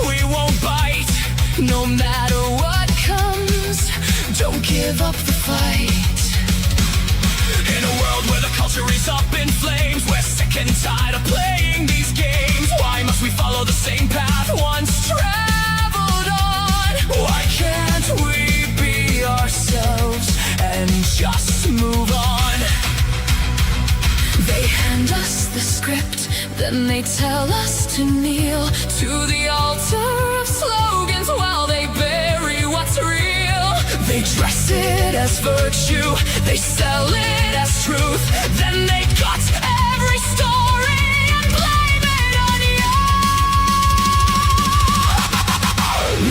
we won't bite. No matter what comes, don't give up the fight. In a world where the culture is up in flames, we're sick and tired of playing these games. Why must we follow the same path once traveled on? Why can't we be ourselves and just move on? They hand us the script, then they tell us to kneel to the altar of slogans while they bury what's real. They dress it as virtue, they sell it as truth, then they cut every story and blame it on you.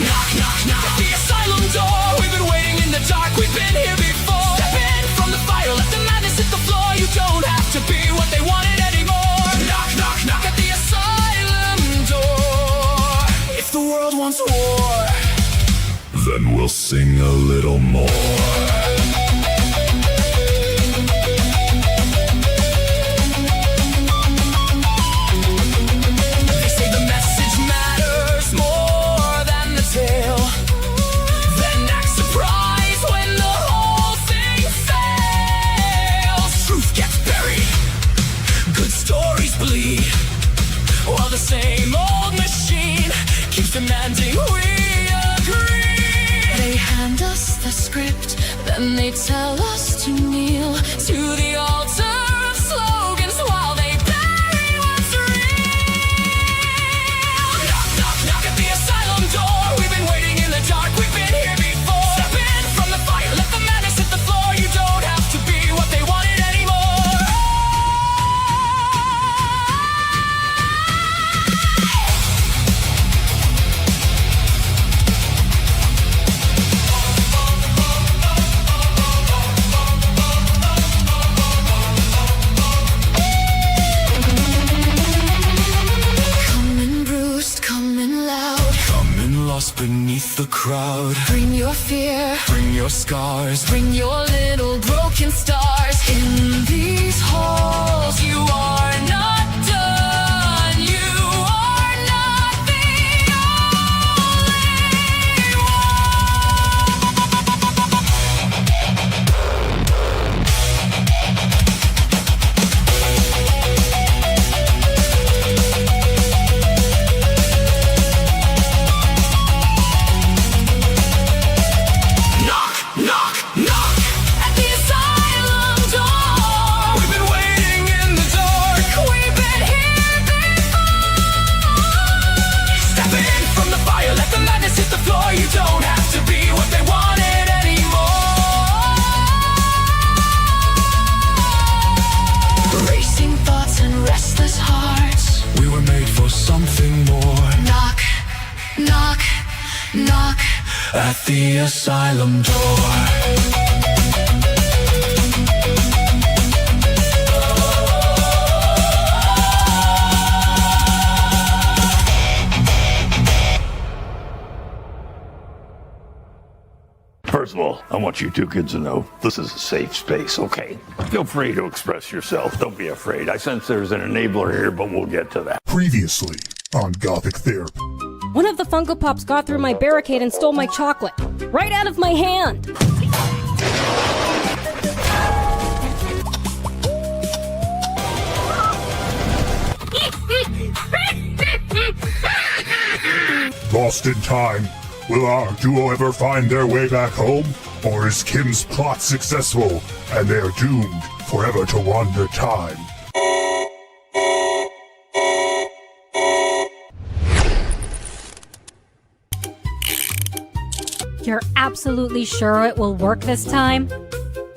Knock, knock, knock at the asylum door. We've been waiting in the dark, we've been here before. Step in from the fire, let the madness hit the floor. You don't have to be what they wanted anymore. Knock, knock, knock at the asylum door. If the world wants war, then we'll sing a little more. While the same old machine keeps demanding we agree. They hand us the script, then they tell us to kneel to the altar of slogans while they bury what's real. Knock, knock, knock at the asylum door. We've been waiting in the dark, we've been here before. Step in from the fire, let the madness hit the floor. You don't have to be what they wanted anymore. Beneath the crowd, bring your fear, bring your scars, bring your little broken stars. In these halls you are not done, you are not the only you don't have to be what they wanted anymore. Racing thoughts and restless hearts, we were made for something more. Knock, knock, knock at the asylum door. First of all, I want you two kids to know this is a safe space, okay? Feel free to express yourself. Don't be afraid. I sense there's an enabler here, but we'll get to that. Previously on Gothic Therapy. One of the Funko Pops got through my barricade and stole my chocolate. Right out of my hand! Lost in time. Will our duo ever find their way back home? Or is Kim's plot successful and they're doomed forever to wander time? You're absolutely sure it will work this time?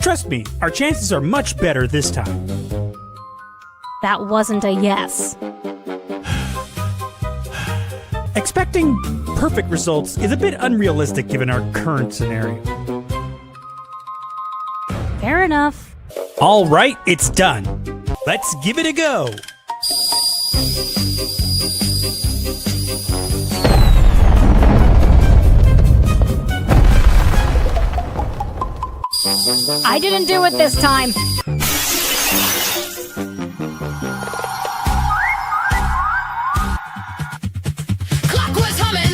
Trust me, our chances are much better this time. That wasn't a yes. Expecting perfect results is a bit unrealistic given our current scenario. Fair enough. All right, it's done. Let's give it a go. I didn't do it this time. Clock was humming.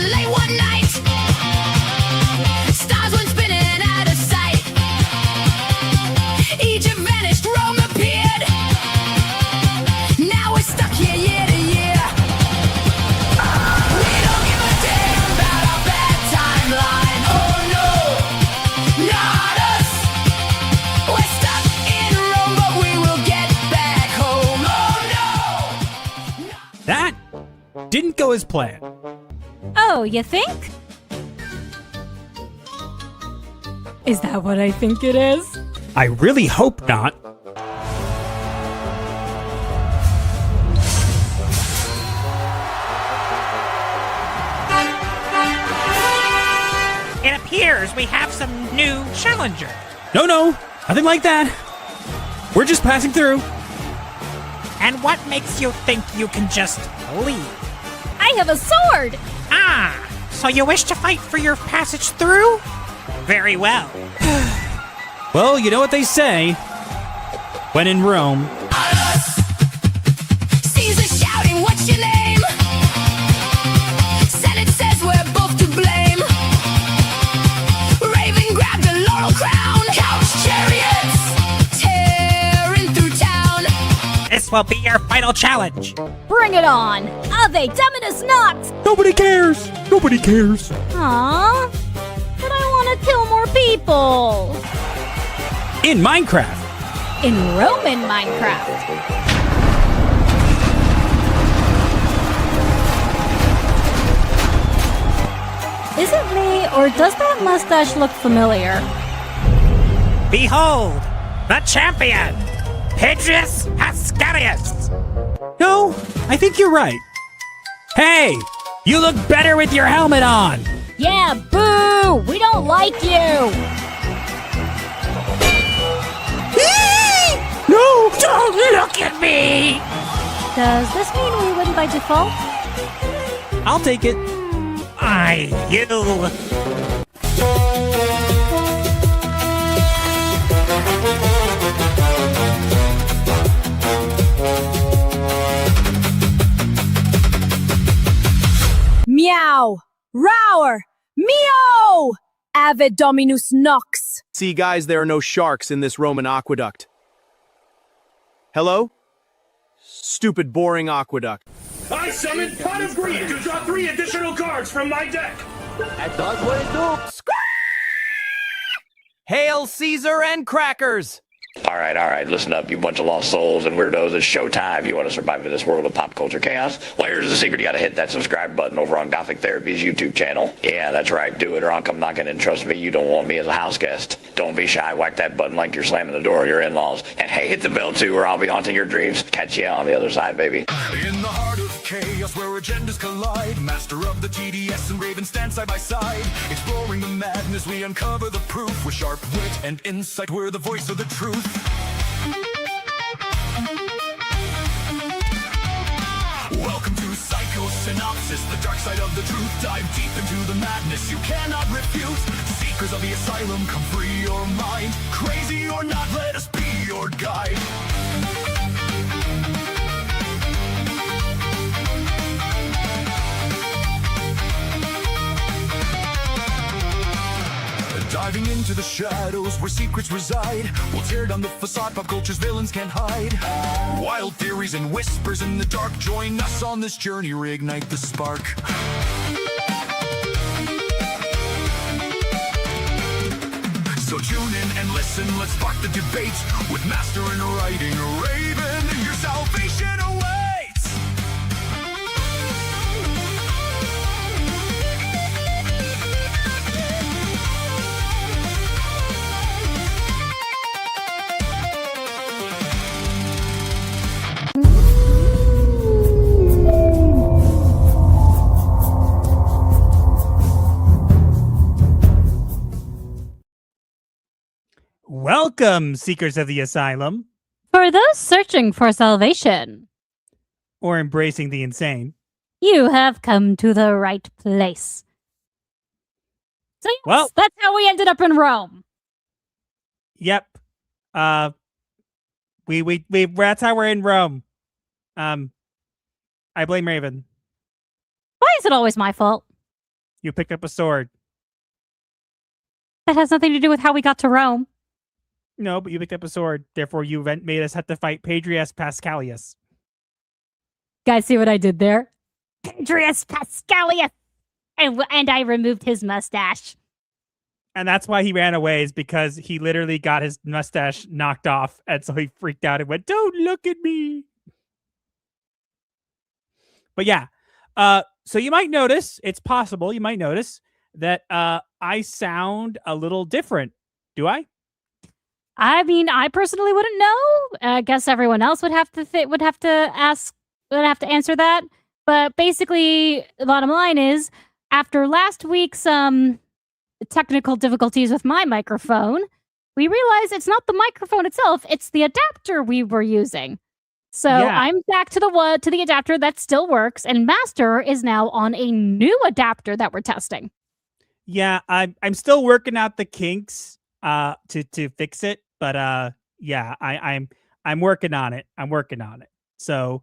That didn't go as planned. Oh, you think? Is that what I think it is? I really hope not. It appears we have some new challenger. No, nothing like that. We're just passing through. And what makes you think you can just leave? I have a sword! Ah, so you wish to fight for your passage through? Very well. Well, you know what they say. When in Rome. Caesar shouting, what's your name? Senate says we're both to blame. Raven grabbed a laurel crown. Couch chariots tearing through town. This will be your final challenge. Bring it on! Ave Dominus Nox! Nobody cares. Nobody cares. Aww. But I want to kill more people! In Minecraft. In Roman Minecraft. Is it me, or does that mustache look familiar? Behold, the champion, Pedrius Pascalius. No, I think you're right. Hey, you look better with your helmet on. Yeah, boo! We don't like you! No! Don't look at me! Does this mean we win by default? I'll take it. You. Meow! Roar! Meow! Ave Dominus Nox! See, guys, there are no sharks in this Roman aqueduct. Hello? Stupid, boring aqueduct. I summon Pot of Greed to draw 3 additional cards from my deck. That does what it do. Hail Caesar and crackers! All right, listen up, you bunch of lost souls and weirdos. It's showtime. You want to survive in this world of pop culture chaos? Well, here's the secret. You got to hit that subscribe button over on Gothic Therapy's YouTube channel. Yeah, that's right. Do it or I'll come knocking, and trust me, you don't want me as a house guest. Don't be shy. Whack that button like you're slamming the door of your in-laws. And hey, hit the bell too, or I'll be haunting your dreams. Catch you on the other side, baby. In the heart of chaos where agendas collide, master of the TDS and Raven stand side by side. Exploring the madness, we uncover the proof. With sharp wit and insight, we're the voice of the truth. Welcome to Psycho-Synopsis, the dark side of the truth. Dive deep into the madness you cannot refute. Seekers of the Asylum, come free your mind. Crazy or not, let us be your guide. Diving into the shadows where secrets reside. We'll tear down the facade pop culture's villains can't hide. Wild theories and whispers in the dark. Join us on this journey, reignite the spark. So tune in and listen, let's spark the debate. With master in writing, Raven, your salvation awaits. Welcome, Seekers of the Asylum. For those searching for salvation, Or embracing the insane. you have come to the right place. So yes, Well- that's how we ended up in Rome. Yep. That's how we're in Rome. I blame Raven. Why is it always my fault? You picked up a sword. That has nothing to do with how we got to Rome. No, but you picked up a sword. Therefore, you made us have to fight Pedrius Pascalius. Guys, see what I did there? Pedrius Pascalius! And I removed his mustache. And that's why he ran away, is because he literally got his mustache knocked off. And so he freaked out and went, "Don't look at me." But yeah, so you might notice, it's possible you might notice that I sound a little different. Do I? I mean, I personally wouldn't know. I guess everyone else would have to answer that. But basically, the bottom line is, after last week's technical difficulties with my microphone, we realized it's not the microphone itself; it's the adapter we were using. So Yeah. I'm back to the adapter that still works, and Master is now on a new adapter that we're testing. Yeah, I'm still working out the kinks to fix it, but yeah, I'm working on it. I'm working on it. So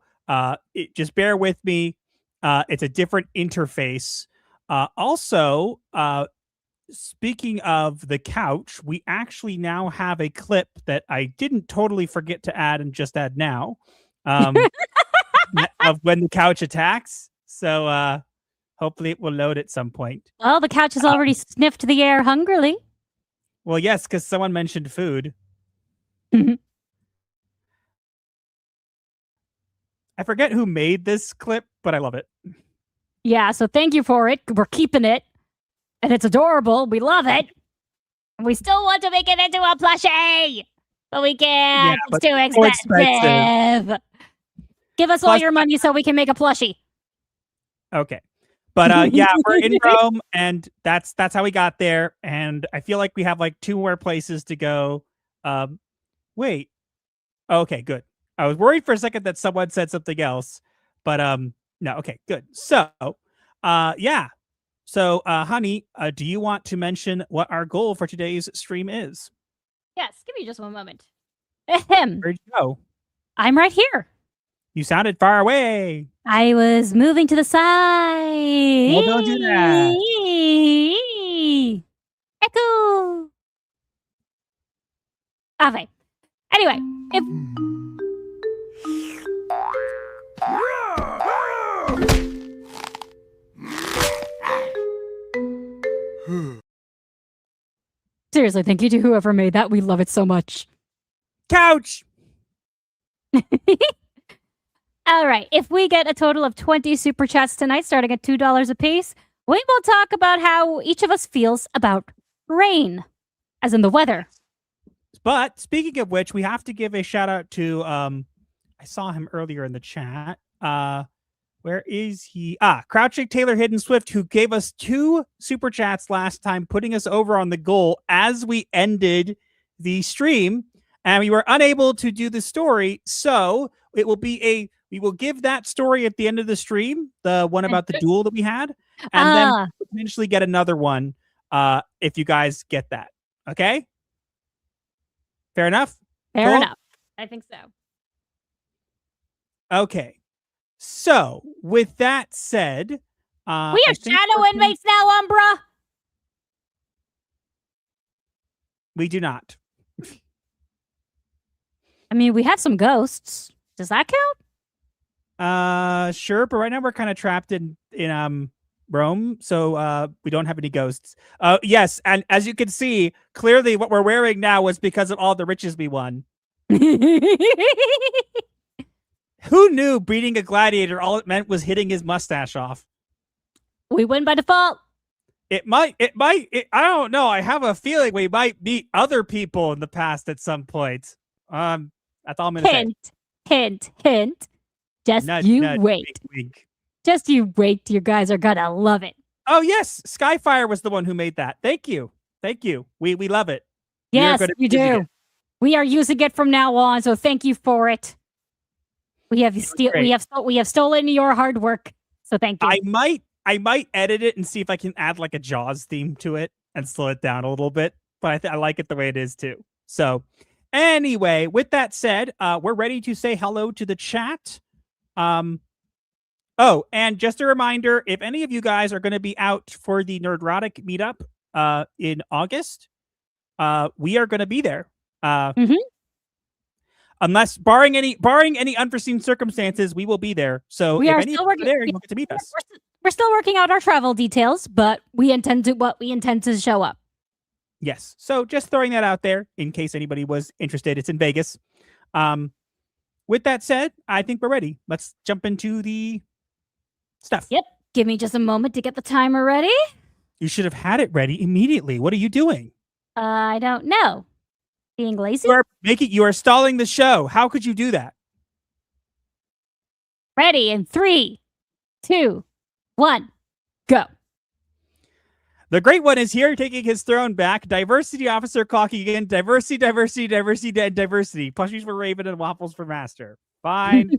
just bear with me. It's a different interface. Also, speaking of the couch, we actually now have a clip that I didn't totally forget to add and just add now, of when the couch attacks. So hopefully it will load at some point. Well, the couch has already sniffed the air hungrily. Well, yes, because someone mentioned food. Mhm. I forget who made this clip, but I love it. Yeah, so thank you for it. We're keeping it. And it's adorable. We love it. And we still want to make it into a plushie. But we can't. Yeah, it's too so expensive. Give us all Plus- your money so we can make a plushie. Okay. But yeah, we're in Rome, and that's how we got there. And I feel like we have like 2 more places to go. Wait. Okay, good. I was worried for a second that someone said something else, but no. Okay, good. So, yeah. So, honey, do you want to mention what our goal for today's stream is? Yes, give me just one moment. Ahem. Where'd you go? I'm right here. You sounded far away. I was moving to the side. Well, don't do that. Echo. Okay. Anyway, if seriously, thank you to whoever made that. We love it so much. Couch. All right. If we get a total of 20 super chats tonight, starting at $2 a piece, we will talk about how each of us feels about rain, as in the weather. But speaking of which, we have to give a shout out to I saw him earlier in the chat. Where is he? Crouching Taylor Hidden Swift, who gave us 2 super chats last time, putting us over on the goal as we ended the stream, and we were unable to do the story. So it will be we will give that story at the end of the stream, the one about the duel that we had, and then potentially get another one if you guys get that. Okay? Fair enough? Fair Cool? enough. I think so. Okay. So, with that said, We I have think shadow we're inmates now, Umbra. we do not. I mean, we have some ghosts. Does that count? Sure, but right now we're kind of trapped in Rome, so we don't have any ghosts. Yes, and as you can see, clearly what we're wearing now was because of all the riches we won. Who knew beating a gladiator all it meant was hitting his mustache off? We win by default. It might, I don't know. I have a feeling we might meet other people in the past at some point. That's all I'm gonna say. Hint. Just Nudge, you nudge, wait. wink, wink. Just you wait. You guys are gonna love it. Oh yes, Skyfire was the one who made that. Thank you. We love it. We are Yes, gonna you be using do. it. We are using it from now on, so thank you for it. We have stolen your hard work, so thank you. I might edit it and see if I can add like a Jaws theme to it and slow it down a little bit. But I like it the way it is too. So anyway, with that said, we're ready to say hello to the chat. Oh, and just a reminder, if any of you guys are going to be out for the Nerdrotic meetup in August, we are going to be there. Unless barring any unforeseen circumstances, we will be there. So We if are any of still you are working- there, you get to meet us. We're still working out our travel details, but we intend to show up. Yes. So just throwing that out there in case anybody was interested. It's in Vegas. With that said, I think we're ready. Let's jump into the stuff. Yep. Give me just a moment to get the timer ready. You should have had it ready immediately. What are you doing? I don't know. Being lazy? You are stalling the show. How could you do that? Ready in 3, 2, 1, go. The Great One is here, taking his throne back. Diversity officer clocking in. Diversity. Plushies for Raven and waffles for Master. Fine.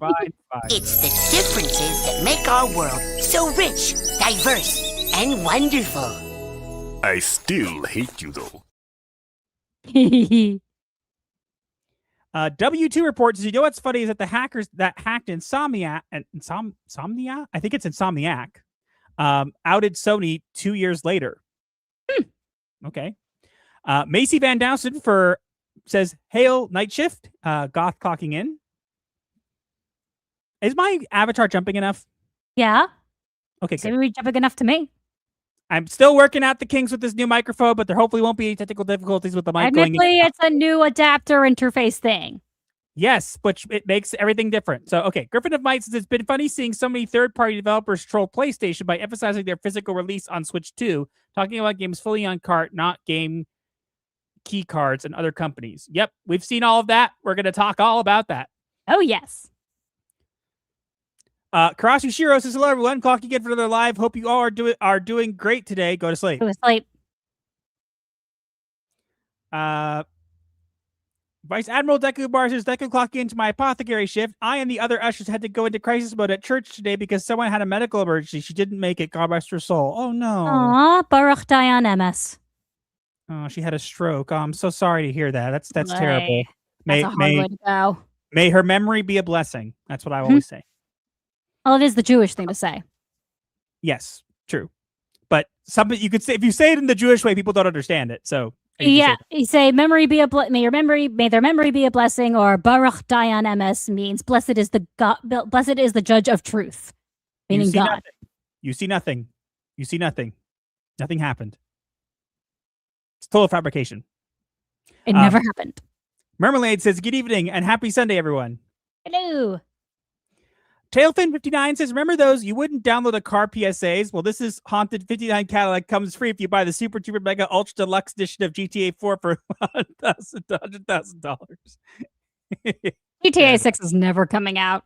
It's the differences that make our world so rich, diverse, and wonderful. I still hate you though. W2 reports, you know what's funny is that the hackers that hacked Insomniac, I think it's Insomniac, outed Sony 2 years later. Okay. Macy Van Dowson says, hail night shift, goth clocking in. Is my avatar jumping enough? Yeah. Okay, so maybe jumping enough to me. I'm still working out the kinks with this new microphone, but there hopefully won't be any technical difficulties with the mic going in. It's a new adapter interface thing. Yes, which it makes everything different. So, okay, Griffin of Might says it's been funny seeing so many third-party developers troll PlayStation by emphasizing their physical release on Switch 2, talking about games fully on cart, not game key cards and other companies. Yep, we've seen all of that. We're going to talk all about that. Oh, yes. Karasu Shiro says, hello, everyone. Clocking in for another live. Hope you all are doing great today. Go to sleep. Go to sleep. Vice Admiral Deku Bar says, Deku clocking into my apothecary shift. I and the other ushers had to go into crisis mode at church today because someone had a medical emergency. She didn't make it. God rest her soul. Oh, no. Aw, Baruch Dayan MS. Oh, she had a stroke. Oh, I'm so sorry to hear that. That's terrible. That's a hard way to go. May her memory be a blessing. That's what I always say. Well, it is the Jewish thing to say. Yes, true. But something you could say, if you say it in the Jewish way, people don't understand it. So yeah, you say memory be may their memory be a blessing, or Baruch Dayan MS means blessed is the judge of truth, meaning God. Nothing. You see nothing. You see nothing. Nothing happened. It's total fabrication. It never happened. Mermelade says, good evening and happy Sunday, everyone. Hello. Tailfin59 says, remember those? You wouldn't download a car PSAs? Well, this is Haunted 59 Cadillac comes free if you buy the Super Duper Mega Ultra Deluxe Edition of GTA 4 for $100,000. GTA 6 is never coming out.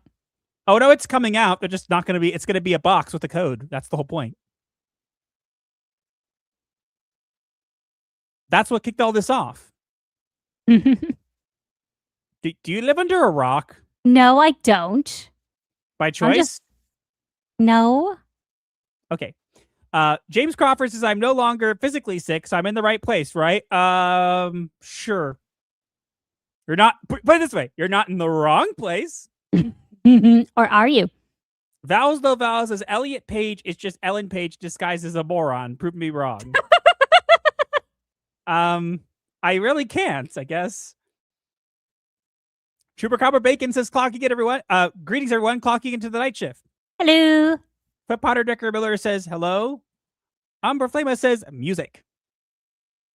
Oh, no, it's coming out. They're just not going to be, it's going to be a box with a code. That's the whole point. That's what kicked all this off. Do you live under a rock? No, I don't. By choice? No. Okay. James Crawford says, I'm no longer physically sick, so I'm in the right place, right? Sure. You're not, put it this way, you're not in the wrong place. Or are you? Vowels though Vowels says, Elliot Page is just Ellen Page disguised as a moron. Prove me wrong. I really can't, I guess. Chupacabra Bacon says, clocking in, everyone. Greetings, everyone. Clocking into the night shift. Hello. Foot Potter Decker Miller says, hello. Umbra Flama says, music.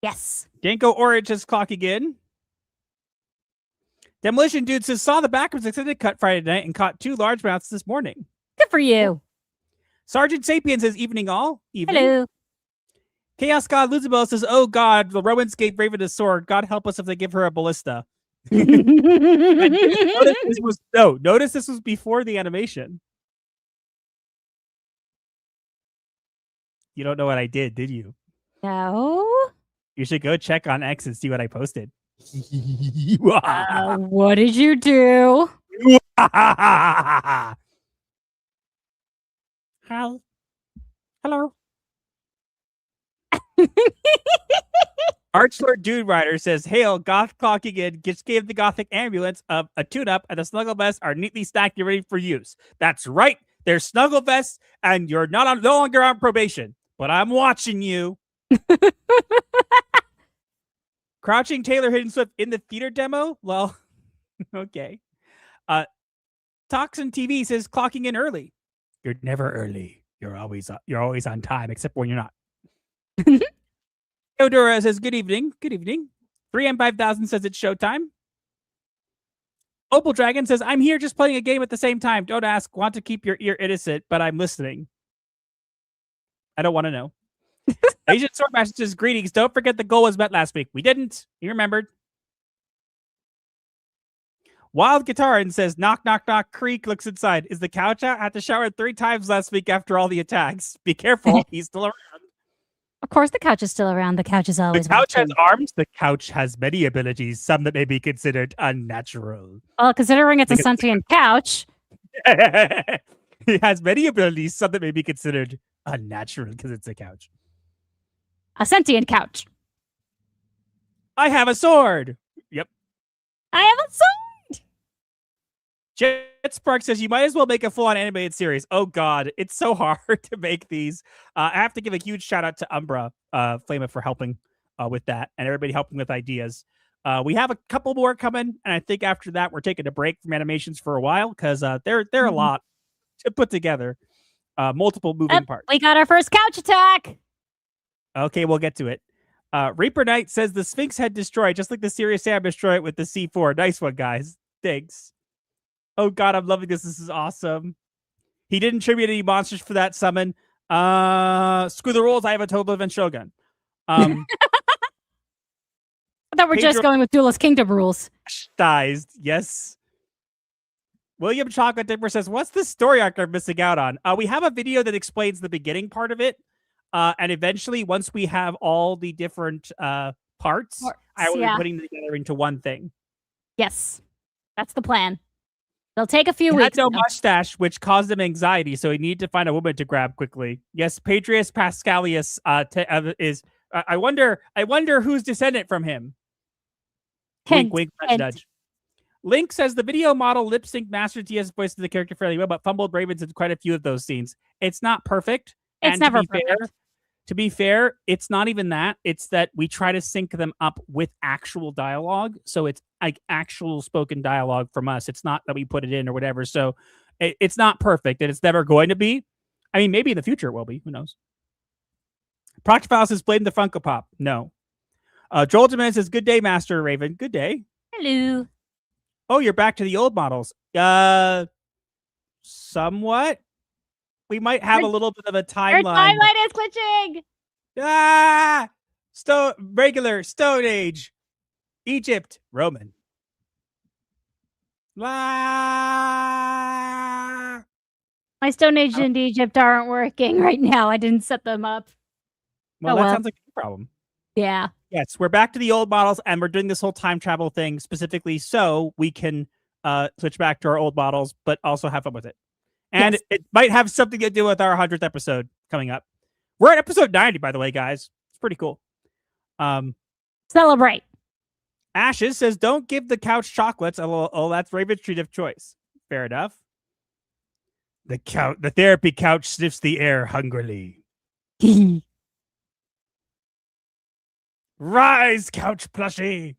Yes. Danko Orange says, clocking in. Demolition Dude says, saw the backwards extended cut Friday night and caught 2 largemouths this morning. Good for you. Sergeant Sapien says, evening all. Evening. Hello. Chaos God Luzabel says, oh God, the Romans gave Raven a sword. God help us if they give her a ballista. Notice this was before the animation. You don't know what I did you? No. You should go check on X and see what I posted. What did you do? Hi. Hello. Archlord Dude Rider says, hail, Goth clocking in, just gave the Gothic ambulance a tune-up, and the snuggle vests are neatly stacked and ready for use. That's right. They're snuggle vests, and you're no longer on probation. But I'm watching you. Crouching Taylor Hidden Swift in the theater demo? Well, okay. Toxin TV says, clocking in early. You're never early. You're always on time, except when you're not. Theodora says, good evening. Good evening. 3M5000 says it's showtime. Opal Dragon says, I'm here just playing a game at the same time. Don't ask. Want to keep your ear innocent, but I'm listening. I don't want to know. Asian Swordmaster says, greetings. Don't forget the goal was met last week. We didn't. You remembered. Wild Guitarin says, knock, knock, knock. Creek looks inside. Is the couch out? I had to shower 3 times last week after all the attacks. Be careful. He's still around. Of course the couch is still around. The couch is always The couch has watching. arms. The couch has many abilities, some that may be considered unnatural. Well, considering it's a sentient couch. It has many abilities, some that may be considered unnatural because it's a couch. A sentient couch. I have a sword. Yep. I have a sword. Jet Spark says you might as well make a full-on animated series. Oh God, it's so hard to make these. I have to give a huge shout out to Umbra Flama for helping with that, and everybody helping with ideas. We have a couple more coming, and I think after that we're taking a break from animations for a while because they're a lot to put together. Multiple moving parts. We got our first couch attack. Okay, we'll get to it. Reaper Knight says the Sphinx head destroyed, just like the Serious Sam destroyed it with the C4. Nice one, guys. Thanks. Oh God, I'm loving this. This is awesome. He didn't tribute any monsters for that summon. Screw the rules. I have a total event Shogun. I thought we're just going with Duelist Kingdom rules. Dies. Yes. William Chocolate Dipper says, what's the story arc I'm missing out on? We have a video that explains the beginning part of it. And eventually, once we have all the different parts, I will be putting them together into one thing. Yes. That's the plan. They'll take a few He weeks. had no mustache, which caused him anxiety, so he needed to find a woman to grab quickly. Yes, Patrius Pascalius is. I wonder who's descendant from him. Hint, wink, wink, nudge. Link says the video model lip sync mastered TS voice to the character fairly well, but fumbled Ravens in quite a few of those scenes. It's not perfect. It's never perfect. To be fair, it's not even that. It's that we try to sync them up with actual dialogue. So it's like actual spoken dialogue from us. It's not that we put it in or whatever. So it's not perfect, and it's never going to be. I mean, maybe in the future it will be. Who knows? Proctophiles says, blame the Funko Pop. No. Joel Jimenez says, good day, Master Raven. Good day. Hello. Oh, you're back to the old models. Somewhat. We might have a little bit of a timeline. Your timeline is glitching. Regular, Stone Age, Egypt, Roman. My Stone Age and Egypt aren't working right now. I didn't set them up. Well, that sounds like a problem. Yeah. Yes, we're back to the old models, and we're doing this whole time travel thing specifically so we can switch back to our old models, but also have fun with it. And it might have something to do with our 100th episode coming up. We're at episode 90, by the way, guys. It's pretty cool. Celebrate. Ashes says, don't give the couch chocolates. Oh, that's Raven's treat of choice. Fair enough. The therapy couch sniffs the air hungrily. Rise, couch plushie.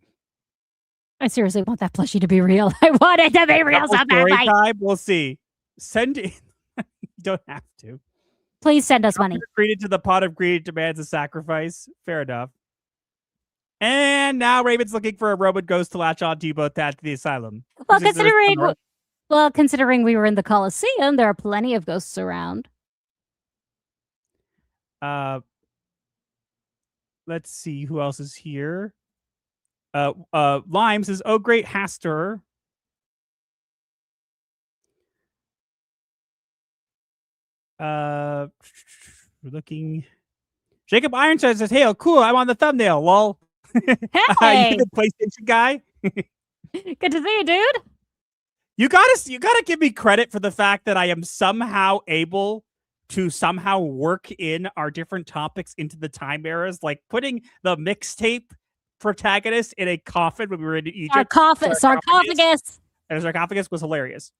I seriously want that plushie to be real. I want it to be real so badly. We'll see. Send in. You don't have to. Please send us money. Greeted to the pot of greed demands a sacrifice. Fair enough. And now Raven's looking for a Roman ghost to latch on to both at the asylum. Well, considering we were in the Colosseum, there are plenty of ghosts around. Let's see who else is here. Lime says, "Oh, great Hastur." We're looking. Jacob Ironside says, "Hey, oh, cool! I'm on the thumbnail. Lol." Hey, you the PlayStation guy. Good to see you, dude. You gotta give me credit for the fact that I am somehow able to somehow work in our different topics into the time eras, like putting the mixtape protagonist in a coffin when we were in Egypt. Sarcophagus. And a sarcophagus was hilarious.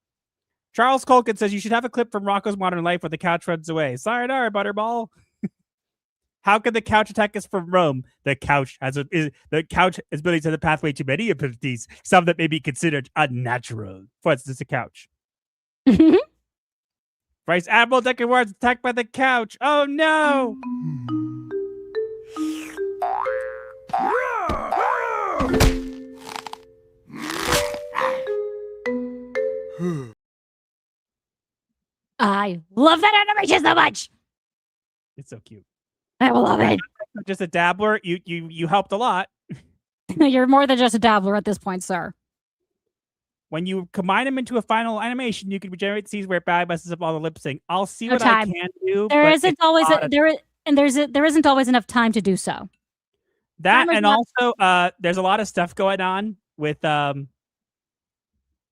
Charles Culkin says you should have a clip from Rocco's Modern Life where the couch runs away. Sayonara, Butterball. How can the couch attack us from Rome? The couch has ability to the pathway to many abilities, some that may be considered unnatural. For instance, a couch. Vice Admiral Decker Ward's attacked by the couch. Oh no! I love that animation so much. It's so cute. I will love it. Just a dabbler. You helped a lot. You're more than just a dabbler at this point, sir. When you combine them into a final animation, you can regenerate scenes where it bad messes up all the lip sync. I'll see what I can do. There isn't always there isn't always enough time to do so. That and also there's a lot of stuff going on with stuff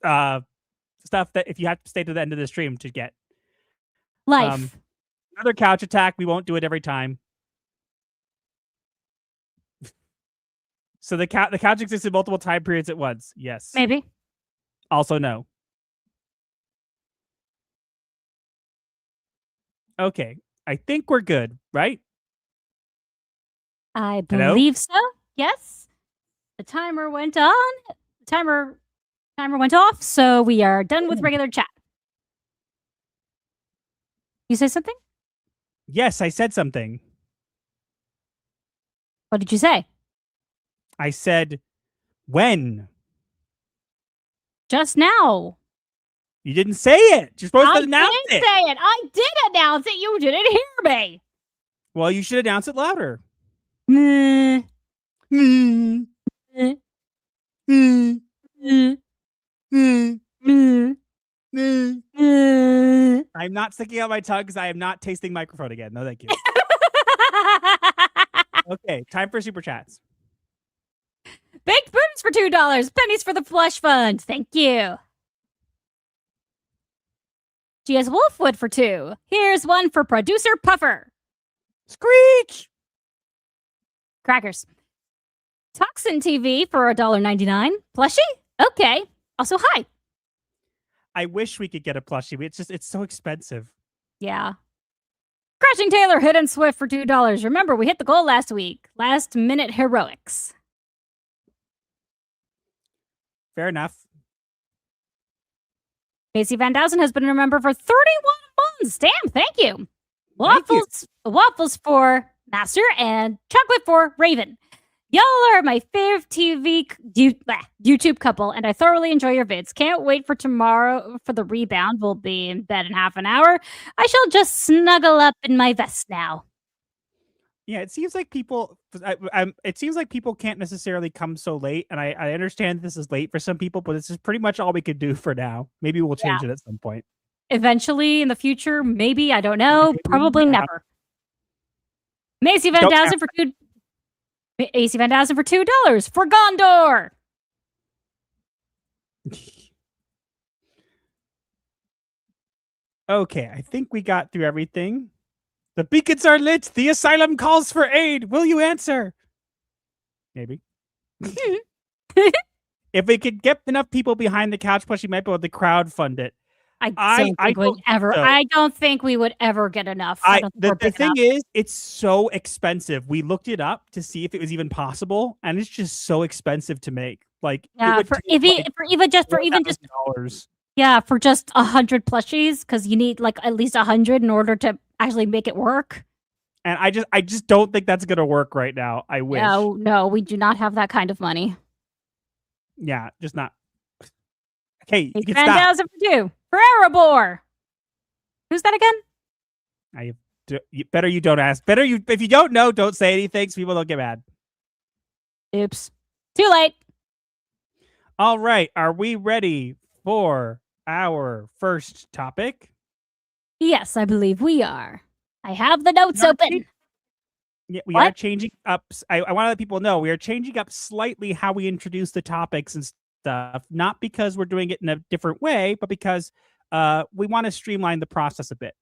that if you have to stay to the end of the stream to get. Life. Another couch attack. We won't do it every time. So the couch exists in multiple time periods at once. Yes. Maybe. Also no. Okay. I think we're good, right? I believe so. Yes. The timer went on. The timer went off, so we are done with regular chat. You say something? Yes, I said something. What did you say? I said when. Just now. You didn't say it. You're supposed to announce it. I didn't say it. I did announce it. You didn't hear me. Well, you should announce it louder. I'm not sticking out my tongue because I am not tasting microphone again. No, thank you. Okay, time for super chats. Baked Boots for $2. Pennies for the Flush Fund. Thank you. G.S. Wolfwood for $2. Here's one for producer Puffer. Screech! Crackers. Toxin TV for $1.99. Plushie? Okay. Also, hi. I wish we could get a plushie. It's so expensive. Yeah. Crashing Taylor, Hidden Swift for $2. Remember, we hit the goal last week. Last minute heroics. Fair enough. Casey Van Dousen has been a member for 31 months. Damn, thank you. Waffles for Master and chocolate for Raven. Y'all are my favorite YouTube couple, and I thoroughly enjoy your vids. Can't wait for tomorrow for the rebound. We'll be in bed in half an hour. I shall just snuggle up in my vest now. Yeah, it seems like people. It seems like people can't necessarily come so late, and I understand this is late for some people, but this is pretty much all we could do for now. Maybe we'll change it at some point. Eventually, in the future, maybe, I don't know. Maybe, probably never. Macy Van Dousen for $2. AC Van Dousen for $2 for Gondor. Okay, I think we got through everything. The beacons are lit. The asylum calls for aid. Will you answer? Maybe. If we could get enough people behind the couch push, you might be able to crowdfund it. I don't think we would ever get enough. The thing is, it's so expensive. We looked it up to see if it was even possible, and it's just so expensive to make. Like, yeah, for just 100 plushies, because you need like at least 100 in order to actually make it work. And I just don't think that's gonna work right now. I wish. No, we do not have that kind of money. Yeah, just not. Okay, you can stop. For $2. For Erebor. Who's that again? You don't ask. If you don't know, don't say anything so people don't get mad. Oops. Too late. All right. Are we ready for our first topic? Yes, I believe we are. I have the notes open. Yeah, we are changing up. I want to let people know we are changing up slightly how we introduce the topics and stuff, not because we're doing it in a different way, but because we want to streamline the process a bit.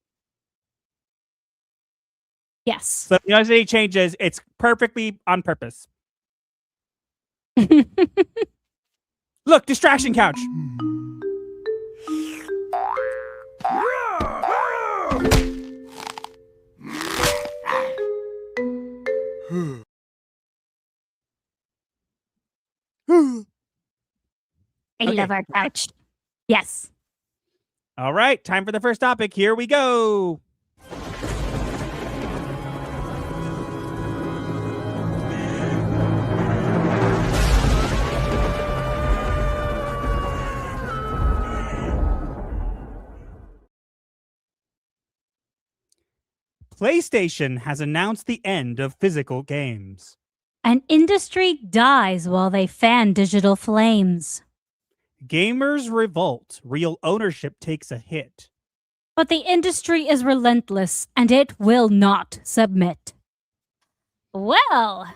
Yes. So if there's any changes, it's perfectly on purpose. Look, distraction couch. I love our couch. Yes. All right, time for the first topic. Here we go. PlayStation has announced the end of physical games. An industry dies while they fan digital flames. Gamers revolt. Real ownership takes a hit. But the industry is relentless, and it will not submit. Well,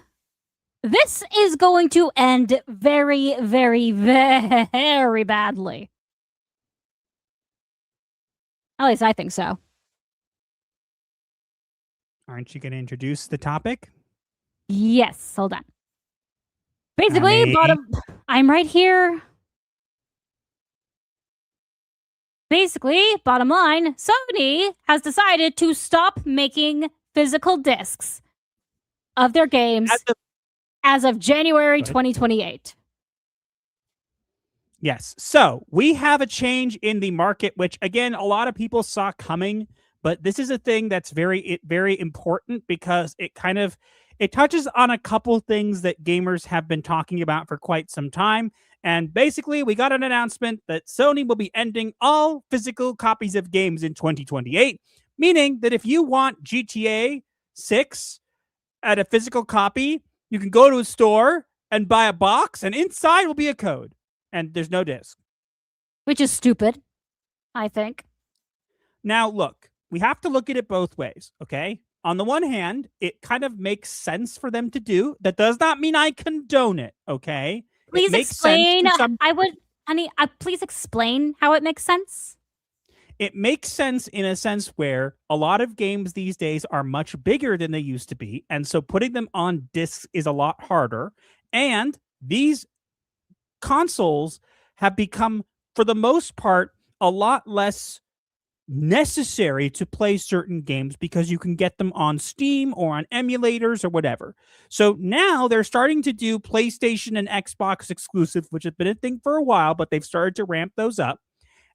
this is going to end very, very, very badly. At least I think so. Aren't you going to introduce the topic? Yes, hold on. Basically, I'm right here. Basically, bottom line, Sony has decided to stop making physical discs of their games as of January 2028. Yes. So we have a change in the market, which again, a lot of people saw coming, but this is a thing that's very, very important because it touches on a couple things that gamers have been talking about for quite some time. And basically, we got an announcement that Sony will be ending all physical copies of games in 2028, meaning that if you want GTA 6 at a physical copy, you can go to a store and buy a box, and inside will be a code, and there's no disc. Which is stupid, I think. Now, look, we have to look at it both ways, okay? On the one hand, it kind of makes sense for them to do. That does not mean I condone it, okay? Please explain. Please explain how it makes sense. It makes sense in a sense where a lot of games these days are much bigger than they used to be. And so putting them on discs is a lot harder. And these consoles have become, for the most part, a lot less necessary to play certain games because you can get them on Steam or on emulators or whatever. So now they're starting to do PlayStation and Xbox exclusive, which has been a thing for a while, but they've started to ramp those up.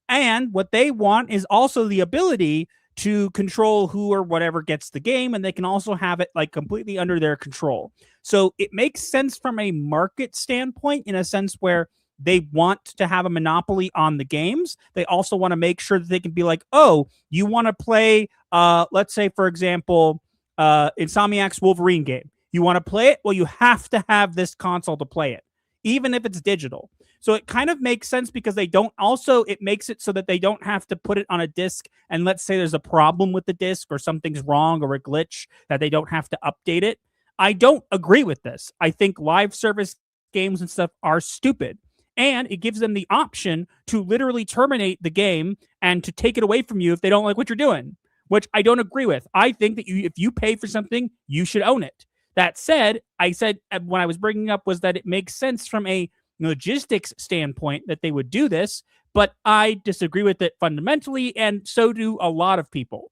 And what they want is also the ability to control who or whatever gets the game, and they can also have it like completely under their control. So it makes sense from a market standpoint in a sense where they want to have a monopoly on the games. They also want to make sure that they can be like, oh, you want to play, let's say, for example, Insomniac's Wolverine game. You want to play it? Well, you have to have this console to play it, even if it's digital. So it kind of makes sense because it makes it so that they don't have to put it on a disc. And let's say there's a problem with the disc or something's wrong or a glitch that they don't have to update it. I don't agree with this. I think live service games and stuff are stupid. And it gives them the option to literally terminate the game and to take it away from you if they don't like what you're doing, which I don't agree with. I think that if you pay for something, you should own it. That said, I said when I was bringing up was that it makes sense from a logistics standpoint that they would do this, but I disagree with it fundamentally, and so do a lot of people.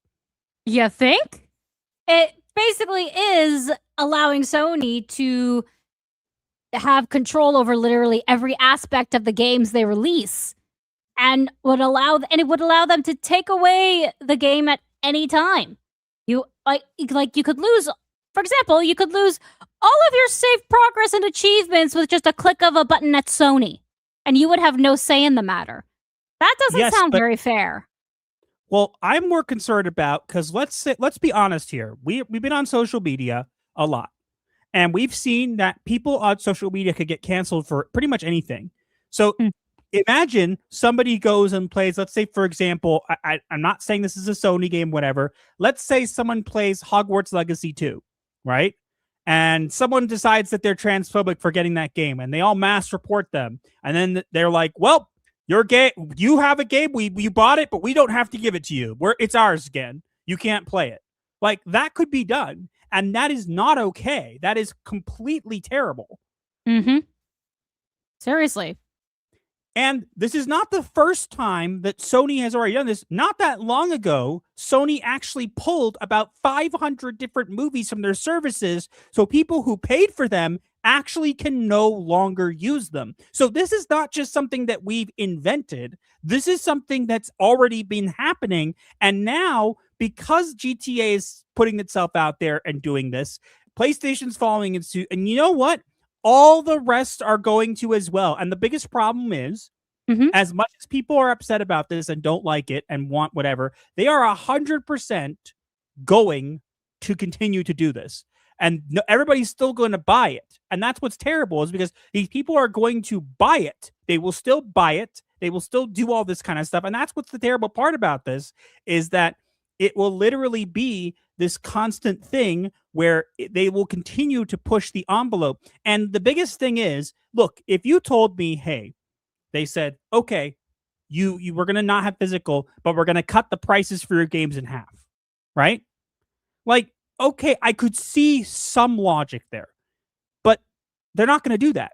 You think? It basically is allowing Sony to have control over literally every aspect of the games they release, and it would allow them to take away the game at any time. You could lose, for example, you could lose all of your saved progress and achievements with just a click of a button at Sony, and you would have no say in the matter. That doesn't sound very fair. Well, I'm more concerned about, because let's be honest here. We've been on social media a lot. And we've seen that people on social media could get canceled for pretty much anything. So imagine somebody goes and plays, let's say, for example, I'm not saying this is a Sony game, whatever. Let's say someone plays Hogwarts Legacy 2, right? And someone decides that they're transphobic for getting that game, and they all mass report them. And then they're like, well, your game, you have a game, you bought it, but we don't have to give it to you. It's ours again. You can't play it. Like, that could be done. And that is not okay. That is completely terrible. Mm-hmm. Seriously. And this is not the first time that Sony has already done this. Not that long ago, Sony actually pulled about 500 different movies from their services, so people who paid for them actually can no longer use them. So this is not just something that we've invented. This is something that's already been happening. And now, because GTA is putting itself out there and doing this, PlayStation's following it suit. And you know what? All the rest are going to as well. And the biggest problem is, as much as people are upset about this and don't like it and want whatever, they are 100% going to continue to do this. And everybody's still going to buy it. And that's what's terrible, is because these people are going to buy it. They will still buy it. They will still do all this kind of stuff. And that's what's the terrible part about this, is that it will literally be this constant thing where they will continue to push the envelope. And the biggest thing is, look, if you told me, hey, they said, okay, you we're going to not have physical, but we're going to cut the prices for your games in half, right? Like, okay, I could see some logic there, but they're not going to do that.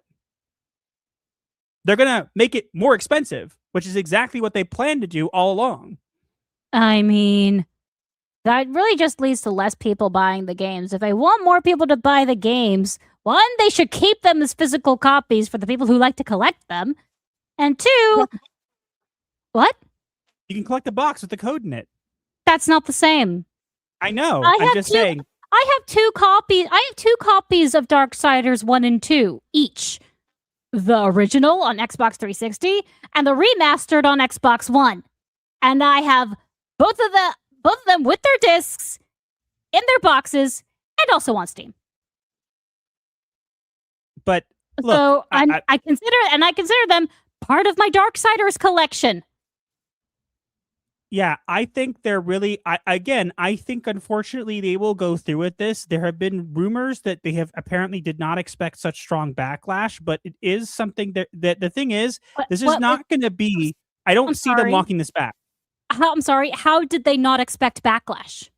They're going to make it more expensive, which is exactly what they plan to do all along. I mean, that really just leads to less people buying the games. If they want more people to buy the games, one, they should keep them as physical copies for the people who like to collect them. And two, what? You can collect a box with the code in it. That's not the same. I know. I'm just saying. I have two copies of Darksiders 1 and 2 each. The original on Xbox 360 and the remastered on Xbox One. And I have both of them with their discs in their boxes and also on Steam. But look, so I consider them part of my Darksiders collection. Yeah, I think they're really. I think unfortunately they will go through with this. There have been rumors that they have apparently did not expect such strong backlash, but it is something that the thing is, this is not going to be. I don't see them walking this back. I'm sorry. How did they not expect backlash?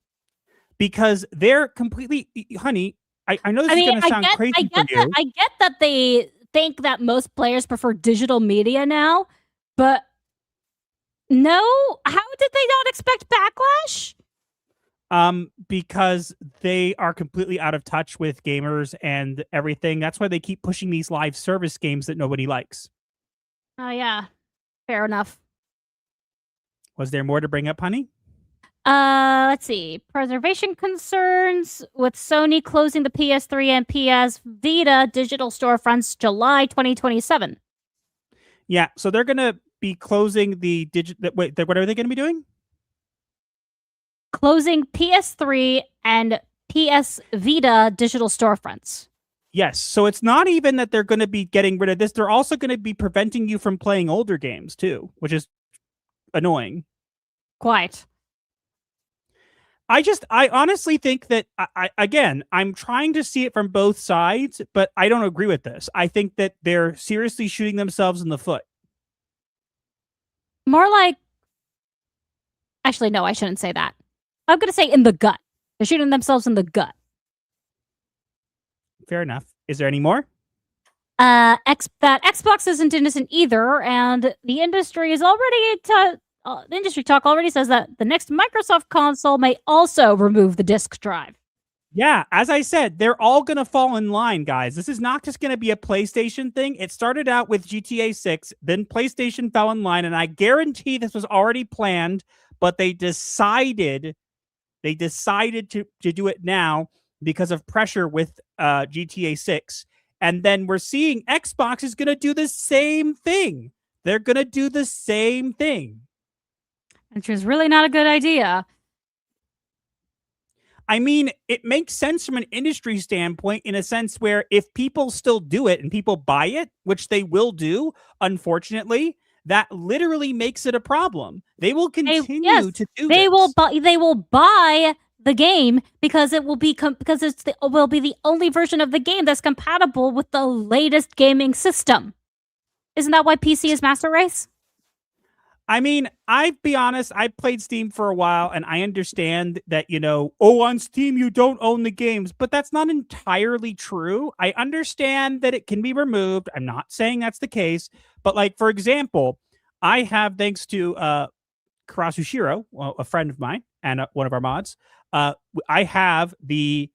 Because they're completely, honey. I know this is going to sound crazy for you. I get that they think that most players prefer digital media now, but no, how did they not expect backlash? Because they are completely out of touch with gamers and everything. That's why they keep pushing these live service games that nobody likes. Oh yeah, fair enough. Was there more to bring up, honey? Let's see. Preservation concerns with Sony closing the PS3 and PS Vita digital storefronts July 2027. Yeah, so they're gonna be closing the digital. Wait, what are they going to be doing? Closing PS3 and PS Vita digital storefronts. Yes, so it's not even that they're going to be getting rid of this. They're also going to be preventing you from playing older games too, which is annoying. Quite. I honestly think that I'm trying to see it from both sides, but I don't agree with this. I think that they're seriously shooting themselves in the foot. More like, actually, no, I shouldn't say that. I'm going to say in the gut. They're shooting themselves in the gut. Fair enough. Is there any more? That Xbox isn't innocent either, and the industry is already industry talk already says that the next Microsoft console may also remove the disk drive. Yeah, as I said, they're all going to fall in line, guys. This is not just going to be a PlayStation thing. It started out with GTA 6, then PlayStation fell in line, and I guarantee this was already planned, but they decided to do it now because of pressure with GTA 6. And then we're seeing Xbox is going to do the same thing. They're going to do the same thing. Which is really not a good idea. I mean, it makes sense from an industry standpoint in a sense where if people still do it and people buy it, which they will do, unfortunately, that literally makes it a problem. They will continue to do they this. They will buy the game because it will be because will be the only version of the game that's compatible with the latest gaming system. Isn't that why PC is Master Race? I mean, I'll be honest, I played Steam for a while, and I understand that, on Steam, you don't own the games, but that's not entirely true. I understand that it can be removed. I'm not saying that's the case, but like, for example, I have, thanks to Karasushiro, a friend of mine and one of our mods, I have the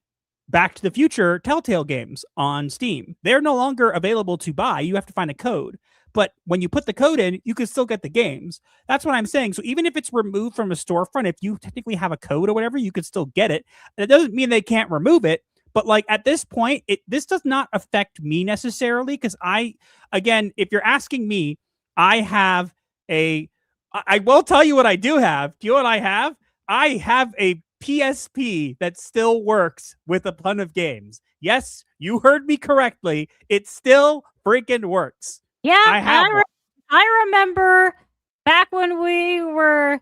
Back to the Future Telltale games on Steam. They're no longer available to buy. You have to find a code. But when you put the code in, you can still get the games. That's what I'm saying. So even if it's removed from a storefront, if you technically have a code or whatever, you could still get it. And it doesn't mean they can't remove it. But like at this point, this does not affect me necessarily. Because if you're asking me, I will tell you what I do have. Do you know what I have? I have a PSP that still works with a ton of games. Yes, you heard me correctly. It still freaking works. Yeah, I have one. I remember back when we were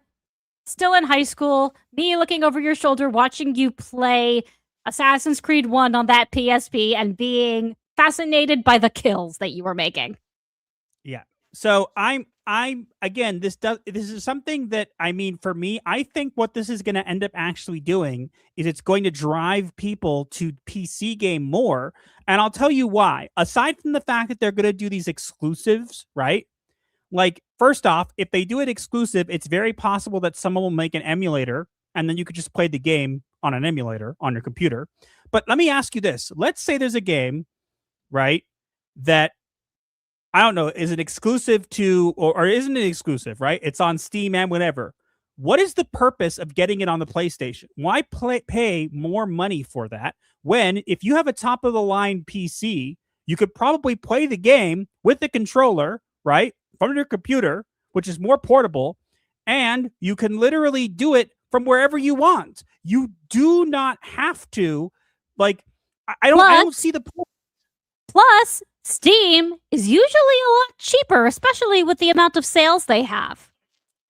still in high school, me looking over your shoulder, watching you play Assassin's Creed 1 on that PSP and being fascinated by the kills that you were making. Yeah. So I'm again, this is something that, I mean, for me, I think what this is going to end up actually doing is it's going to drive people to PC game more. And I'll tell you why. Aside from the fact that they're going to do these exclusives, right? Like, first off, if they do it exclusive, it's very possible that someone will make an emulator and then you could just play the game on an emulator on your computer. But let me ask you this. Let's say there's a game, right, that, I don't know, is it exclusive to, or isn't it exclusive, right? It's on Steam and whatever. What is the purpose of getting it on the PlayStation? Why pay more money for that when, if you have a top-of-the-line PC, you could probably play the game with the controller, right, from your computer, which is more portable, and you can literally do it from wherever you want. You do not have to, like, I don't see the point. Plus, Steam is usually a lot cheaper, especially with the amount of sales they have.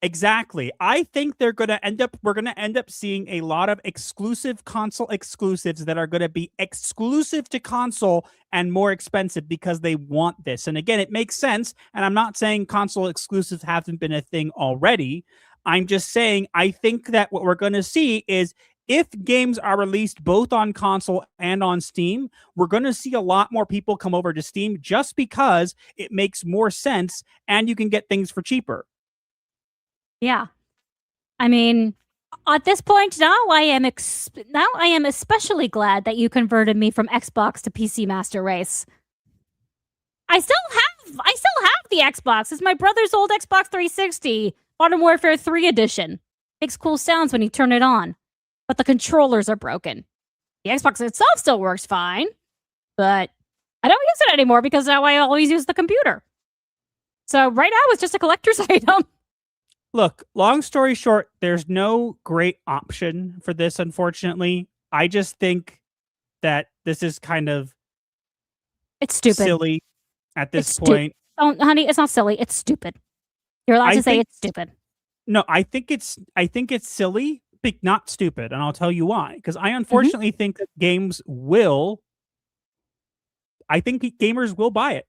Exactly. I think we're going to end up seeing a lot of exclusive console exclusives that are going to be exclusive to console and more expensive because they want this. And again, it makes sense. And I'm not saying console exclusives haven't been a thing already. I'm just saying, I think that what we're going to see is, if games are released both on console and on Steam, we're going to see a lot more people come over to Steam just because it makes more sense and you can get things for cheaper. Yeah. I mean, at this point now, I am especially glad that you converted me from Xbox to PC Master Race. I still have the Xbox. It's my brother's old Xbox 360, Modern Warfare 3 edition. Makes cool sounds when you turn it on, but the controllers are broken. The Xbox itself still works fine, but I don't use it anymore because now I always use the computer. So right now it's just a collector's item. Look, long story short, there's no great option for this, unfortunately. I just think that this is kind of it's stupid, silly at this point. Oh, honey, it's not silly. It's stupid. You're allowed to say it's stupid. No, I think it's silly, but not stupid, and I'll tell you why. Because I unfortunately think that gamers will buy it.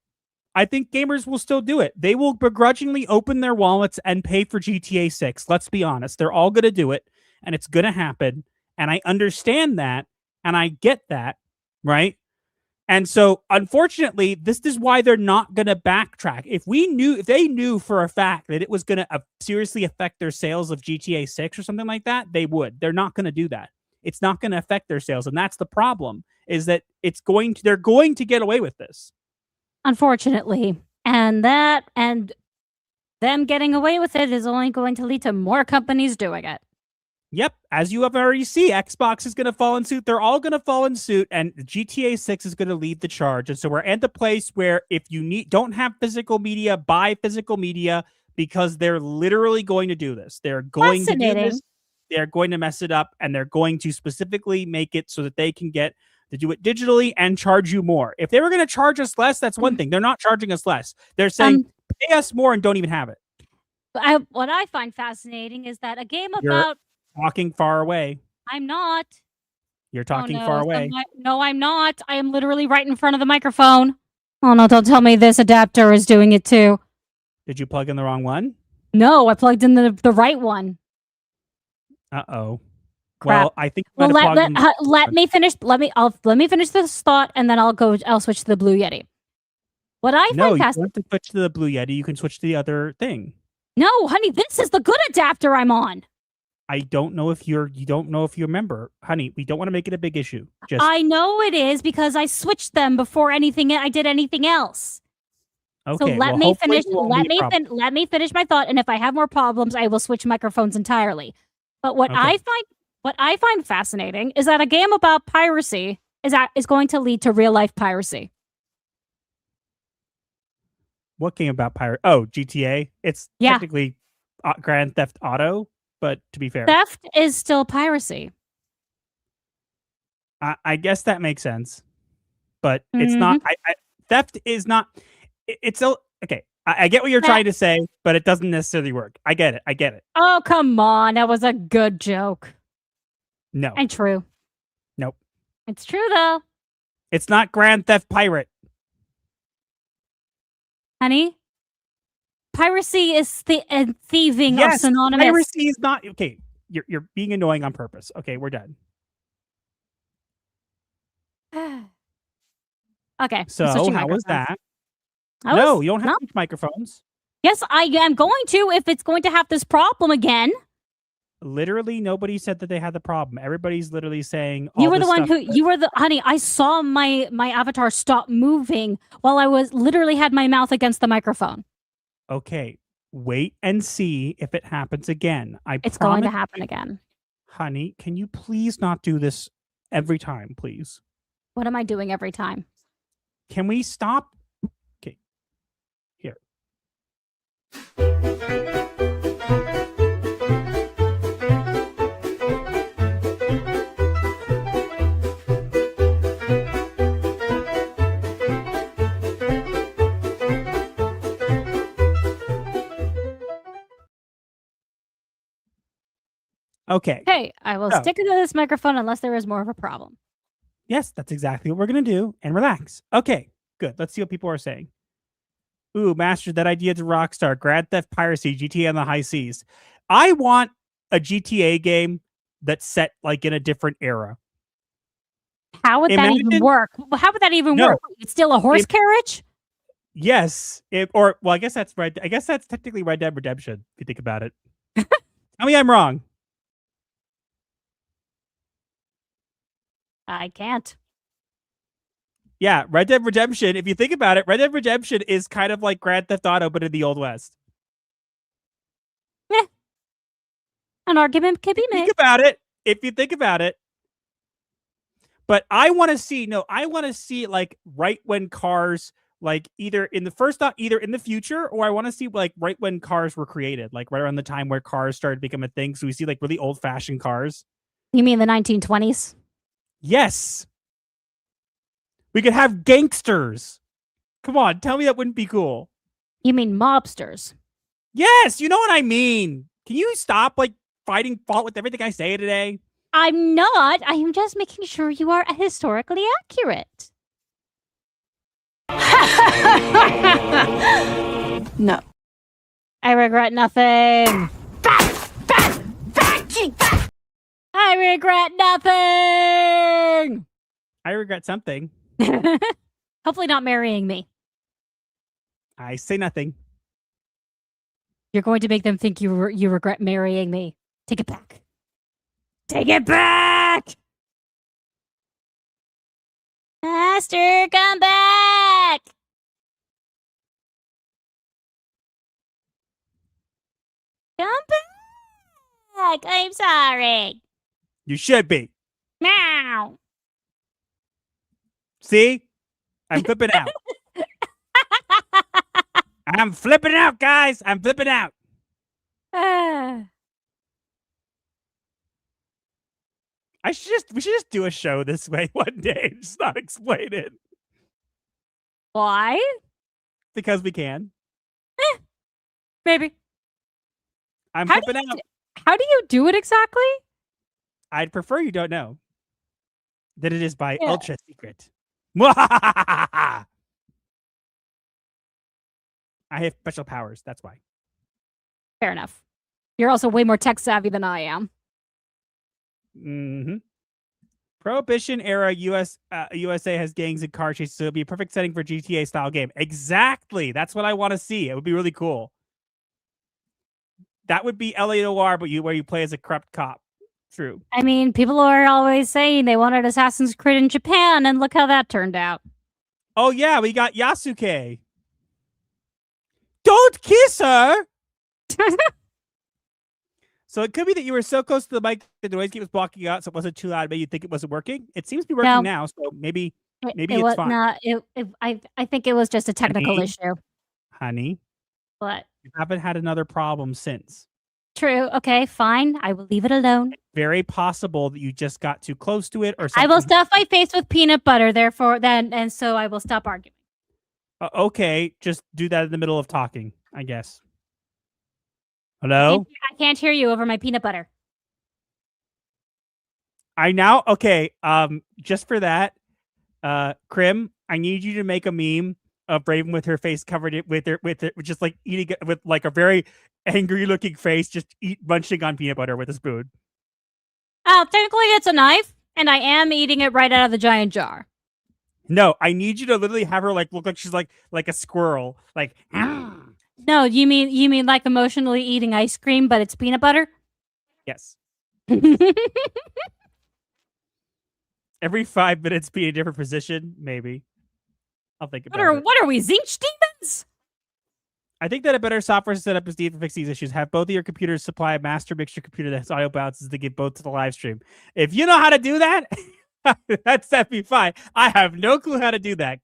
I think gamers will still do it. They will begrudgingly open their wallets and pay for GTA 6. Let's be honest. They're all going to do it, and it's going to happen. And I understand that, and I get that, right? And so, unfortunately, this is why they're not going to backtrack. If they knew for a fact that it was going to seriously affect their sales of GTA 6 or something like that, they would. They're not going to do that. It's not going to affect their sales, and that's the problem, is that they're going to get away with this. Unfortunately. And them getting away with it is only going to lead to more companies doing it. Yep, as you have already seen, Xbox is going to fall in suit. They're all going to fall in suit, and GTA 6 is going to lead the charge. And so we're at the place where if you don't have physical media, buy physical media, because they're literally going to do this. They're going to do this. They're going to mess it up, and they're going to specifically make it so that they can get to do it digitally and charge you more. If they were going to charge us less, that's one thing. They're not charging us less. They're saying, pay us more and don't even have it. What I find fascinating is that a game about... Talking far away. I'm not. You're talking far away. No, I'm not. I am literally right in front of the microphone. Oh no, don't tell me this adapter is doing it too. Did you plug in the wrong one? No, I plugged in the right one. Uh-oh. Crap. Well, I think let me finish. Let me finish this thought, and then I'll switch to the Blue Yeti. What I find you don't have to switch to the Blue Yeti. You can switch to the other thing. No, honey, this is the good adapter I'm on. I don't know if you don't know if you remember, honey. We don't want to make it a big issue. I know it is because I switched them before I did anything else. Okay, so let me finish. Let me finish my thought, and if I have more problems, I will switch microphones entirely. But what I find fascinating is that a game about piracy is going to lead to real life piracy. What game about pirate? Oh, GTA. It's technically Grand Theft Auto, but to be fair, theft is still piracy. I guess that makes sense, but it's not. Theft is not. It's so okay. I get what you're trying to say, but it doesn't necessarily work. I get it. I get it. Oh, come on. That was a good joke. No. And true. Nope. It's true, though. It's not Grand Theft Pirate. Honey, piracy and thieving are Yes, synonymous. piracy is not okay. You're being annoying on purpose. Okay, we're done. Okay. So how was that? No, No, you don't have to use microphones. Yes, I am going to if it's going to have this problem again. Literally, nobody said that they had the problem. Everybody's literally saying You were the one who honey, I saw my avatar stop moving while I was literally had my mouth against the microphone. Okay, wait and see if it happens again. It's going to happen again. Honey, can you please not do this every time, please? What am I doing every time? Can we stop? Okay. Here. Okay. Hey, I will stick to this microphone unless there is more of a problem. Yes, that's exactly what we're going to do. And relax. Okay, good. Let's see what people are saying. Ooh, Master, that idea to Rockstar. Grand Theft Piracy, GTA on the high seas. I want a GTA game that's set like in a different era. How would that even work? How would that even work? It's still a horse carriage? Yes. I guess that's right. I guess that's technically Red Dead Redemption, if you think about it. Tell me I'm wrong. I can't. Yeah, Red Dead Redemption, if you think about it, Red Dead Redemption is kind of like Grand Theft Auto, but in the Old West. Yeah. An argument can be made. Think about it. If you think about it. But I want to see, like right when cars, like either in the future, or I want to see like right when cars were created, like right around the time where cars started to become a thing. So we see like really old fashioned cars. You mean the 1920s? Yes. We could have gangsters. Come on, tell me that wouldn't be cool. You mean mobsters? Yes, you know what I mean. Can you stop like finding fault with everything I say today? I'm not. I am just making sure you are historically accurate. No. I regret nothing. I regret nothing. I regret something. Hopefully not marrying me. I say nothing. You're going to make them think you regret marrying me. Take it back. Take it back! Master, come back! Come back! I'm sorry. You should be. Meow. See? I'm flipping out. I'm flipping out, guys. I'm flipping out. We should just do a show this way one day and just not explain it. Why? Because we can. Maybe. I'm flipping out. How do you do it exactly? I'd prefer you don't know. That it is by ultra secret. I have special powers. That's why. Fair enough. You're also way more tech savvy than I am. Mm-hmm. Prohibition era USA has gangs and car chases, so it'd be a perfect setting for GTA style game. Exactly. That's what I want to see. It would be really cool. That would be LA Noire, but where you play as a corrupt cop. True. I mean, people are always saying they wanted Assassin's Creed in Japan, and look how that turned out. Oh yeah, we got Yasuke. Don't kiss her. So it could be that you were so close to the mic that the noise gate was blocking out, so it wasn't too loud. Maybe you think it wasn't working. It seems to be working now, so maybe it's fine. I think it was just a technical issue. Honey, What? you haven't had another problem since. True. Okay, fine. I will leave it alone. very possible that you just got too close to it or something. I will stuff my face with peanut butter, therefore, and so I will stop arguing. Okay, just do that in the middle of talking, I guess. Hello? I can't hear you over my peanut butter. Okay, just for that, Krim, I need you to make a meme of Raven with her face covered with just like eating it with like a very angry looking face, just munching on peanut butter with a spoon. Oh, technically it's a knife, and I am eating it right out of the giant jar. No, I need you to literally have her like look like she's like a squirrel, like. No, you mean like emotionally eating ice cream, but it's peanut butter? Yes. Every 5 minutes be a different position, maybe. I'll think about it. What are we, Zinch demons? I think that a better software setup is needed to fix these issues. Have both of your computers supply a master mixture computer that has audio balances to give both to the live stream. If you know how to do that, that'd be fine. I have no clue how to do that.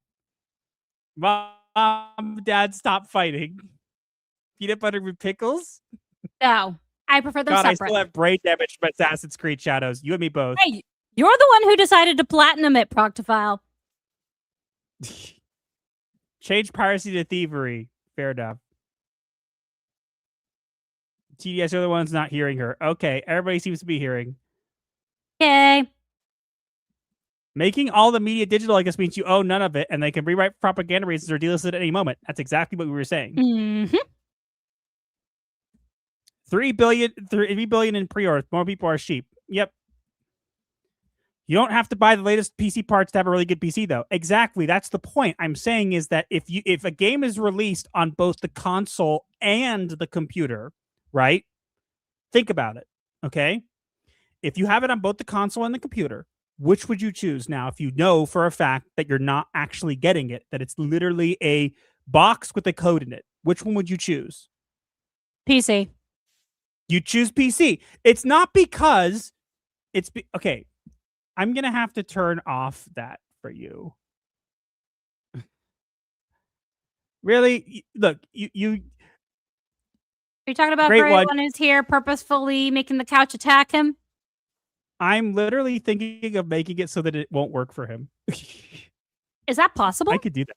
Mom, Dad, stop fighting. Peanut butter with pickles? No, I prefer them separate. I still have brain damage from Assassin's Creed Shadows. You and me both. Hey, you're the one who decided to platinum it, Proctofile. Change piracy to thievery. Fair enough. TDS are the ones not hearing her. Okay, everybody seems to be hearing. Okay. Making all the media digital, I guess, means you own none of it, and they can rewrite for propaganda reasons or delist it at any moment. That's exactly what we were saying. Mm-hmm. 3 billion in pre-orders. More people are sheep. Yep. You don't have to buy the latest PC parts to have a really good PC, though. Exactly. That's the point. I'm saying is that if a game is released on both the console and the computer, right? Think about it. Okay. If you have it on both the console and the computer, which would you choose now if you know for a fact that you're not actually getting it, that it's literally a box with a code in it? Which one would you choose? PC. You choose PC. It's not because okay. I'm going to have to turn off that for you. Really? Look, you... Are you talking about Great everyone who's here purposefully making the couch attack him? I'm literally thinking of making it so that it won't work for him. Is that possible? I could do that.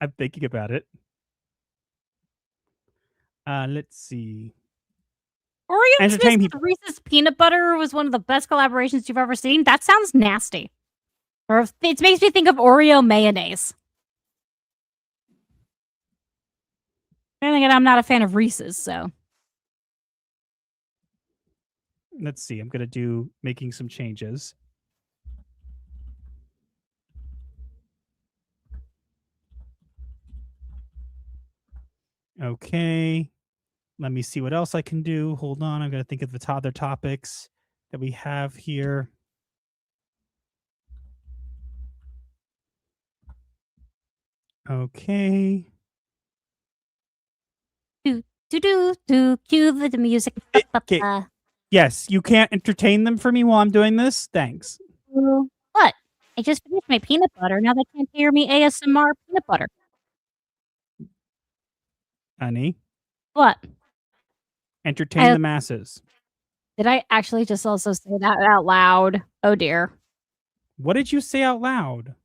I'm thinking about it. Let's see. Oreo Twist with Reese's peanut butter was one of the best collaborations you've ever seen. That sounds nasty. Or it makes me think of Oreo mayonnaise. And again, I'm not a fan of Reese's, so. Let's see. I'm going to making some changes. Okay. Let me see what else I can do. Hold on. I'm going to think of the other topics that we have here. Okay. Cue the music. Okay. Yes, you can't entertain them for me while I'm doing this? Thanks. What? I just finished my peanut butter. Now they can't hear me ASMR peanut butter. Honey. What? Entertain the masses. Did I actually just also say that out loud? Oh dear. What did you say out loud?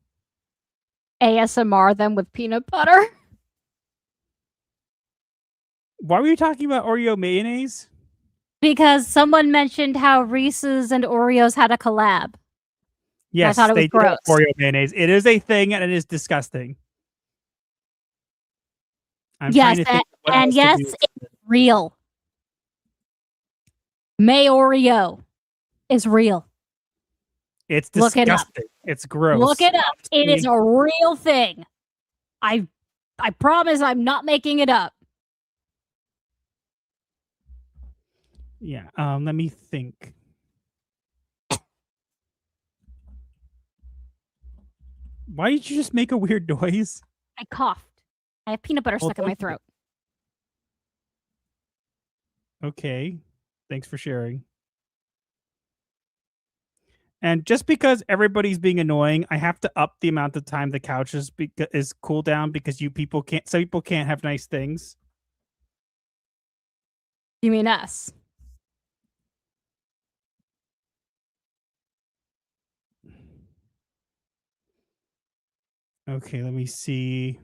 ASMR them with peanut butter. Why were you talking about Oreo mayonnaise? Because someone mentioned how Reese's and Oreos had a collab. Yes, I thought it was gross. Oreo mayonnaise. It is a thing and it is disgusting. Yes, it's real. May Oreo is real. It's disgusting. Look it up. It's gross. Look it up. It is a real thing. I promise I'm not making it up. Yeah, let me think. Why did you just make a weird noise? I coughed. I have peanut butter stuck in my throat. Okay. Thanks for sharing. And just because everybody's being annoying, I have to up the amount of time the couch is cool down because some people can't have nice things. You mean us? Okay, let me see.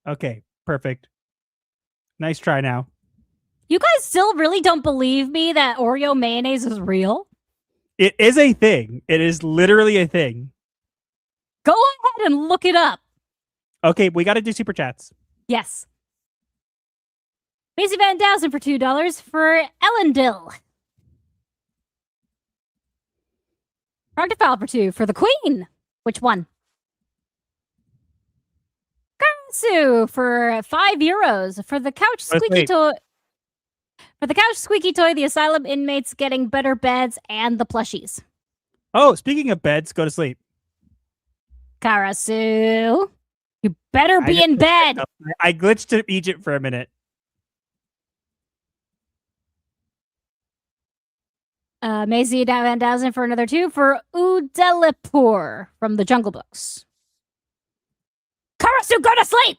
Okay, perfect. Nice try now. You guys still really don't believe me that Oreo mayonnaise is real? It is a thing. It is literally a thing. Go ahead and look it up. Okay, we got to do super chats. Yes. Macy Van Dowsen for $2 for Ellendil. Arctifile for 2 for the Queen. Which one? Karasu for €5 for the couch squeaky toy. For the couch squeaky toy, the asylum inmates getting better beds and the plushies. Oh, speaking of beds, go to sleep. Karasu, you better be in bed. I glitched to Egypt for a minute. Maisie Van Dowsen for another 2 for Udelipur from the Jungle Books. Karasu, go to sleep!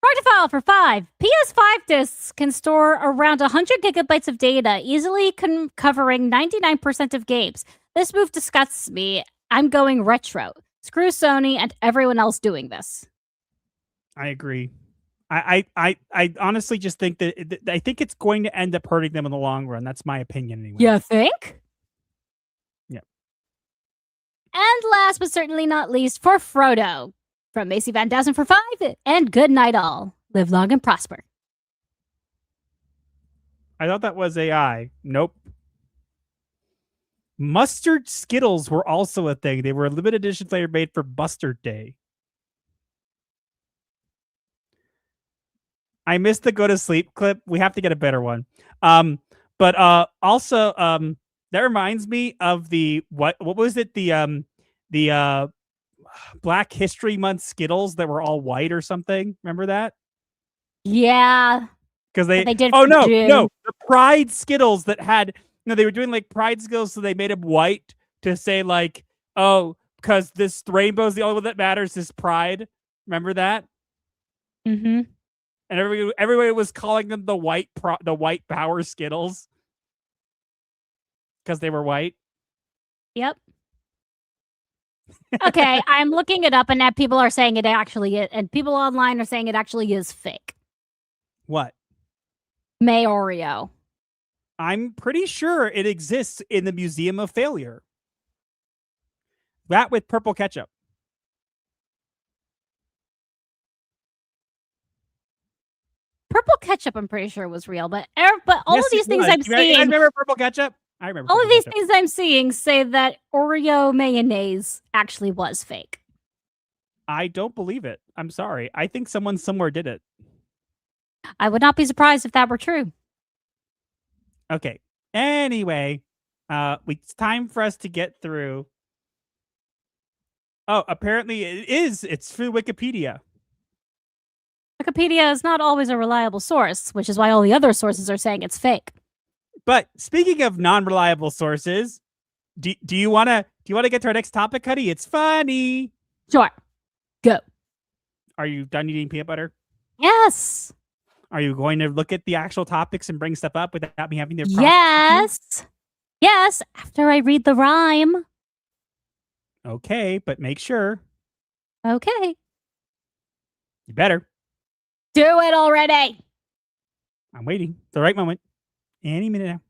Arctifile for 5. PS5 discs can store around 100 gigabytes of data, easily covering 99% of games. This move disgusts me. I'm going retro. Screw Sony and everyone else doing this. I agree. I honestly just think that I think it's going to end up hurting them in the long run. That's my opinion anyway. You think? Yeah. And last but certainly not least, for Frodo, from Macy Van Dowsen for 5, and good night all. Live long and prosper. I thought that was AI. Nope. Mustard Skittles were also a thing. They were a limited edition flavor made for Mustard Day. I missed the go to sleep clip. We have to get a better one. But also that reminds me of the what was it? The Black History Month Skittles that were all white or something. Remember that? Yeah. Because they did. Oh no, the Pride Skittles that had they were doing like Pride Skittles, so they made them white to say like, oh, because this rainbow is the only one that matters is Pride. Remember that? Mm-hmm. And everybody was calling them the white power Skittles because they were white. Yep. Okay, I'm looking it up, and now people are saying it actually is, and people online are saying it actually is fake. What? May Oreo. I'm pretty sure it exists in the Museum of Failure. That with purple ketchup. Purple ketchup, I'm pretty sure was real, but all of these things I'm seeing. You guys remember purple ketchup? I remember. All of these things I'm seeing say that Oreo mayonnaise actually was fake. I don't believe it. I'm sorry. I think someone somewhere did it. I would not be surprised if that were true. Okay. Anyway, it's time for us to get through. Oh, apparently it is. It's through Wikipedia. Wikipedia is not always a reliable source, which is why all the other sources are saying it's fake. But speaking of non-reliable sources, do you want to get to our next topic, Cuddy? It's funny. Sure. Go. Are you done eating peanut butter? Yes. Are you going to look at the actual topics and bring stuff up without me having to? Yes. Yes. After I read the rhyme. Okay, but make sure. Okay. You better. Do it already. I'm waiting. The right moment. Any minute now.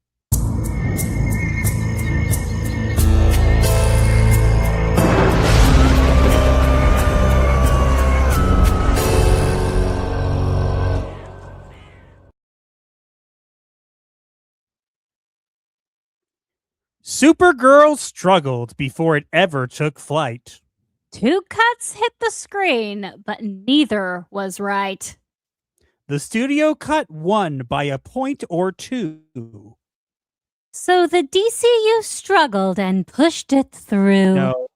Supergirl struggled before it ever took flight. 2 cuts hit the screen, but neither was right. The studio cut won by a point or 2. So the DCU struggled and pushed it through. No.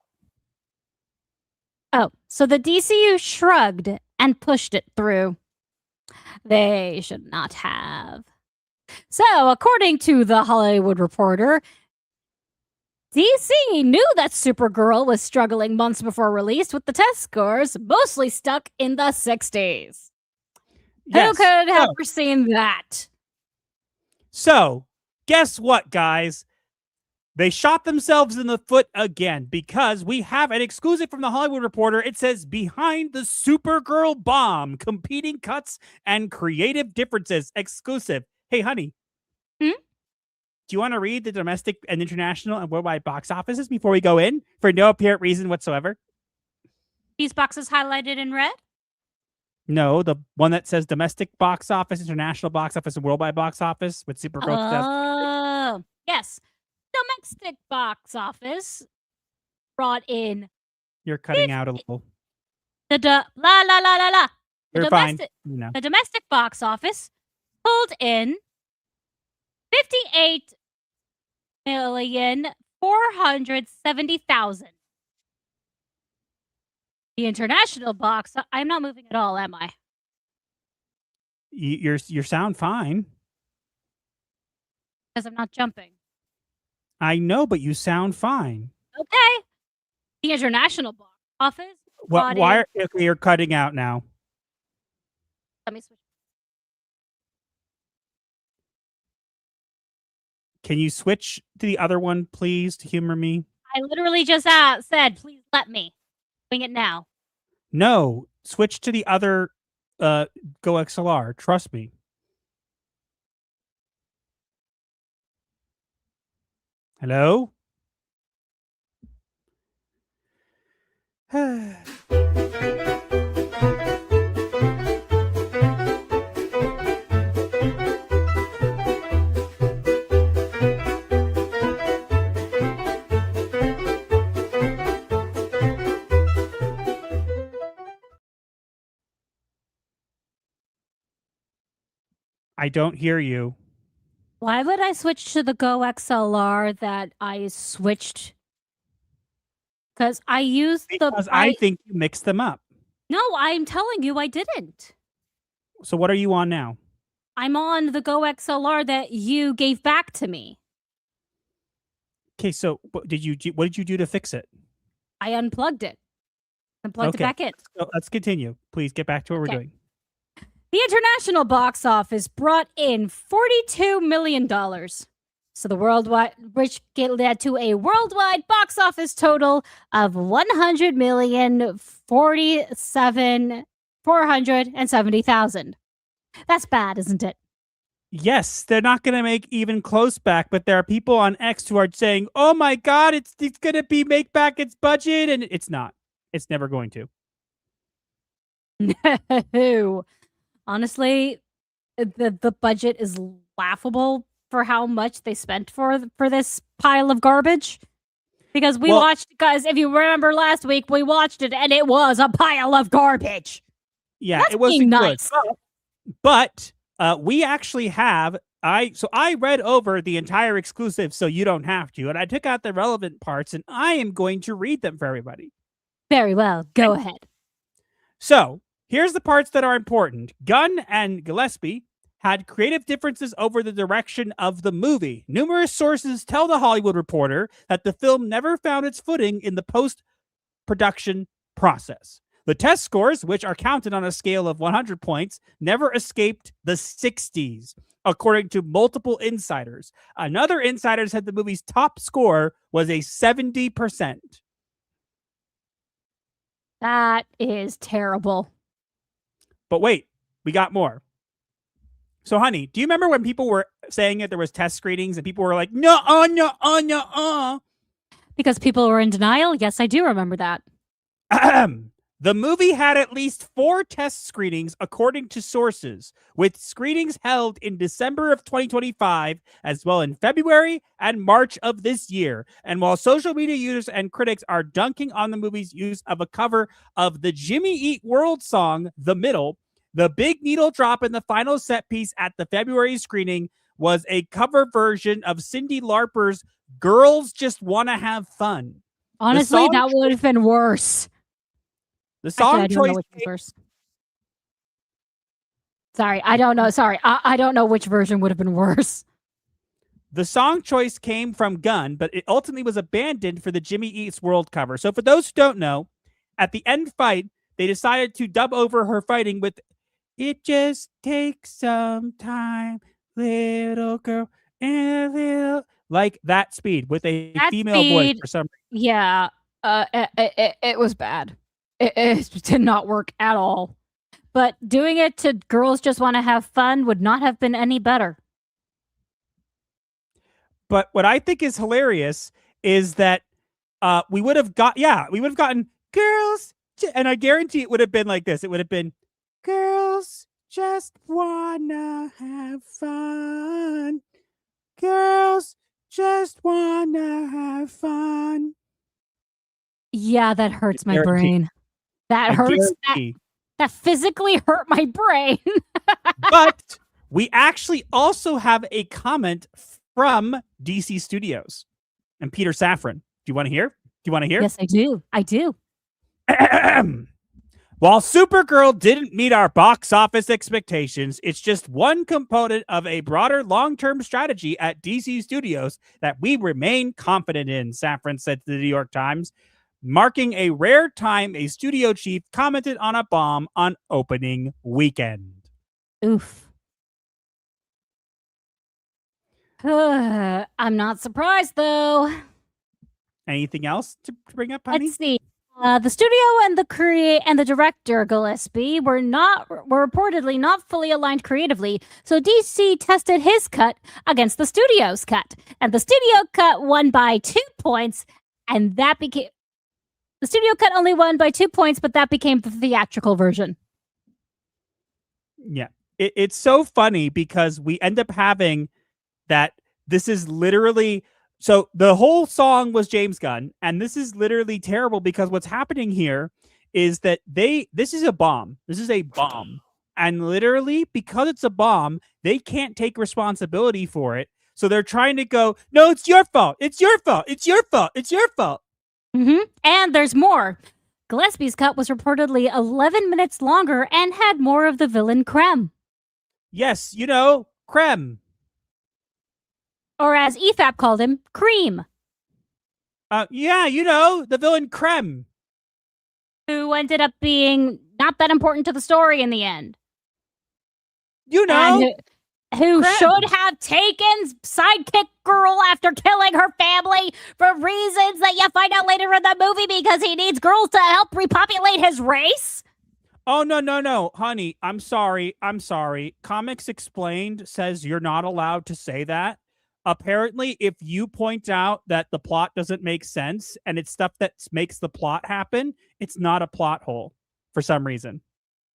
Oh, so the DCU shrugged and pushed it through. They should not have. So, according to The Hollywood Reporter, DC knew that Supergirl was struggling months before release, with the test scores mostly stuck in the 60s. Yes. Who could have foreseen that? So, guess what, guys? They shot themselves in the foot again because we have an exclusive from the Hollywood Reporter. It says, behind the Supergirl bomb, competing cuts and creative differences. Exclusive. Hey, honey. Hmm? Do you want to read the domestic and international and worldwide box offices before we go in for no apparent reason whatsoever? These boxes highlighted in red? No, the one that says domestic box office, international box office, and worldwide box office with Supergirl. Oh, yes. Domestic box office brought in. You're cutting out a little. La la la la la. You're fine. You know. The domestic box office pulled in 58,470,000. The international box. I'm not moving at all, am I? You sound fine. Because I'm not jumping. I know, but you sound fine. Okay. The international box office. Why you're cutting out now? Let me switch. Can you switch to the other one, please, to humor me? I literally just said, please let me. Doing it now. No, switch to the other Go XLR. Trust me. Hello? I don't hear you. Why would I switch to the Go XLR that I switched? Because I used because I think you mixed them up. No, I'm telling you I didn't. So what are you on now? I'm on the Go XLR that you gave back to me. Okay, so what did you do to fix it? I unplugged it and plugged it back in. So let's continue. Please get back to what we're doing. The international box office brought in $42 million. So the worldwide, which led to a worldwide box office total of $100,047,470,000. That's bad, isn't it? Yes, they're not going to make even close back, but there are people on X who are saying, "Oh my God, it's going to be make back its budget," and it's not. It's never going to. No. Honestly, the budget is laughable for how much they spent for this pile of garbage. Because we watched, guys, if you remember last week, we watched it and it was a pile of garbage. Yeah, it wasn't nice. Good. But we actually have, I read over the entire exclusive so you don't have to, and I took out the relevant parts and I am going to read them for everybody. Very well. Go ahead. So, here's the parts that are important. Gunn and Gillespie had creative differences over the direction of the movie. Numerous sources tell The Hollywood Reporter that the film never found its footing in the post-production process. The test scores, which are counted on a scale of 100 points, never escaped the 60s, according to multiple insiders. Another insider said the movie's top score was a 70%. That is terrible. But wait, we got more. So, honey, do you remember when people were saying that there was test screenings and people were like, no, no. Because people were in denial? Yes, I do remember that. The movie had at least 4 test screenings, according to sources, with screenings held in December of 2025, as well in February and March of this year. And while social media users and critics are dunking on the movie's use of a cover of the Jimmy Eat World song, The Middle, the big needle drop in the final set piece at the February screening was a cover version of Cyndi Lauper's Girls Just Wanna Have Fun. Honestly, that would have been worse. The song choice. Sorry, I don't know. Sorry, I don't know which version would have been worse. The song choice came from Gunn, but it ultimately was abandoned for the Jimmy Eats World cover. So for those who don't know, at the end fight, they decided to dub over her fighting with "It just takes some time, little girl." like that speed with a That female voice speed- for some reason. Yeah, it was bad. It did not work at all. But doing it to Girls Just Want to Have Fun would not have been any better. But what I think is hilarious is that we would have gotten girls, and I guarantee it would have been like this. It would have been girls just wanna have fun. Girls just wanna have fun. Yeah, that hurts my Guarantee. brain. That I hurts. guarantee. That physically hurt my brain. But we actually also have a comment from DC Studios and Peter Safran. Do you want to hear? Yes, I do. I do. While Supergirl didn't meet our box office expectations, it's just one component of a broader long-term strategy at DC Studios that we remain confident in, Safran said to the New York Times, marking a rare time a studio chief commented on a bomb on opening weekend. Oof. I'm not surprised, though. Anything else to bring up, honey? Let's see. The studio and the director Gillespie were reportedly not fully aligned creatively, so DC tested his cut against the studio's cut, and the studio cut won by 2 points, and that became the studio cut only won by 2 points, but that became the theatrical version. Yeah, it's so funny because we end up having that. This is literally. So the whole song was James Gunn, and this is literally terrible because what's happening here is that this is a bomb. This is a bomb. And literally, because it's a bomb, they can't take responsibility for it. So they're trying to go, no, it's your fault. It's your fault. It's your fault. It's your fault. Mm-hmm. And there's more. Gillespie's cut was reportedly 11 minutes longer and had more of the villain creme. Yes, creme. Or as EFAP called him, cream. Yeah, the villain creme. Who ended up being not that important to the story in the end. And who should have taken sidekick girl after killing her family for reasons that you find out later in the movie because he needs girls to help repopulate his race? Oh, no, honey. I'm sorry. Comics Explained says you're not allowed to say that. Apparently, if you point out that the plot doesn't make sense and it's stuff that makes the plot happen, it's not a plot hole for some reason.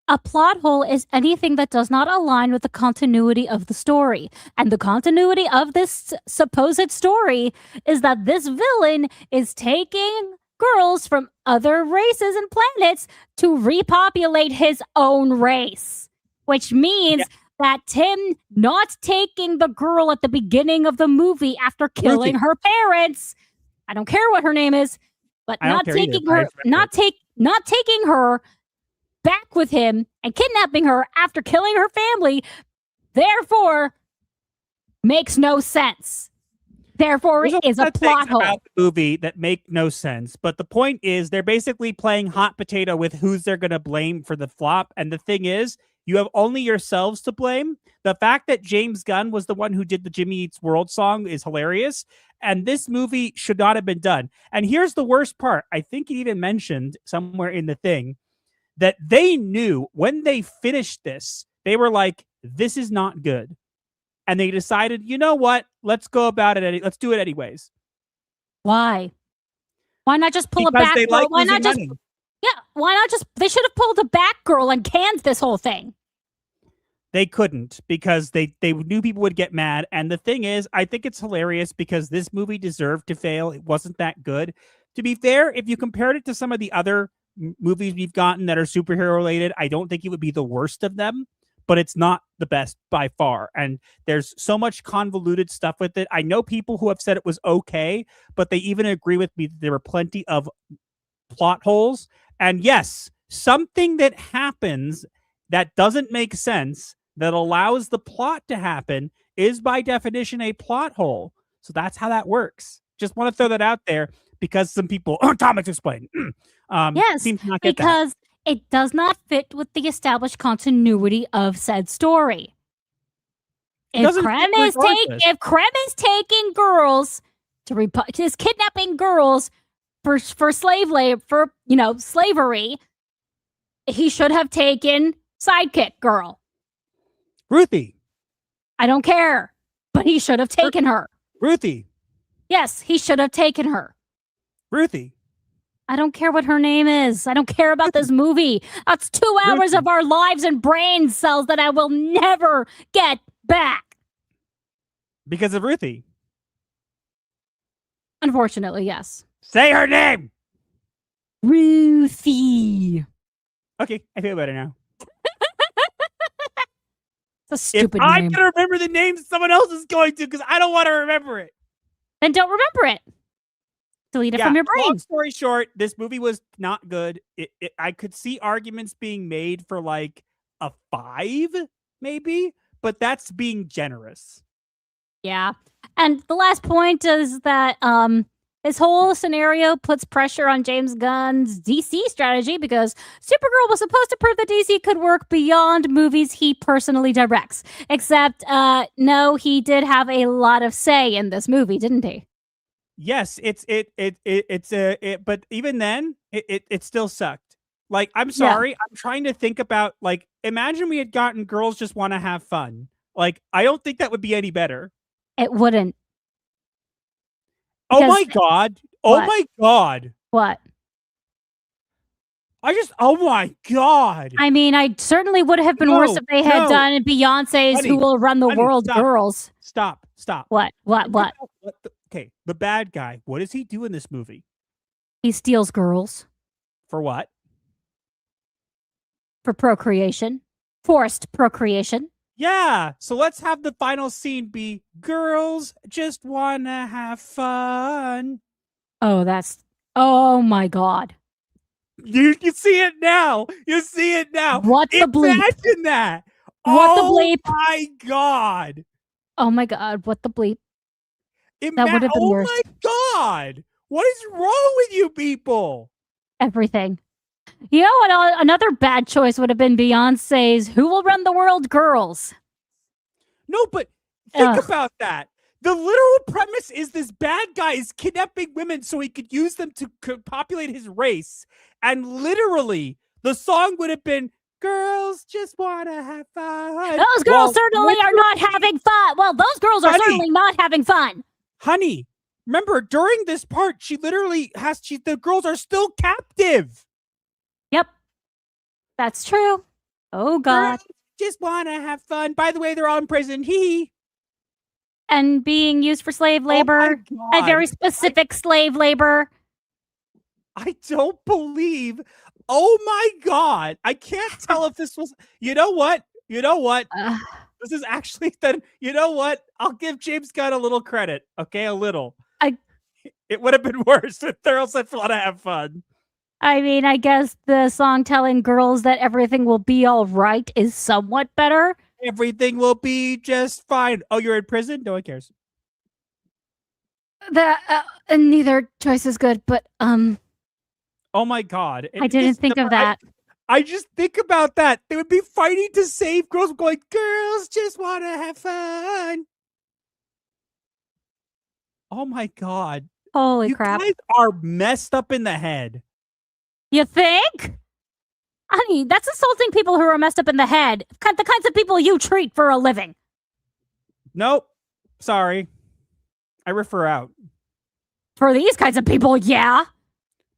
A plot hole is anything that does not align with the continuity of the story. And the continuity of this supposed story is that this villain is taking girls from other races and planets to repopulate his own race. Which means that Tim not taking the girl at the beginning of the movie after killing her parents, I don't care what her name is, but not taking her back with him and kidnapping her after killing her family, therefore makes no sense. Therefore, it is a plot hole. About the movie that make no sense, but the point is they're basically playing hot potato with who's they're going to blame for the flop. And the thing is, you have only yourselves to blame. The fact that James Gunn was the one who did the Jimmy Eats World song is hilarious. And this movie should not have been done. And here's the worst part. I think he even mentioned somewhere in the thing that they knew when they finished this, they were like, this is not good. And they decided, you know what? Let's go about it. Let's do it anyways. Why? Why not just pull because a back? They like why not just? money. Yeah, why not just? They should have pulled a Batgirl and canned this whole thing. They couldn't because they knew people would get mad. And the thing is, I think it's hilarious because this movie deserved to fail. It wasn't that good. To be fair, if you compared it to some of the other movies we've gotten that are superhero related, I don't think it would be the worst of them, but it's not the best by far. And there's so much convoluted stuff with it. I know people who have said it was okay, but they even agree with me that there were plenty of plot holes. And yes, something that happens that doesn't make sense that allows the plot to happen is by definition a plot hole. So that's how that works. Just want to throw that out there because some people, Comics Explained, yes, seem to not get because it does not fit with the established continuity of said story. If Krem is taking girls is kidnapping girls for slave labor, for slavery, he should have taken sidekick girl. Ruthie. I don't care, but he should have taken her. Ruthie. Yes, he should have taken her. Ruthie. I don't care what her name is. I don't care about this movie. That's 2 hours of our lives and brain cells that I will never get back. Because of Ruthie. Unfortunately, yes. Say her name. Ruthie. Okay, I feel better now. It's a stupid name. If name. I'm going to remember the name, someone else is going to, because I don't want to remember it. Then don't remember it. Delete it from your brain. Long story short, this movie was not good. I could see arguments being made for like a 5, maybe, but that's being generous. Yeah. And the last point is that this whole scenario puts pressure on James Gunn's DC strategy because Supergirl was supposed to prove that DC could work beyond movies he personally directs. Except, no, he did have a lot of say in this movie, didn't he? Yes, but even then, it still sucked. Like, I'm sorry, I'm trying to think about, like, imagine we had gotten Girls Just Want to Have Fun. Like, I don't think that would be any better. It wouldn't. Oh my God. Oh my God. What? Oh my God. I mean, I certainly would have been worse if they had done Beyonce's Who Will Run the World Girls. Stop. What? Okay, the bad guy. What does he do in this movie? He steals girls. For what? For procreation. Forced procreation. Yeah, so let's have the final scene be Girls Just Wanna Have Fun. Oh my God. You see it now. What the bleep? Imagine that. What the bleep? Oh my God. Oh my God, what the bleep? That would have been worse. Oh my God. What is wrong with you people? Everything. You know what? Another bad choice would have been Beyonce's Who Will Run the World Girls. No, but think about that. The literal premise is this bad guy is kidnapping women so he could use them to populate his race. And literally, the song would have been Girls Just Wanna Have Fun. Those girls certainly are not having fun. Well, those girls are certainly not having fun. Honey, remember, during this part, she literally the girls are still captive. Yep. That's true. Oh, God. Girls just want to have fun. By the way, they're all in prison. And being used for slave labor. A very specific slave labor. I don't believe. Oh, my God. I can't tell if this was. You know what? This is actually then. You know what? I'll give James Gunn a little credit. Okay, a little. It would have been worse if Thurl said want to have fun. I mean, I guess the song telling girls that everything will be all right is somewhat better. Everything will be just fine. Oh, you're in prison? No one cares. Neither choice is good, but oh my God. I didn't think of that. I just think about that. They would be fighting to save girls, going, Girls Just Want to Have Fun. Oh my God. Holy crap. You guys are messed up in the head. You think? Honey, that's insulting people who are messed up in the head. The kinds of people you treat for a living. Nope. Sorry. I refer out. For these kinds of people, yeah.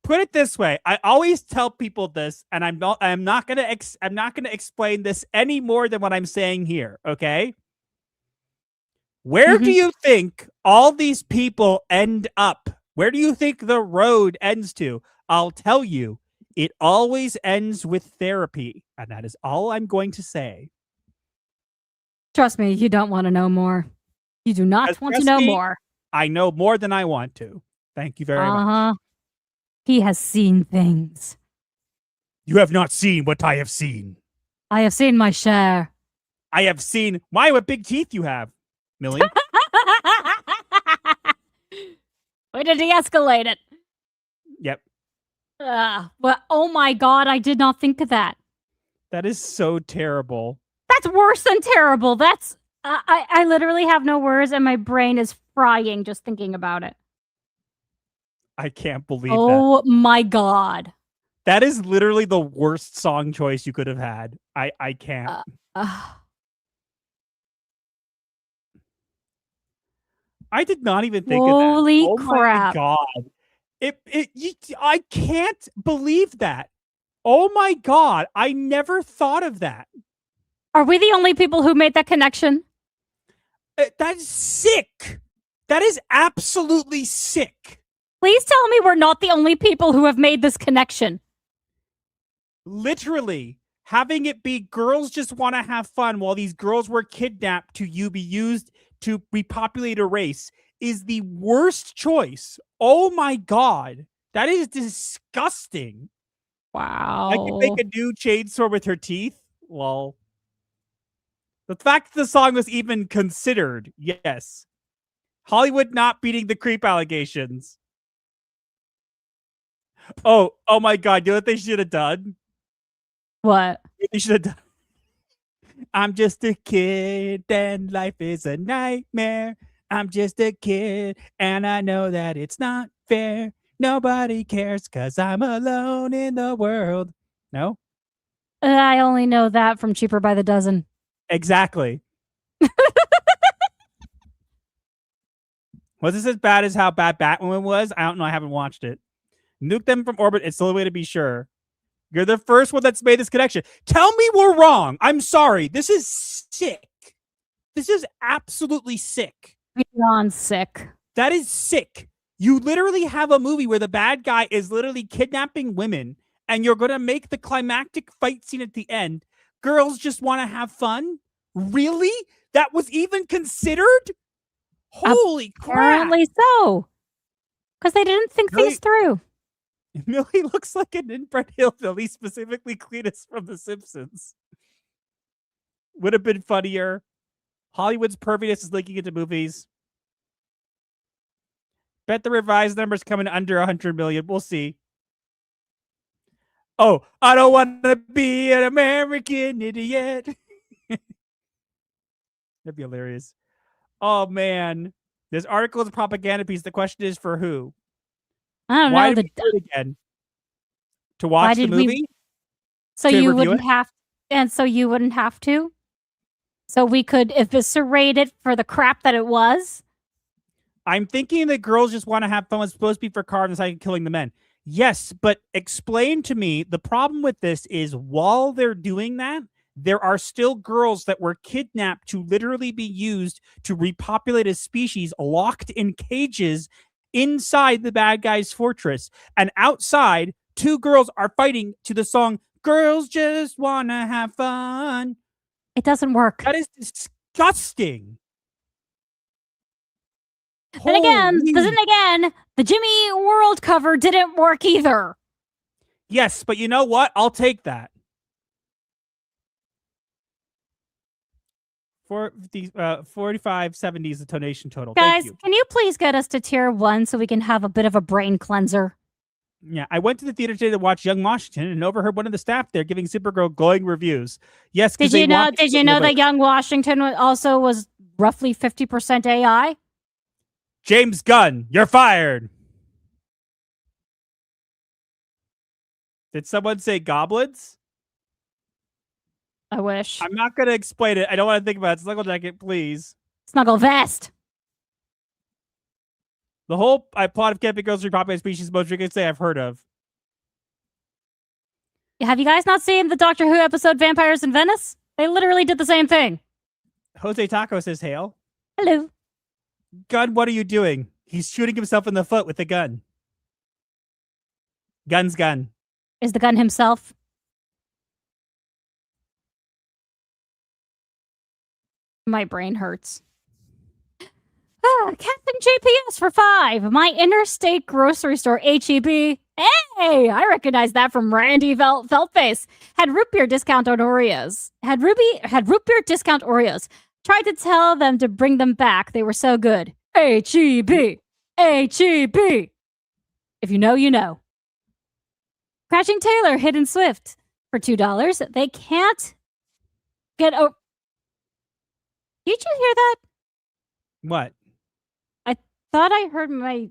Put it this way. I always tell people this, and I'm not gonna explain this any more than what I'm saying here, okay? Where do you think all these people end up? Where do you think the road ends to? I'll tell you. It always ends with therapy, and that is all I'm going to say. Trust me, you don't want to know more. You do not want to know more. I know more than I want to. Thank you very much. He has seen things. You have not seen what I have seen. I have seen my share. I have seen... Why, what big teeth you have, Millie? Way to de-escalate it. Yep. But oh my God, I did not think of that. That is so terrible. That's worse than terrible. That's I literally have no words, and my brain is frying just thinking about it. I can't believe that. Oh my god. That is literally the worst song choice you could have had. I can't. I did not even think of that. Holy Oh crap. my god. I can't believe that. Oh my god. I never thought of that. Are we the only people who made that connection? That's sick. That is absolutely sick. Please tell me we're not the only people who have made this connection. Literally, having it be girls just want to have fun while these girls were kidnapped to be used to repopulate a race is the worst choice. Oh my god. That is disgusting. Wow. I can make a new chainsaw with her teeth. Well, the fact that the song was even considered, yes. Hollywood not beating the creep allegations. Oh my god, you know what they should have done? What? They should have done. I'm just a kid and life is a nightmare. I'm just a kid and I know that it's not fair. Nobody cares because I'm alone in the world. No? I only know that from Cheaper by the Dozen. Exactly. Was this as bad as how bad Batwoman was? I don't know. I haven't watched it. Nuke them from orbit. It's the only way to be sure. You're the first one that's made this connection. Tell me we're wrong. I'm sorry. This is sick. This is absolutely sick. Beyond sick. That is sick. You literally have a movie where the bad guy is literally kidnapping women, and you're going to make the climactic fight scene at the end. Girls just want to have fun? Really? That was even considered? Holy crap. Apparently so. Because they didn't think things through. Millie looks like an inbred hillbilly, specifically Cletus from The Simpsons. Would have been funnier. Hollywood's perviness is leaking into movies. Bet the revised numbers coming under 100 million. We'll see. Oh, I don't want to be an American idiot. That'd be hilarious. Oh, man. This article is a propaganda piece. The question is for who? I don't Why know. did we do it again? To watch the movie? So To you review wouldn't it? have, and so you wouldn't have to? So we could eviscerate it for the crap that it was? I'm thinking that girls just want to have fun. It's supposed to be for Carve and like killing the men. Yes, but explain to me, the problem with this is while they're doing that, there are still girls that were kidnapped to literally be used to repopulate a species locked in cages inside the bad guy's fortress. And outside, two girls are fighting to the song, Girls Just Wanna Have Fun. It doesn't work. That is disgusting. Then again, the Jimmy World cover didn't work either. Yes, but you know what? I'll take that. For the 45.70 is the donation total. Guys, Thank you. can you please get us to tier 1 so we can have a bit of a brain cleanser? Yeah, I went to the theater today to watch Young Washington and overheard one of the staff there giving Supergirl glowing reviews. Yes, Did you know that Young Washington also was roughly 50% AI? James Gunn, you're fired. Did someone say goblins? I wish. I'm not going to explain it. I don't want to think about it. Snuggle jacket, please. Snuggle vest. The whole plot of Camping Girls Repopulate Species most you can say I've heard of. Have you guys not seen the Doctor Who episode Vampires in Venice? They literally did the same thing. Jose Taco says, hail. Hello. Gunn, what are you doing? He's shooting himself in the foot with a gun. Gun's gun. Is the gun himself? My brain hurts. Captain JPS for 5. My interstate grocery store, HEB. Hey, I recognize that from Randy Feltface. Had root beer discount on Oreos. Had root beer discount Oreos. Tried to tell them to bring them back. They were so good. HEB. HEB. If you know, you know. Crashing Taylor, Hidden Swift for $2. They can't get Did you hear that? What? I thought I heard my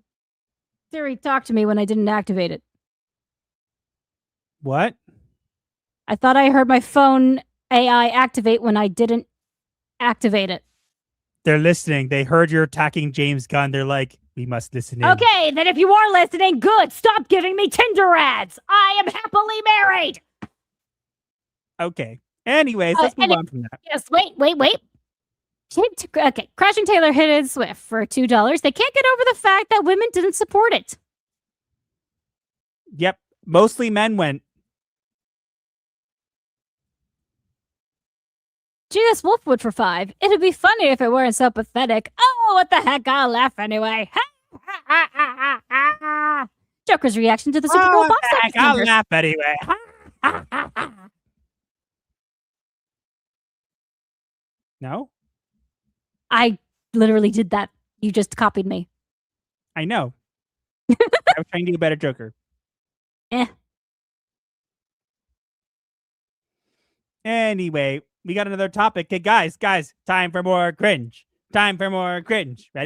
Siri talk to me when I didn't activate it. What? I thought I heard my phone AI activate when I didn't activate it. They're listening. They heard you're attacking James Gunn. They're like, we must listen in. Okay, then if you are listening, good. Stop giving me Tinder ads. I am happily married. Okay. Anyways, let's move on from that. Yes, wait. Okay, Crashing Taylor Hidden Swift for $2. They can't get over the fact that women didn't support it. Yep. Mostly men went. Judas Wolfwood for $5. It'd be funny if it weren't so pathetic. Oh, what the heck? I'll laugh anyway. Joker's reaction to the Supergirl box office I'll numbers. laugh anyway. No? I literally did that. You just copied me. I know. I was trying to do a better Joker. Anyway, we got another topic. Okay, guys, time for more cringe. Ready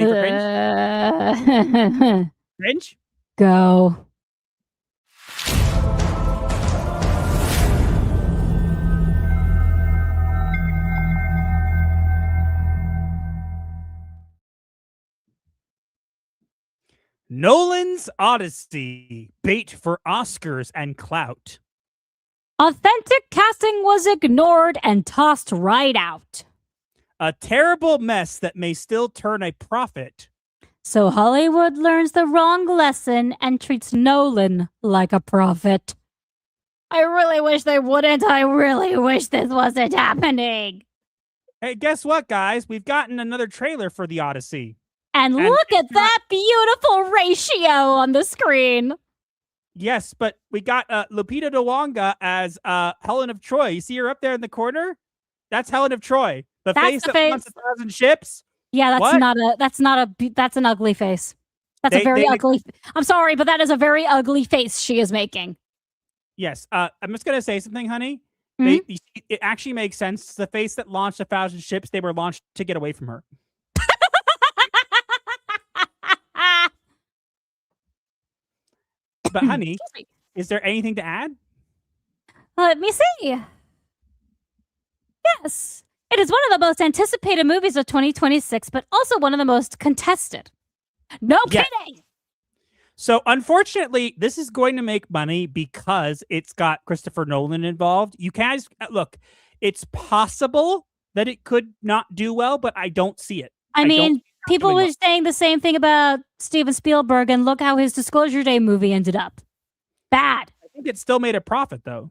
for cringe? Cringe? Go. Nolan's Odyssey, bait for Oscars and clout. Authentic casting was ignored and tossed right out. A terrible mess that may still turn a profit. So Hollywood learns the wrong lesson and treats Nolan like a prophet. I really wish they wouldn't. I really wish this wasn't happening. Hey, guess what, guys? We've gotten another trailer for the Odyssey. And look at that beautiful ratio on the screen. Yes, but we got Lupita Nyong'o as Helen of Troy. You see her up there in the corner? That's Helen of Troy. That's face that wants 1,000 ships. Yeah, that's an ugly face. That's a very ugly. I'm sorry, but that is a very ugly face she is making. Yes, I'm just gonna say something, honey. Mm-hmm. It actually makes sense. It's the face that launched 1,000 ships. They were launched to get away from her. But honey, is there anything to add? Let me see. Yes. It is one of the most anticipated movies of 2026, but also one of the most contested. No kidding! So, unfortunately, this is going to make money because it's got Christopher Nolan involved. You guys, look, it's possible that it could not do well, but I don't see it. I mean, people were saying the same thing about Steven Spielberg, and look how his Disclosure Day movie ended up. Bad. I think it still made a profit, though.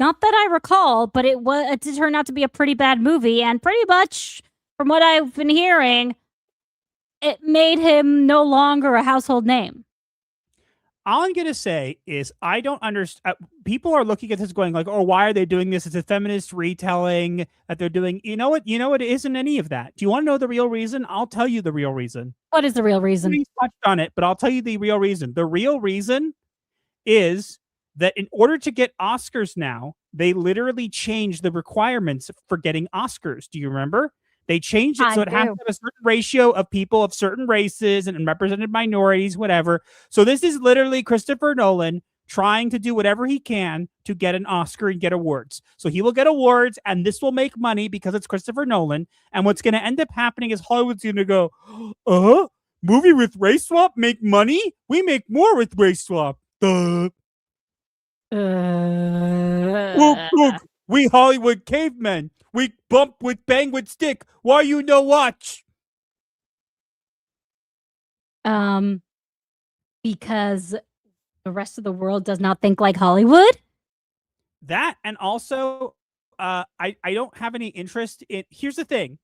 Not that I recall, but it did turn out to be a pretty bad movie, and pretty much, from what I've been hearing, it made him no longer a household name. All I'm going to say is I don't understand. People are looking at this going like, oh, why are they doing this? It's a feminist retelling that they're doing. You know what? It isn't any of that. Do you want to know the real reason? I'll tell you the real reason. What is the real reason? We touched on it, but I'll tell you the real reason. The real reason is that in order to get Oscars now, they literally changed the requirements for getting Oscars. Do you remember? They changed it so it has to have a certain ratio of people of certain races and represented minorities, whatever. So this is literally Christopher Nolan trying to do whatever he can to get an Oscar and get awards. So he will get awards, and this will make money because it's Christopher Nolan. And what's going to end up happening is Hollywood's going to go, movie with race swap make money? We make more with race swap. Duh. Look, we Hollywood cavemen. We bump with bang with stick. Why you no watch? Because the rest of the world does not think like Hollywood? That, and also, I don't have any interest in... Here's the thing.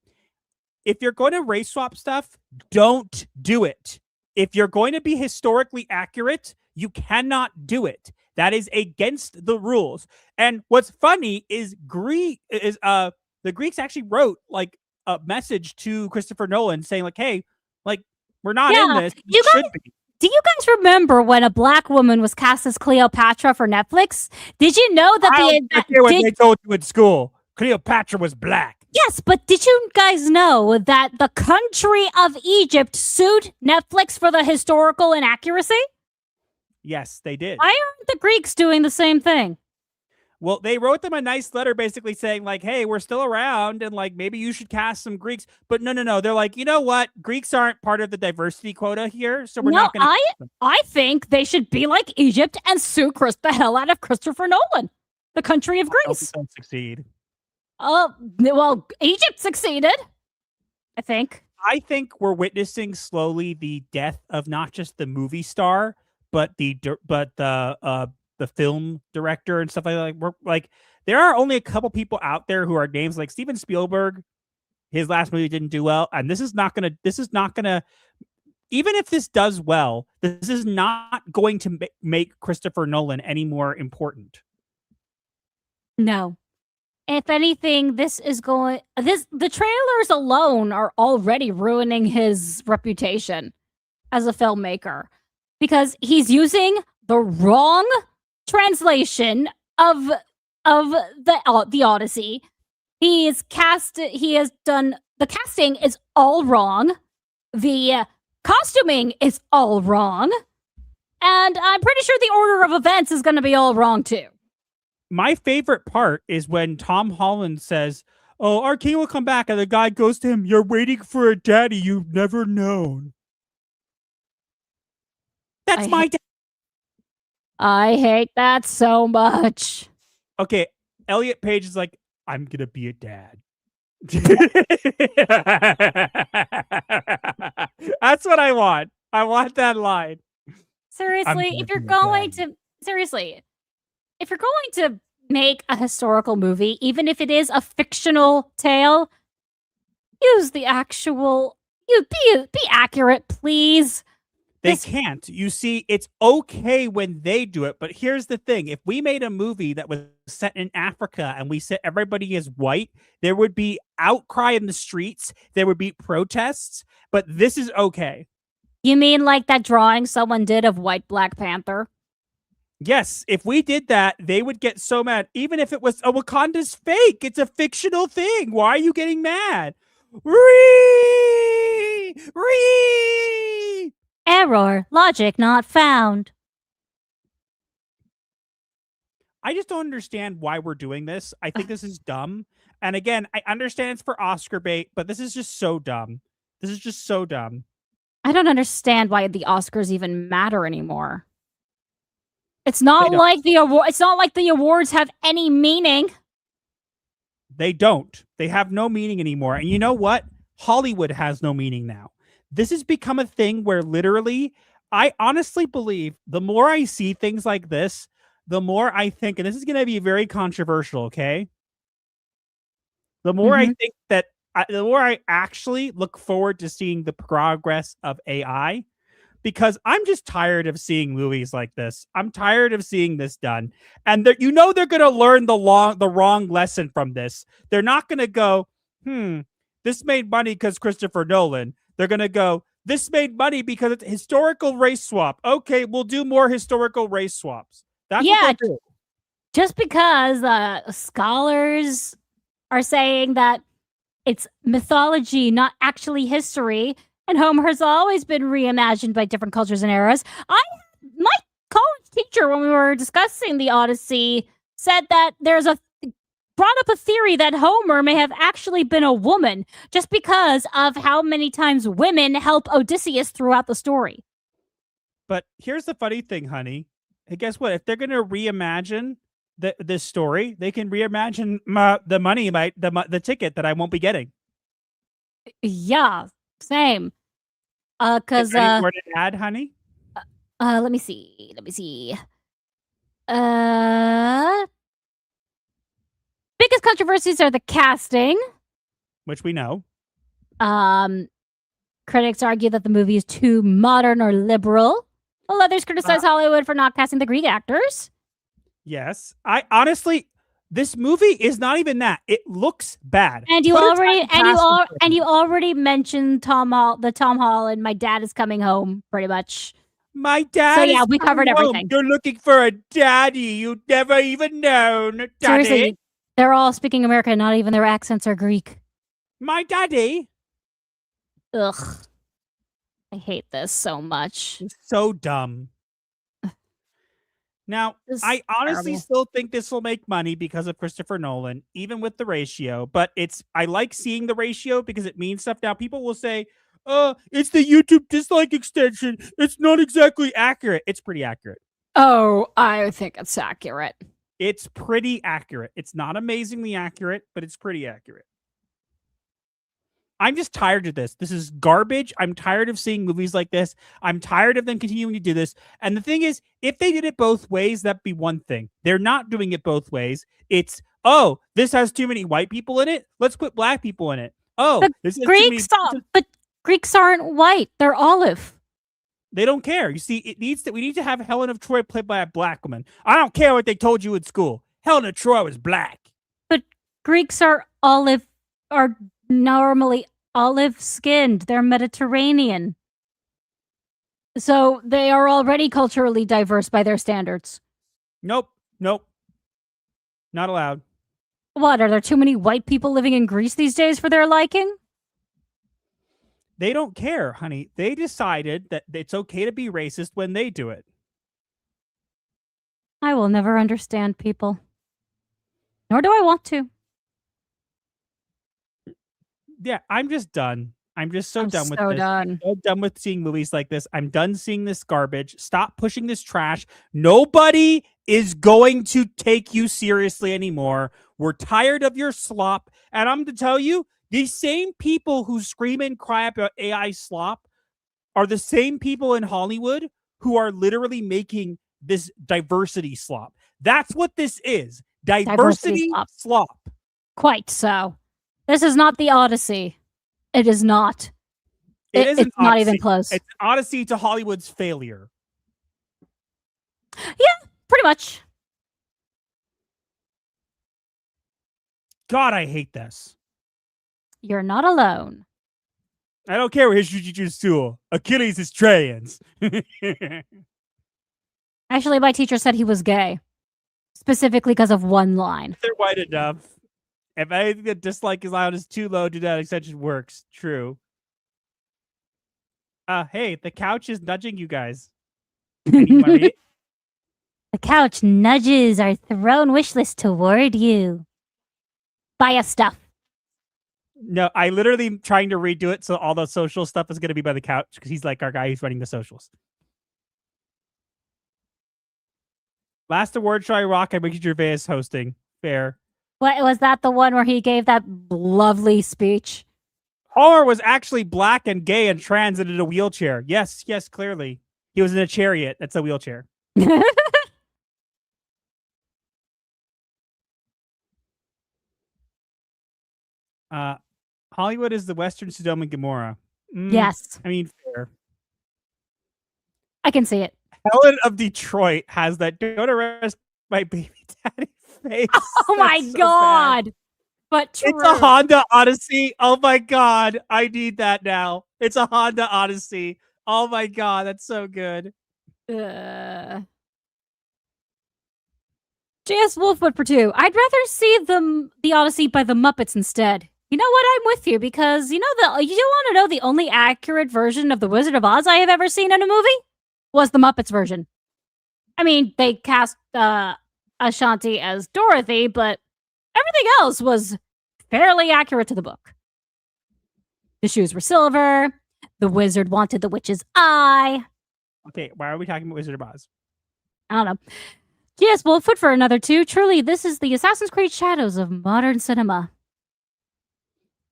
If you're going to race swap stuff, don't do it. If you're going to be historically accurate, you cannot do it. That is against the rules. And what's funny is the Greeks actually wrote like a message to Christopher Nolan saying like, hey, like, we're not in this. Do you guys remember when a black woman was cast as Cleopatra for Netflix? Did you know that I don't care what they told you in school. Cleopatra was black. Yes, but did you guys know that the country of Egypt sued Netflix for the historical inaccuracy? Yes, they did. Why aren't the Greeks doing the same thing? Well, they wrote them a nice letter basically saying like, hey, we're still around and like maybe you should cast some Greeks. But no. They're like, you know what? Greeks aren't part of the diversity quota here, so we're not going to. I think they should be like Egypt and sue the hell out of Christopher Nolan, the country of Greece. Don't succeed. Well, Egypt succeeded, I think. I think we're witnessing slowly the death of not just the movie star, but the film director and stuff like that. Like, we're like, there are only a couple people out there who are names like Steven Spielberg. His last movie didn't do well, and this is not gonna. Even if this does well, this is not going to make Christopher Nolan any more important. No. If anything, the trailers alone are already ruining his reputation as a filmmaker because he's using the wrong translation of the Odyssey. The casting is all wrong. The costuming is all wrong. And I'm pretty sure the order of events is going to be all wrong too. My favorite part is when Tom Holland says, "Oh, our king will come back," and the guy goes to him, "You're waiting for a daddy you've never known." That's my dad. I hate that so much. Okay, Elliot Page is like, "I'm gonna be a dad." That's what I want. I want that line. Seriously, if you're going to make a historical movie, even if it is a fictional tale, use the actual. Be accurate, please. They can't. You see, it's okay when they do it, but here's the thing. If we made a movie that was set in Africa and we said everybody is white, there would be outcry in the streets. There would be protests, but this is okay. You mean like that drawing someone did of white Black Panther? Yes, if we did that, they would get so mad. Even if it was Wakanda's fake, it's a fictional thing. Why are you getting mad? Error. Logic not found. I just don't understand why we're doing this. I think this is dumb. And again, I understand it's for Oscar bait, but this is just so dumb. This is just so dumb. I don't understand why the Oscars even matter anymore. It's not like the award. It's not like the awards have any meaning. They don't. They have no meaning anymore. And you know what? Hollywood has no meaning now. This has become a thing where literally, I honestly believe the more I see things like this, the more I think, and this is going to be very controversial, okay? The more I think that, the more I actually look forward to seeing the progress of AI, because I'm just tired of seeing movies like this. I'm tired of seeing this done. And they're going to learn the wrong lesson from this. They're not going to go, this made money because Christopher Nolan. They're going to go, this made money because it's historical race swap. Okay, we'll do more historical race swaps. That's what they'll do. Just because scholars are saying that it's mythology, not actually history, and Homer has always been reimagined by different cultures and eras. My college teacher, when we were discussing the Odyssey, said that brought up a theory that Homer may have actually been a woman just because of how many times women help Odysseus throughout the story. But here's the funny thing, honey. Hey, guess what? If they're going to reimagine this story, they can reimagine the ticket that I won't be getting. Yeah, same. Because anywhere to add, honey? Let me see. Biggest controversies are the casting, which we know. Critics argue that the movie is too modern or liberal, while others criticize Hollywood for not casting the Greek actors. Yes, I honestly, this movie is not even that. It looks bad. And you already mentioned Tom Holland. My dad is coming home, pretty much. My dad. So yeah, we covered everything. You're looking for a daddy you'd never even known. Daddy. Seriously, they're all speaking American. Not even their accents are Greek. My daddy. Ugh. I hate this so much. It's so dumb. Now, This is I honestly terrible. still think this will make money because of Christopher Nolan, even with the ratio. But I like seeing the ratio because it means stuff. Now, people will say, it's the YouTube dislike extension. It's not exactly accurate. It's pretty accurate. Oh, I think it's accurate. It's pretty accurate. It's not amazingly accurate, but it's pretty accurate. I'm just tired of this. This is garbage. I'm tired of seeing movies like this. I'm tired of them continuing to do this. And the thing is, if they did it both ways, that'd be one thing. They're not doing it both ways. It's, oh, this has too many white people in it. Let's put black people in it. Oh, But this has Greeks, but Greeks aren't white. They're olive. They don't care. You see, we need to have Helen of Troy played by a black woman. I don't care what they told you in school. Helen of Troy was black. But Greeks are normally olive skinned. They're Mediterranean. So they are already culturally diverse by their standards. Nope. Not allowed. What, are there too many white people living in Greece these days for their liking? They don't care, honey. They decided that it's okay to be racist when they do it. I will never understand people. Nor do I want to. Yeah, I'm just done. I'm just so done with so this. done. I'm so done with seeing movies like this. I'm done seeing this garbage. Stop pushing this trash. Nobody is going to take you seriously anymore. We're tired of your slop. And I'm going to tell you, these same people who scream and cry about AI slop are the same people in Hollywood who are literally making this diversity slop. That's what this is. Diversity slop. Quite so. This is not the Odyssey. It is not. It's not even close. It's an Odyssey to Hollywood's failure. Yeah, pretty much. God, I hate this. You're not alone. I don't care what his jujitsu tool. Achilles is trans. Actually, my teacher said he was gay. Specifically because of one line. They're white enough. If I think the dislike is loud is too low, do that extension works. True. Hey, the couch is nudging you guys. The couch nudges our throne wish list toward you. Buy us stuff. No, I literally trying to redo it so all the social stuff is going to be by the couch because he's like our guy who's running the socials. Last award show I rock, I Ricky Gervais hosting. Fair. What was that? The one where he gave that lovely speech? Homer was actually black and gay and trans and in a wheelchair. Yes, clearly. He was in a chariot. That's a wheelchair. Hollywood is the Western Sodom and Gomorrah. Yes. I mean, fair. I can see it. Helen of Detroit has that don't arrest my baby daddy face. Oh my God. But true. It's a Honda Odyssey. Oh my God. I need that now. It's a Honda Odyssey. Oh my God. That's so good. J.S. Wolfwood for 2. I'd rather see the Odyssey by the Muppets instead. You know what? I'm with you because you want to know the only accurate version of the Wizard of Oz I have ever seen in a movie was the Muppets version. I mean, they cast Ashanti as Dorothy, but everything else was fairly accurate to the book. The shoes were silver. The wizard wanted the witch's eye. Okay, why are we talking about Wizard of Oz? I don't know. Yes, Wolfwood for another 2. Truly, this is the Assassin's Creed Shadows of modern cinema.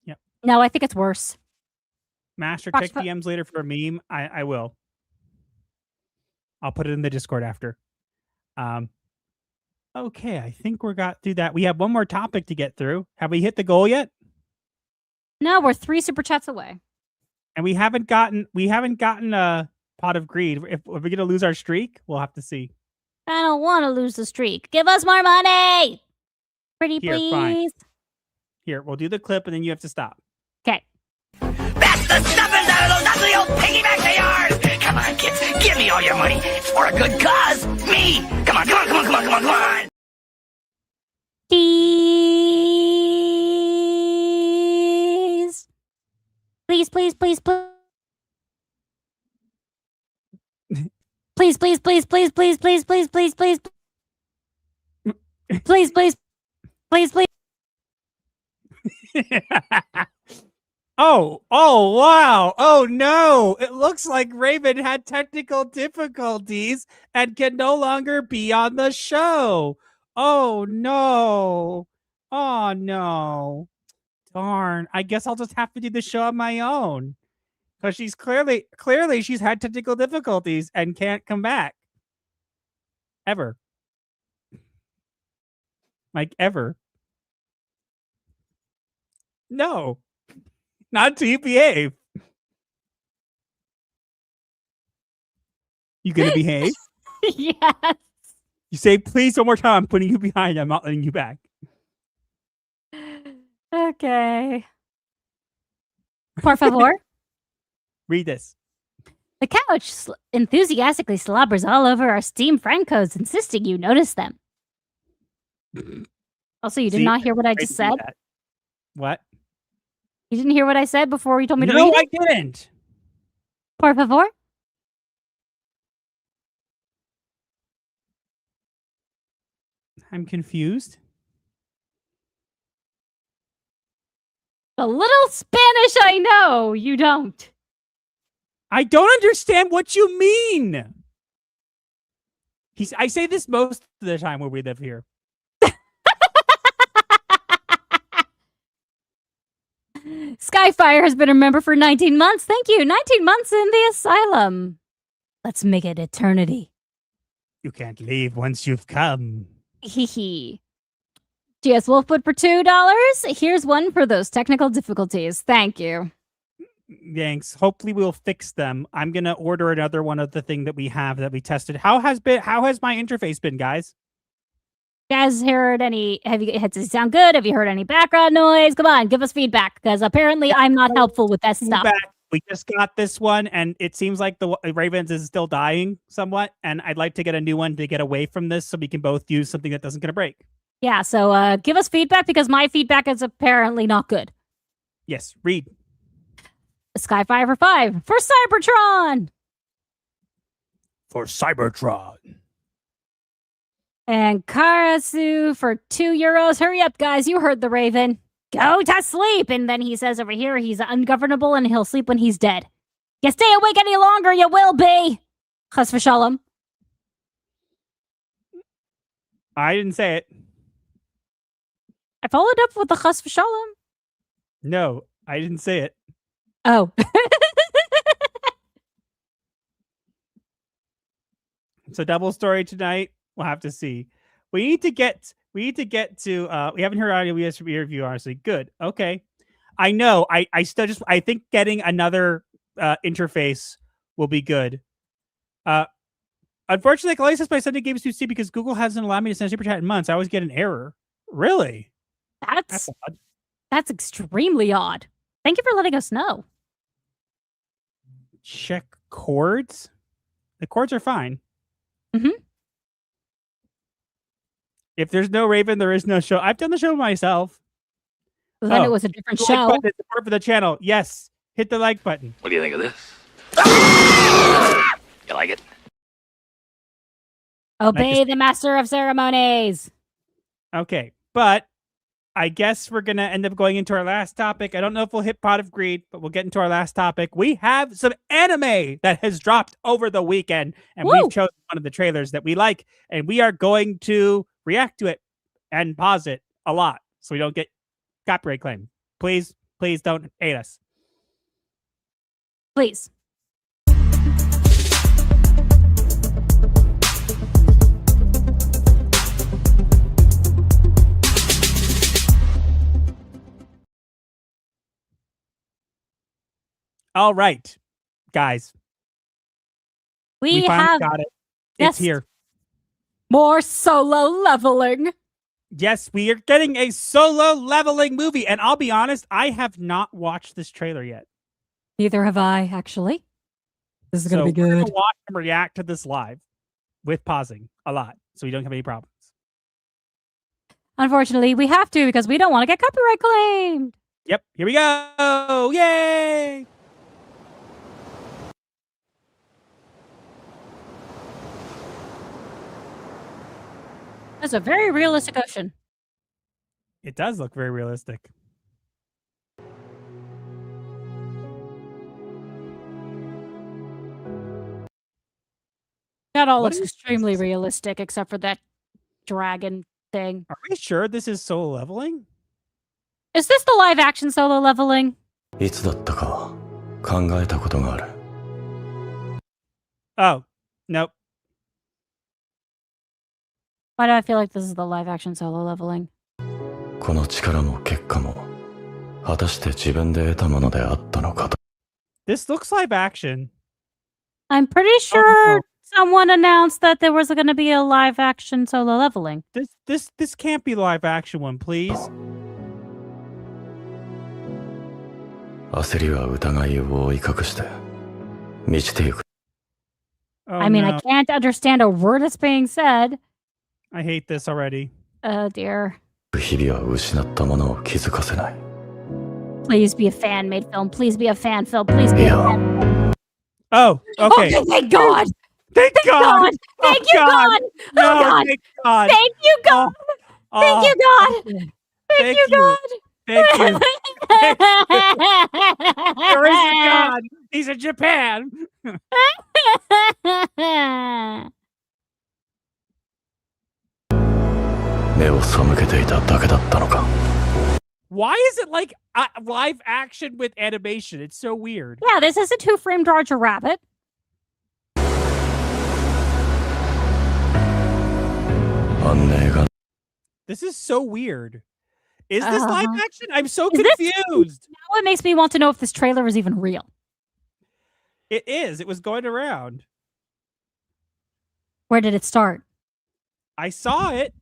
Yep. No, I think it's worse. Master, check DMs later for a meme. I will. I'll put it in the Discord after. Okay, I think we got through that. We have one more topic to get through. Have we hit the goal yet? No, we're 3 super chats away. And we haven't gotten a pot of greed. If we're gonna lose our streak, we'll have to see. I don't want to lose the streak. Give us more money! Pretty Here, please. fine. Here, we'll do the clip and then you have to stop. Okay. That's the stuffings out of those ugly old piggyback they are! Come on, kids, give me all your money. It's for a good cause. Me! Come on. Please, please, please, please, please, please, please, please, please, please, please, please, please. Oh, wow. Oh, no. It looks like Raven had technical difficulties and can no longer be on the show. Oh, no. Oh, no. Darn. I guess I'll just have to do the show on my own. Because she's clearly she's had technical difficulties and can't come back. Ever. Like, ever. No. Not until you behave. You gonna behave? Yes. You say, please, one more time. I'm putting you behind. I'm not letting you back. Okay. Por favor. Read this. The couch enthusiastically slobbers all over our Steam friend codes, insisting you notice them. Also, you did not hear what I just said? What? You didn't hear what I said before you told me to read No, it? I didn't. Por favor. I'm confused. A little Spanish, I know. You don't. I don't understand what you mean. I say this most of the time where we live here. Skyfire has been a member for 19 months. Thank you. 19 months in the asylum. Let's make it eternity. You can't leave once you've come. Hee hee. GS Wolfwood for $2. Here's one for those technical difficulties. Thank you. Thanks. Hopefully we'll fix them. I'm gonna order another one of the thing that we have that we tested. How has my interface been, guys? Guys, heard any? Does it sound good? Have you heard any background noise? Come on, give us feedback, because apparently I'm not helpful with that stuff. We just got this one, and it seems like the Ravens is still dying somewhat, and I'd like to get a new one to get away from this so we can both use something that doesn't gonna break. Yeah, so give us feedback, because my feedback is apparently not good. Yes, read. Skyfire for 5. For Cybertron! For Cybertron. And Karasu for €2. Hurry up, guys. You heard the Raven. Go to sleep. And then he says over here he's ungovernable and he'll sleep when he's dead. You stay awake any longer, you will be. Chas v'shalom. I didn't say it. I followed up with the chas v'shalom. No, I didn't say it. Oh. It's a double story tonight. We'll have to see. We need to get to we haven't heard audio review, honestly. Good. Okay. I know. I think getting another interface will be good. Unfortunately, Calais says my Sunday games to see because Google hasn't allowed me to send super chat in months. I always get an error. Really? That's odd. That's extremely odd. Thank you for letting us know. Check chords. The chords are fine. Mm-hmm. If there's no Raven, there is no show. I've done the show myself. Well, then it was a different the show. Like button is support for the channel. Yes. Hit the like button. What do you think of this? You like it? Obey the master of ceremonies. Okay. But I guess we're going to end up going into our last topic. I don't know if we'll hit Pot of Greed, but we'll get into our last topic. We have some anime that has dropped over the weekend, and we've chosen one of the trailers that we like, and we are going to react to it and pause it a lot so we don't get copyright claim. Please don't hate us. Please. All right, guys. We finally have got it. Yes. It's here. More solo leveling. Yes, we are getting a solo leveling movie. And I'll be honest, I have not watched this trailer yet. Neither have I, actually. This is going to be good. We're going to watch and react to this live with pausing a lot so we don't have any problems. Unfortunately, we have to because we don't want to get copyright claimed. Yep, here we go. Yay! That's a very realistic ocean. It does look very realistic. That all What looks is extremely this? realistic, except for that dragon thing. Are we sure this is solo leveling? Is this the live action solo leveling? いつだったか考えたことがある。 Oh, nope. Why do I feel like this is the live action solo leveling? この力も結果も果たして自分で得たものであったのかと。 This looks live action. I'm pretty sure someone announced that there was going to be a live action solo leveling. This can't be the live action one, please. 焦りは疑いを覆い隠して満ちてゆく。 Oh, I mean, no. I can't understand a word that's being said. I hate this already. Oh dear. 日々は失ったものを気づかせない。 Please be a fan-made film. Please be a fan film. Please be a fan. Oh, okay. Oh, thank God. Thank God. Thank Oh, you, God. No, Oh, God. thank God. Thank you, God. Thank you, God. Thank you, God. Thank you. There is a God. He's in Japan. 目を背けていただけだったのか。 Why is it like live action with animation? It's so weird. Yeah, this isn't Who Framed Roger Rabbit. 安寧が This is so weird. Is this live Uh-huh. action? I'm so Is this- confused. Now it makes me want to know if this trailer is even real. It is. It was going around. Where did it start? I saw it.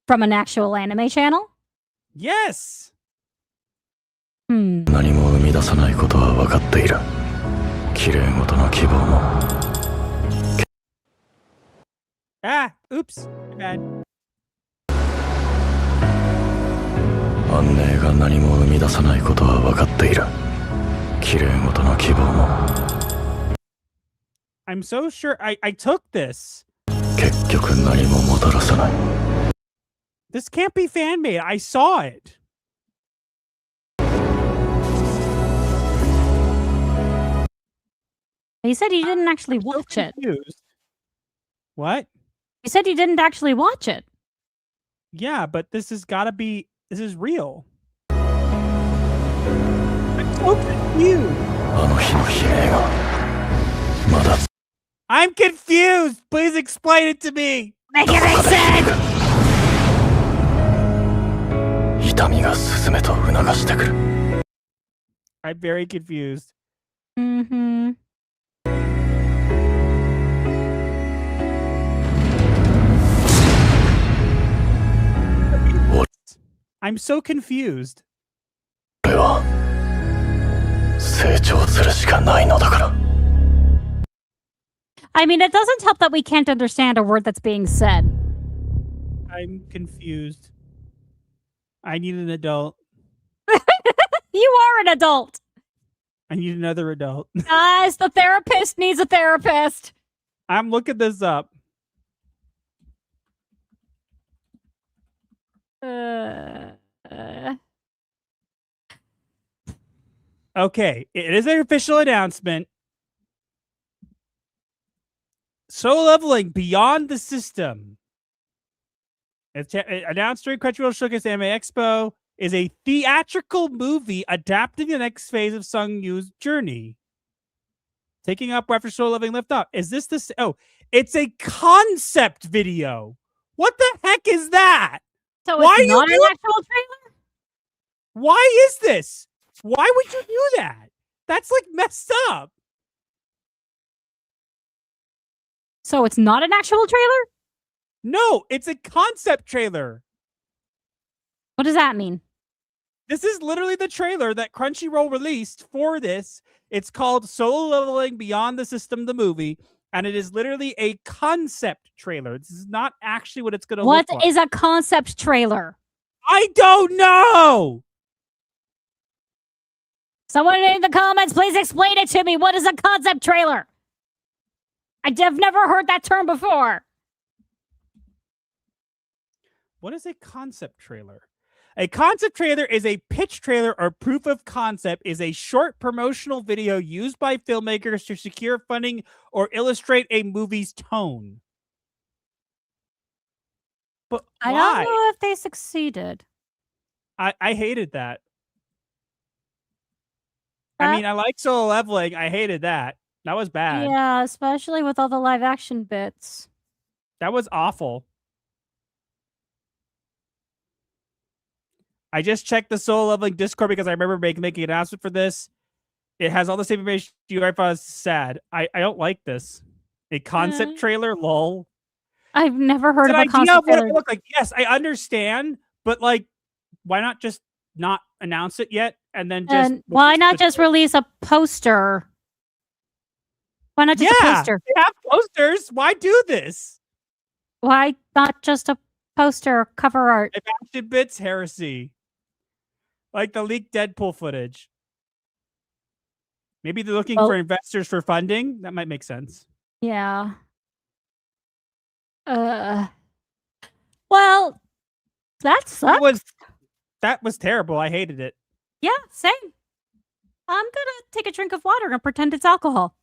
From an actual anime channel? Yes. Hmm. 何も生み出さないことは分かっている。綺麗事の希望も Ah, oops. Bad. 安寧が何も生み出さないことは分かっている。綺麗事の希望も I'm so sure I took this. 結局何ももたらさない。 This can't be fan made. I saw it. You said you didn't actually watch it. Confused. What? You said you didn't actually watch it. Yeah, but this has got to be. This is real. I'm so confused. あの日の悲鳴がまだ I'm confused. Please explain it to me. Make it make sense. 痛みが進めと促してくる。 I'm very confused. Mm-hmm. I'm so confused. 俺は成長するしかないのだから。 I mean, it doesn't help that we can't understand a word that's being said. I'm confused. I need an adult. You are an adult. I need another adult. Guys, the therapist needs a therapist. I'm looking this up. Okay, it is an official announcement. Solo Leveling Beyond the System. It's announced during Crunchyroll Showcase Anime Expo is a theatrical movie adapting the next phase of Sung Yu's journey. Taking up after Solo Leveling left off. Is this the... Oh, it's a concept video. What the heck is that? So Why it's are not you an doing- actual trailer? Why is this? Why would you do that? That's like messed up. So it's not an actual trailer? No, it's a concept trailer. What does that mean? This is literally the trailer that Crunchyroll released for this. It's called Solo Leveling Beyond the System, the movie, and it is literally a concept trailer. This is not actually what it's going to What look like. is a concept trailer? I don't know. Someone in the comments, please explain it to me. What is a concept trailer? I've never heard that term before. What is a concept trailer? A concept trailer is a pitch trailer or proof of concept is a short promotional video used by filmmakers to secure funding or illustrate a movie's tone. But I why? don't know if they succeeded. I hated that. I mean, I like Solo Leveling. I hated that. That was bad. Yeah, especially with all the live action bits. That was awful. I just checked the Solo Leveling Discord because I remember making an announcement for this. It has all the same information you thought was sad. I don't like this. A concept trailer, lol. I've never heard It's of an a concept idea of what it trailer. would look like. Yes, I understand, but like, why not just not announce it yet and then just And why not just release a poster? Why not just a poster? They have posters. Why do this? Why not just a poster or cover art? Action bits heresy. Like the leaked Deadpool footage. Maybe they're looking for investors for funding. That might make sense. Yeah. Well, that sucks. That was terrible. I hated it. Yeah, same. I'm gonna take a drink of water and pretend it's alcohol.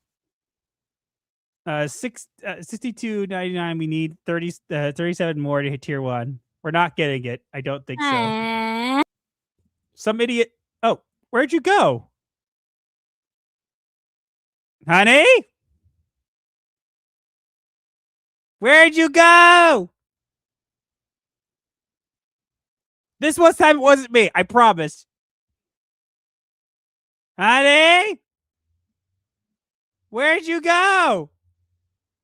62.99. We need 37 more to hit tier 1. We're not getting it. I don't think so. Some idiot. Oh, where'd you go? Honey? Where'd you go? This was time it wasn't me. I promise. Honey? Where'd you go?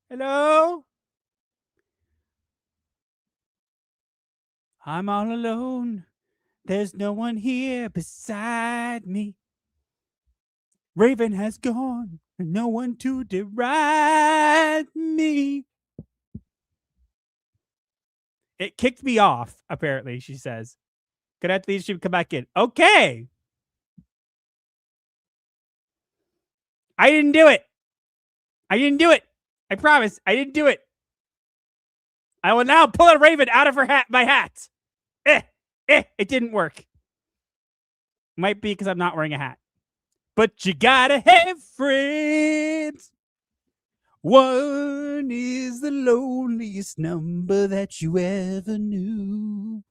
Hello? I'm all alone. There's no one here beside me. Raven has gone, and no one to deride me. It kicked me off, apparently, she says. Gonna have to leave, she come back in. Okay. I didn't do it. I didn't do it. I promise. I didn't do it. I will now pull a Raven out of her hat, my hat. It didn't work. Might be because I'm not wearing a hat. But you gotta have friends. One is the loneliest number that you ever knew.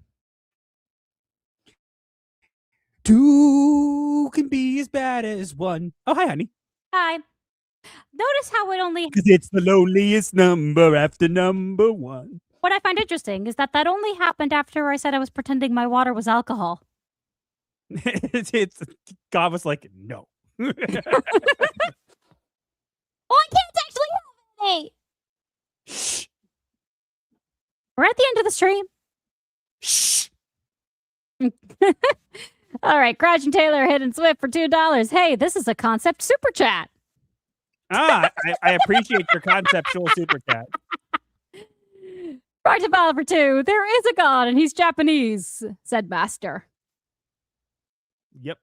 Two can be as bad as one. Oh, hi, honey. Hi. Notice how it only... Because it's the loneliest number after number 1. What I find interesting is that only happened after I said I was pretending my water was alcohol. God was like, no. Oh, I can't actually have it! Shh. We're at the end of the stream. Shh. All right, Crouch and Taylor hidden Swift for $2. Hey, this is a concept super chat. I appreciate your conceptual super chat. Right to Ball for 2. There is a god and he's Japanese, said Master. Yep.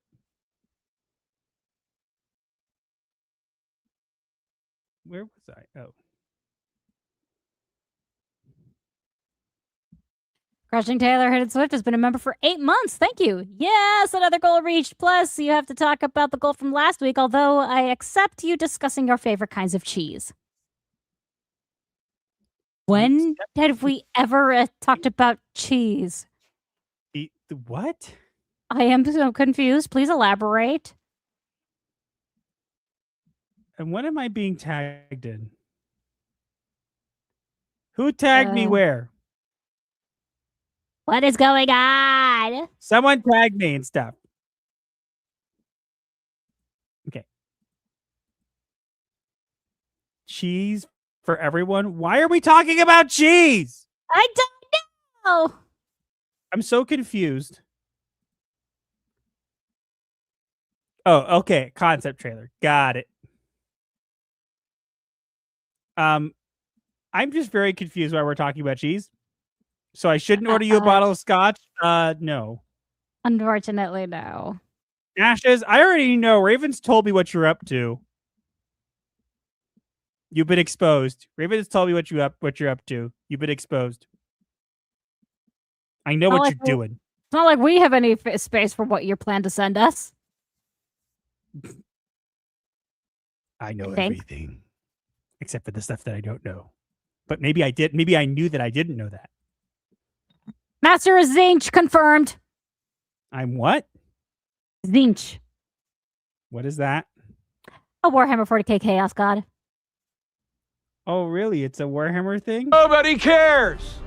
Where was I? Oh. Crushing Taylor Hidden Swift has been a member for 8 months. Thank you. Yes, another goal reached. Plus, you have to talk about the goal from last week, although I accept you discussing your favorite kinds of cheese. When have we ever talked about cheese? What? I am so confused. Please elaborate. And what am I being tagged in? Who tagged me where? What is going on? Someone tagged me and stuff. Okay. Cheese for everyone? Why are we talking about cheese? I don't know. I'm so confused. Oh, okay. Concept trailer. Got it. I'm just very confused why we're talking about cheese. So I shouldn't order you a bottle of scotch? No. Unfortunately, no. Ashes, I already know. Raven's told me what you're up to. You've been exposed. Raven has told me what you're up to. You've been exposed. I know Not what like you're doing. It's not like we have any space for what you plan to send us. I know I think. everything. Except for the stuff that I don't know. But maybe I did. Maybe I knew that I didn't know that. Master is Zinch, confirmed. I'm what? Zinch. What is that? A Warhammer 40k Chaos God. Oh, really? It's a Warhammer thing? Nobody cares.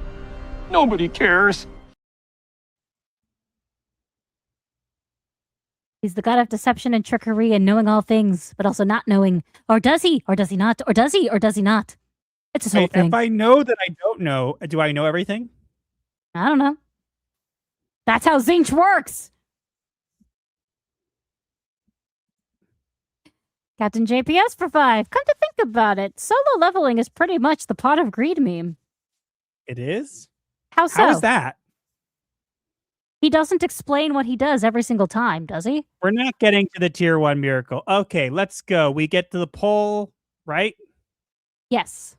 Nobody cares. He's the god of deception and trickery and knowing all things, but also not knowing. Or does he? Or does he not? Or does he? Or does he not? It's his whole Wait, thing. if I know that I don't know, do I know everything? I don't know. That's how Zinch works. Captain JPS for 5. Come to think about it, solo leveling is pretty much the pot of greed meme. It is? How so? How is that? He doesn't explain what he does every single time, does he? We're not getting to the tier 1 miracle. Okay, let's go. We get to the poll, right? Yes.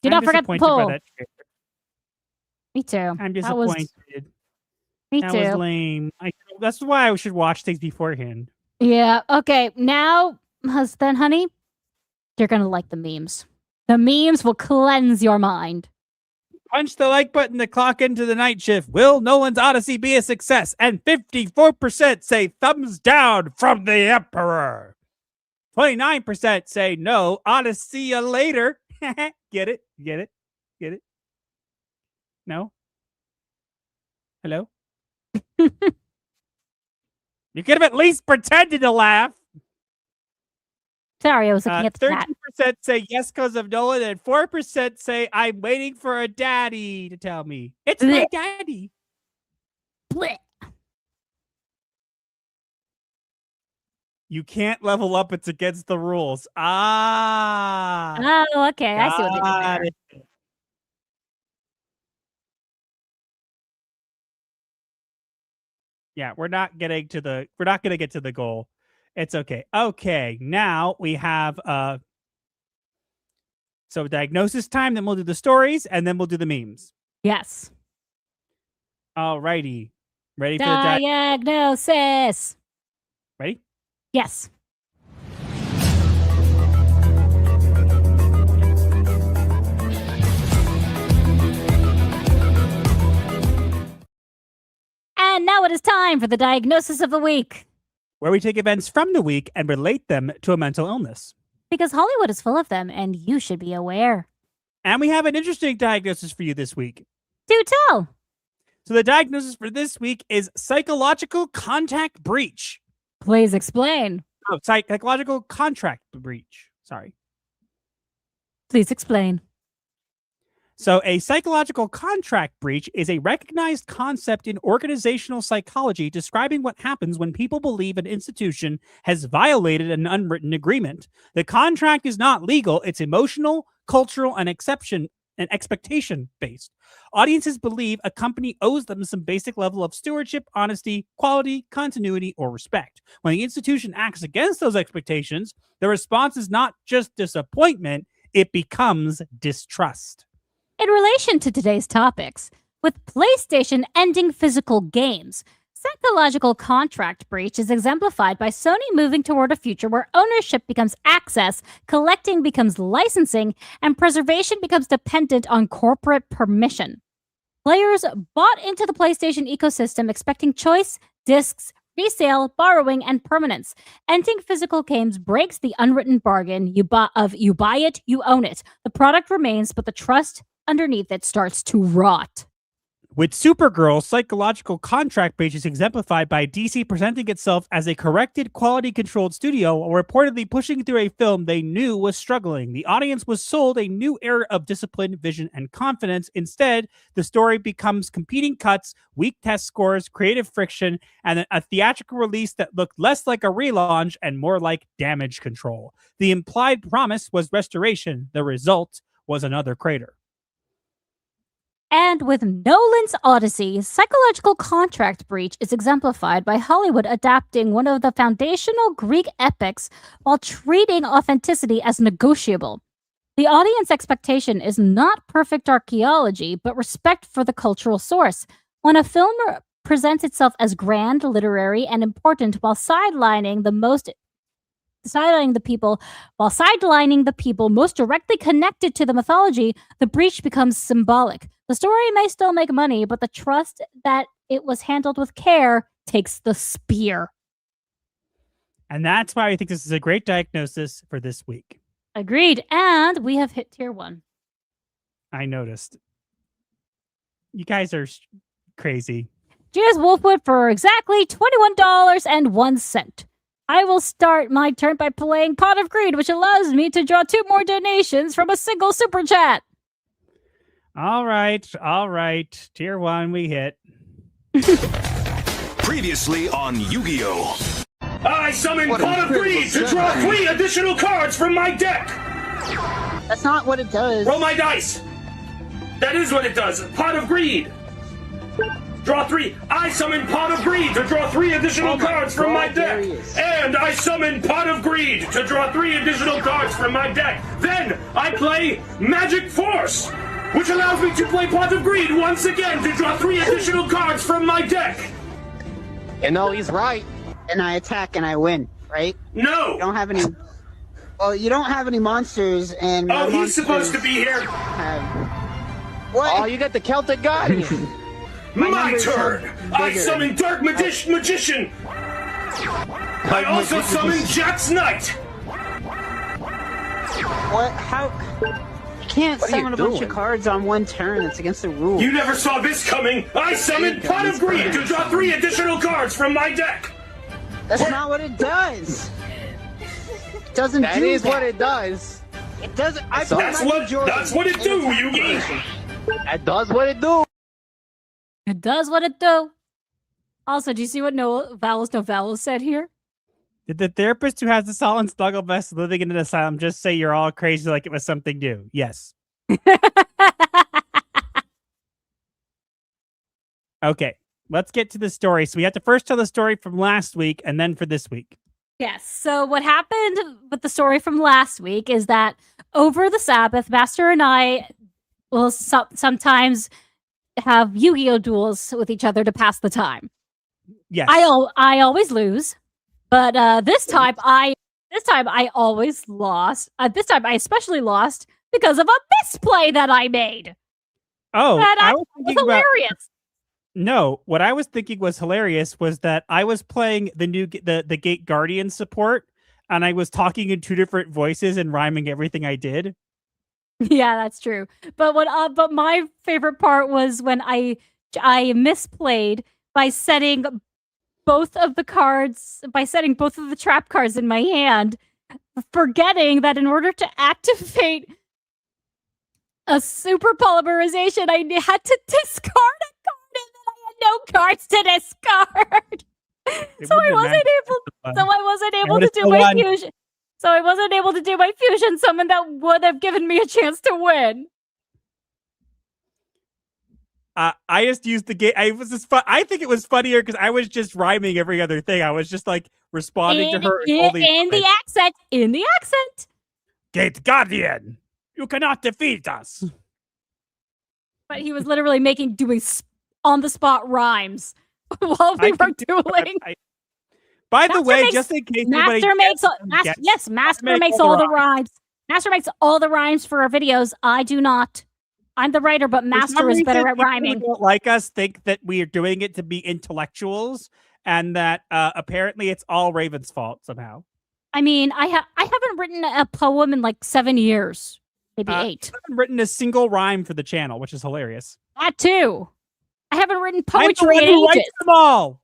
Do I'm not forget the disappointed by poll. that trailer. Me too. I'm That was- disappointed. Me That too. was lame. That's why I should watch things beforehand. Yeah, okay. Now, honey, you're gonna like the memes. The memes will cleanse your mind. Punch the like button to clock into the night shift. Will Nolan's Odyssey be a success? And 54% say thumbs down from the Emperor. 29% say no. Odyssey ya later. Get it? Get it? Get it? No? Hello? You could have at least pretended to laugh. Sorry, I was looking at the chat. 13% say yes because of Nolan, and 4% say I'm waiting for a daddy to tell me. It's my daddy. Blech. You can't level up. It's against the rules. Ah. Oh, okay. I see what they did got there. it. Yeah, we're not going to get to the goal. It's okay. Okay, now we have so diagnosis time, then we'll do the stories, and then we'll do the memes. Yes. All righty. Ready for the Diagnosis. Ready? Yes. And now it is time for the diagnosis of the week. Where we take events from the week and relate them to a mental illness. Because Hollywood is full of them, and you should be aware. And we have an interesting diagnosis for you this week. Do tell. So the diagnosis for this week is psychological contact breach. Please explain. Oh, psychological contract breach. Sorry. Please explain. So a psychological contract breach is a recognized concept in organizational psychology describing what happens when people believe an institution has violated an unwritten agreement. The contract is not legal, it's emotional, cultural, and expectation based. Audiences believe a company owes them some basic level of stewardship, honesty, quality, continuity, or respect. When the institution acts against those expectations, the response is not just disappointment, it becomes distrust. In relation to today's topics, with PlayStation ending physical games, psychological contract breach is exemplified by Sony moving toward a future where ownership becomes access, collecting becomes licensing, and preservation becomes dependent on corporate permission. Players bought into the PlayStation ecosystem expecting choice, discs, resale, borrowing, and permanence. Ending physical games breaks the unwritten bargain you buy it, you own it. The product remains, but the trust underneath it starts to rot. With Supergirl, psychological contract breach is exemplified by DC presenting itself as a corrected, quality-controlled studio while reportedly pushing through a film they knew was struggling. The audience was sold a new era of discipline, vision, and confidence. Instead, the story becomes competing cuts, weak test scores, creative friction, and a theatrical release that looked less like a relaunch and more like damage control. The implied promise was restoration. The result was another crater. And with Nolan's Odyssey, psychological contract breach is exemplified by Hollywood adapting one of the foundational Greek epics while treating authenticity as negotiable. The audience expectation is not perfect archaeology, but respect for the cultural source. When a film presents itself as grand, literary, and important while sidelining the people most directly connected to the mythology, the breach becomes symbolic. The story may still make money, but the trust that it was handled with care takes the spear. And that's why I think this is a great diagnosis for this week. Agreed. And we have hit tier 1. I noticed. You guys are crazy. Cheers, Wolfwood, for exactly $21.01. I will start my turn by playing Pot of Greed, which allows me to draw 2 more donations from a single super chat. All right. Tier 1, we hit. Previously on Yu-Gi-Oh! I summon Pot of Greed to draw 3 additional cards from my deck! That's not what it does. Roll my dice! That is what it does. Pot of Greed! Draw 3. I summon Pot of Greed to draw 3 additional cards from my deck! And I summon Pot of Greed to draw 3 additional cards from my deck! Then I play Magic Force, which allows me to play Pot of Greed once again to draw 3 additional cards from my deck! You know, he's right. And I attack and I win, right? No! You don't have any... Well, you don't have any monsters, and... Oh, he's supposed to be here! What? Oh, you got the Celtic Guardian. My turn! I summon Dark Magician! I also summon Jack's Knight! What? How... You can't summon a bunch of cards on one turn. It's against the rules. You never saw this coming! I summon Pot of Greed to draw 3 additional cards from my deck! That's not what it does! It doesn't do that. That is what it does. It doesn't... That's what it do, Yugi! That does what it do. It does what it do. Also, do you see what no vowels said here? Did the therapist who has the solid snuggle vest living in an asylum just say you're all crazy like it was something new? Yes. Okay, let's get to the story. So we have to first tell the story from last week and then for this week. Yes. So what happened with the story from last week is that over the Sabbath, Master and I will sometimes have Yu-Gi-Oh duels with each other to pass the time. Yes. I always lose, but this time I always lost. This time I especially lost because of a misplay that I made. Oh, that was hilarious. No, what I was thinking was hilarious was that I was playing the new the Gate Guardian support, and I was talking in 2 different voices and rhyming everything I did. Yeah, that's true. But but my favorite part was when I misplayed by setting both of the trap cards in my hand, forgetting that in order to activate a super polymerization, I had to discard a card, and then I had no cards to discard. So I wasn't able to do my fusion. So I wasn't able to do my fusion summon that would have given me a chance to win. I just used the game. I think it was funnier because I was just rhyming every other thing. I was just like responding to her in the accent. Gate Guardian, you cannot defeat us. But he was literally doing on the spot rhymes while we were dueling. By the way, just in case Master makes all the rhymes. Master makes all the rhymes for our videos. I do not. I'm the writer, but Master is better at rhyming. People like us think that we are doing it to be intellectuals, and that apparently it's all Raven's fault somehow. I mean, I haven't written a poem in like 7 years, maybe 8. I haven't written a single rhyme for the channel, which is hilarious. That too. I haven't written poetry I'm the one in who ages. writes them all.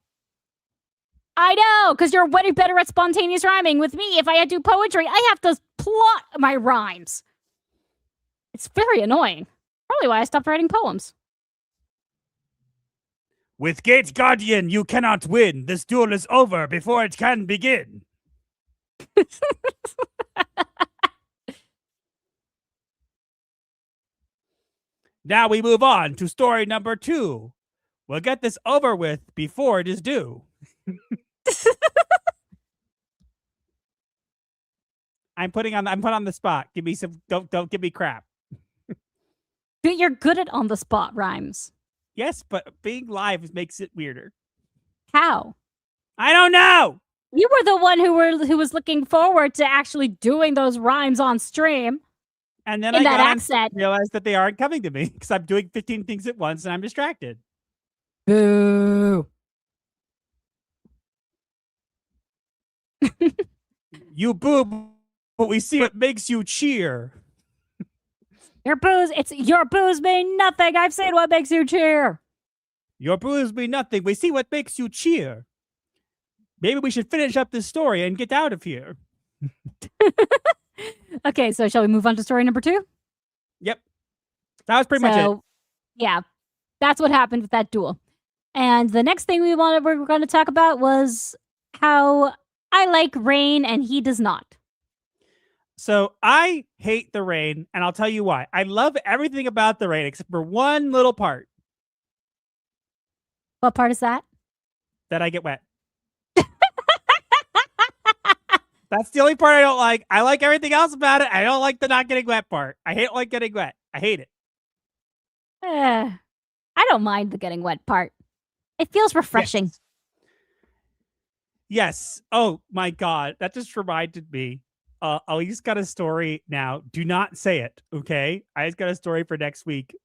I know, because you're way better at spontaneous rhyming. With me, if I had to do poetry, I have to plot my rhymes. It's very annoying. Probably why I stopped writing poems. With Gate Guardian, you cannot win. This duel is over before it can begin. Now we move on to story number 2. We'll get this over with before it is due. I'm put on the spot. Give me some. Don't give me crap. But you're good at on the spot rhymes. Yes, but being live makes it weirder. How? I don't know. You were the one who was looking forward to actually doing those rhymes on stream. And then in I that got on accent. and realized that they aren't coming to me because I'm doing 15 things at once and I'm distracted. Boo. You boo, but we see what makes you cheer. Your boos mean nothing. I've seen what makes you cheer. Your boos mean nothing. We see what makes you cheer. Maybe we should finish up this story and get out of here. Okay, so shall we move on to story number 2? Yep. That was pretty much it. Yeah, that's what happened with that duel. And the next thing we're going to talk about was how I like rain and he does not. So I hate the rain, and I'll tell you why. I love everything about the rain except for one little part. What part is that? That I get wet. That's the only part I don't like. I like everything else about it. I don't like the not getting wet part. I hate like getting wet. I hate it. I don't mind the getting wet part. It feels refreshing. Yes. Oh my God. That just reminded me. Elise got a story now. Do not say it. Okay. I just got a story for next week.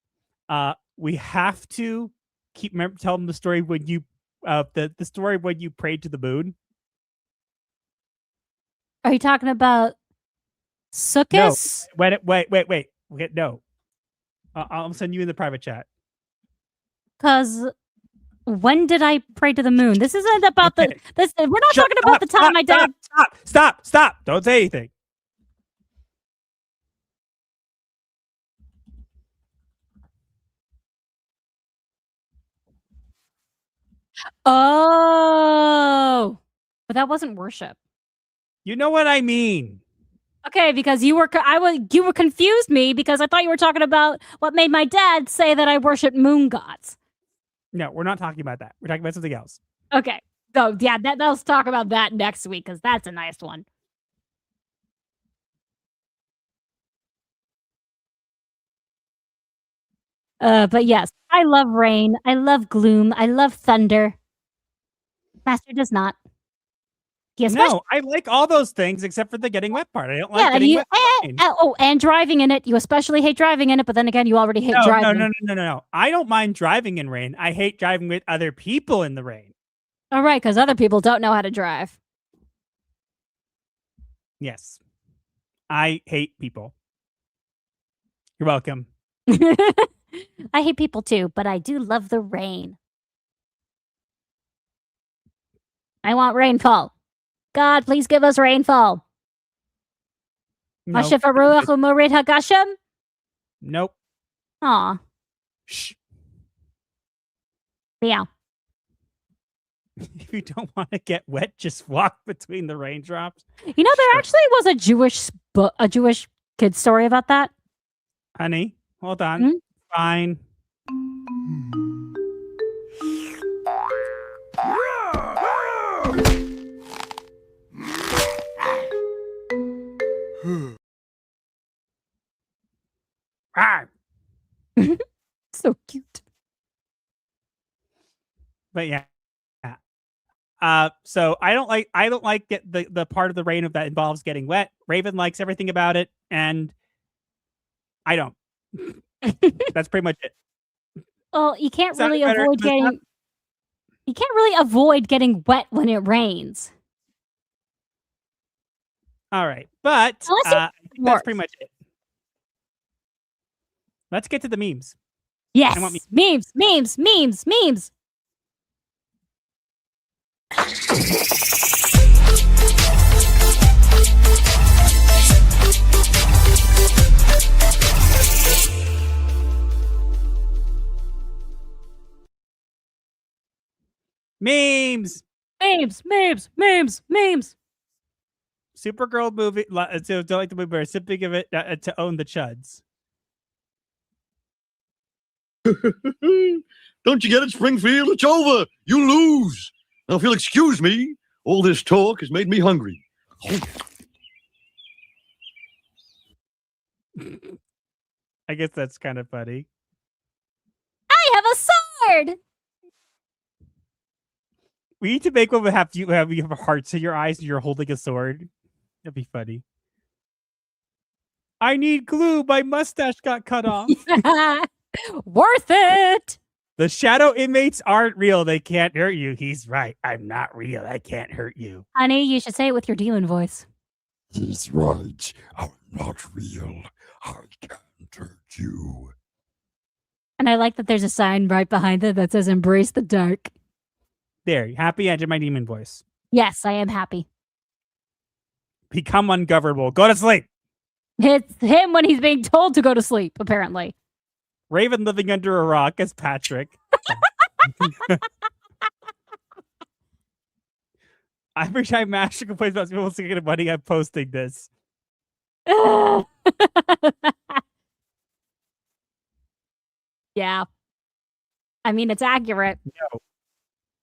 We have to tell them the story when you, the story when you prayed to the moon. Are you talking about Sukkot? No. Wait. No. I'll send you in the private chat. Because when did I pray to the moon? This isn't about we're not talking about the time my dad. Stop. Don't say anything. Oh, but that wasn't worship. You know what I mean. Okay, because you were confused me because I thought you were talking about what made my dad say that I worship moon gods. No, we're not talking about that. We're talking about something else. Okay. So yeah, let's talk about that next week because that's a nice one. But yes, I love rain. I love gloom. I love thunder. Master does not. No, I like all those things except for the getting wet part. I don't like getting wet. And driving in it. You especially hate driving in it, but then again, you already hate driving. No. I don't mind driving in rain. I hate driving with other people in the rain. All right, because other people don't know how to drive. Yes. I hate people. You're welcome. I hate people too, but I do love the rain. I want rainfall. God, please give us rainfall. No. Nope. Aw. Shh. Yeah. If you don't want to get wet, just walk between the raindrops. You know, there actually was a Jewish kid story about that. Honey, hold on. Fine. So cute. But yeah. So I don't like the part of the rain that involves getting wet. Raven likes everything about it, and I don't. That's pretty much it. Well, you can't really avoid getting. You can't really avoid getting wet when it rains. All right, but I think that's pretty much it. Let's get to the memes. Yes, memes. Memes. Supergirl movie. So don't like the movie, but sipping of it to own the chuds. Don't you get it, Springfield? It's over. You lose. Now, if you'll excuse me, all this talk has made me hungry. I guess that's kind of funny. I have a sword. We need to make one have you have hearts in your eyes and you're holding a sword. That'd be funny. I need glue. My mustache got cut off. Worth it. The shadow inmates aren't real. They can't hurt you. He's right. I'm not real. I can't hurt you. Honey, you should say it with your demon voice. He's right. I'm not real. I can't hurt you. And I like that there's a sign right behind it that says embrace the dark. There, happy ended my demon voice. Yes, I am happy. Become ungovernable. Go to sleep. It's him when he's being told to go to sleep, apparently. Raven living under a rock as Patrick. Every time Master complains about people getting money, I'm posting this. Yeah. I mean, it's accurate. No.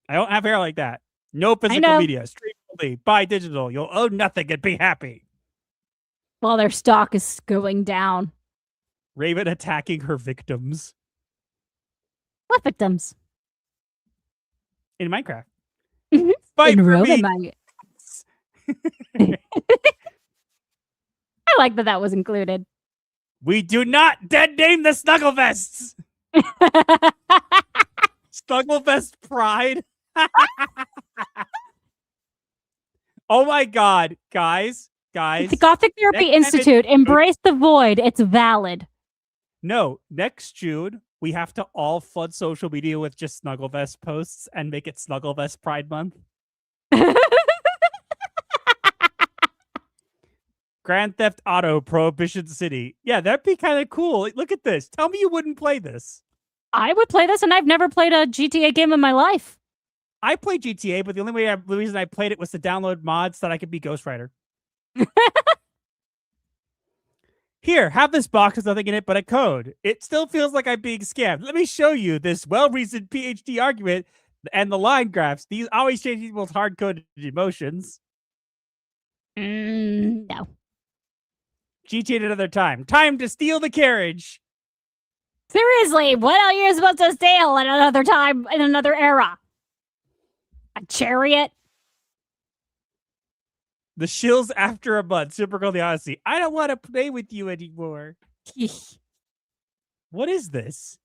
I don't have hair like that. No physical media. Stream only. Buy digital. You'll own nothing and be happy. While their stock is going down. Raven attacking her victims. What victims? In Minecraft. Fight in for Roman me. I like that was included. We do not dead name the Snugglevests. Snugglevest pride. Oh my god, guys. The Gothic Therapy Institute. Embrace the void. It's valid. No, next June, we have to all flood social media with just Snugglevest posts and make it Snugglevest Pride Month. Grand Theft Auto Prohibition City. Yeah, that'd be kind of cool. Look at this. Tell me you wouldn't play this. I would play this, and I've never played a GTA game in my life. I played GTA, but the reason I played it was to download mods so that I could be Ghost Rider. Here, have this box with nothing in it but a code. It still feels like I'm being scammed. Let me show you this well-reasoned PhD argument and the line graphs. These always change people's hard-coded emotions. No. GTA at another time. Time to steal the carriage. Seriously, what are you supposed to steal at another time in another era? A chariot? The shills after a month. Supergirl the Odyssey. I don't want to play with you anymore. What is this?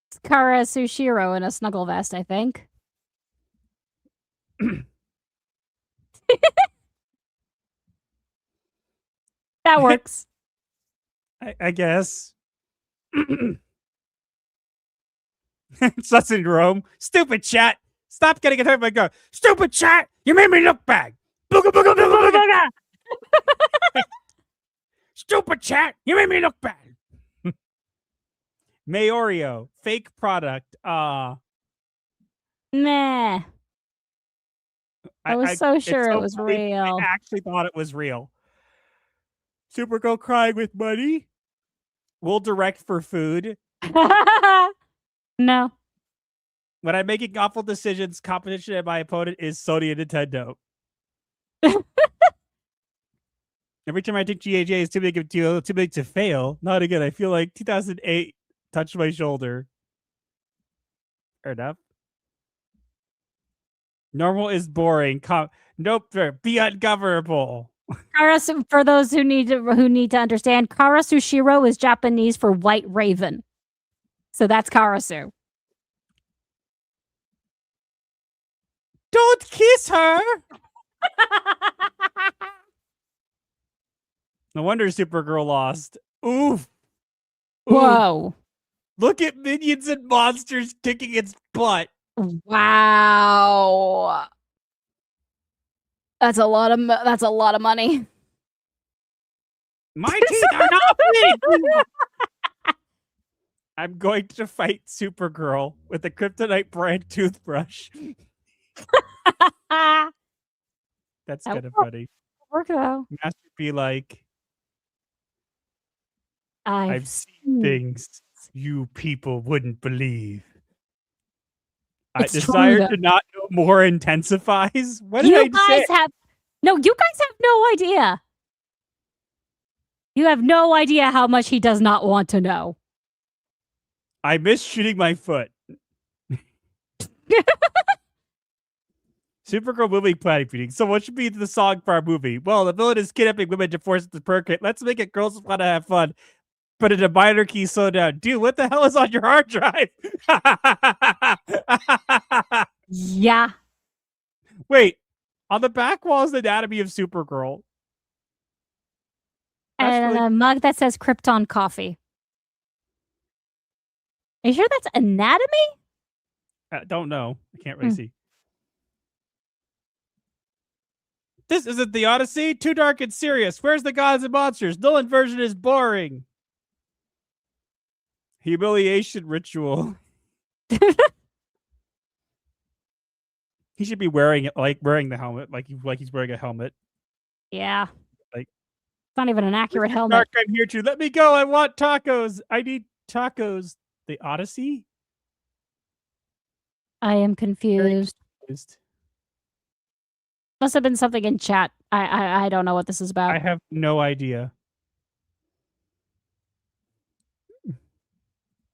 It's Kara Sushiro in a snuggle vest, I think. That works. I guess. Slut syndrome. Stupid chat. Stop getting attacked by God. Stupid chat. You made me look bad. Booga, booga, booga, booga, booga. Stupid chat. You made me look bad. Mayorio. Fake product. Nah. I was so sure it was real. I actually thought it was real. Supergirl crying with money. We'll direct for food. No. When I'm making awful decisions, competition and my opponent is Sony and Nintendo. Every time I think GAJ is too big to fail. Not again. I feel like 2008 touched my shoulder. Fair enough. Normal is boring. Nope. Be ungovernable. For those who need to understand, Karasushiro is Japanese for white raven. So that's Karasu. Don't kiss her. No wonder Supergirl lost. Oof. Whoa. Look at minions and monsters kicking its butt. Wow. That's a lot of money. My teeth are not big. I'm going to fight Supergirl with a kryptonite brand toothbrush. That's kind of funny. Work though. Master be like, I've seen things you people wouldn't believe. It's desire to not know more intensifies. What did I say? No, you guys have no idea. You have no idea how much he does not want to know. I miss shooting my foot. Supergirl movie planning meeting. So what should be the song for our movie? Well, the villain is kidnapping women to force it to procreate. Let's make it girls want to have fun. Put in a minor key slowdown. Dude, what the hell is on your hard drive? Yeah. Wait, on the back wall is the anatomy of Supergirl. And a mug that says Krypton coffee. Are you sure that's anatomy? Don't know. I can't really see. This isn't the Odyssey. Too dark and serious. Where's the gods and monsters? Nolan version is boring. Humiliation ritual. He should be wearing it, like wearing the helmet, like he's wearing a helmet. Yeah. Like, it's not even an accurate helmet. Dark, I'm here too. Let me go. I want tacos. I need tacos. The Odyssey? I am confused. Must have been something in chat. I don't know what this is about. I have no idea.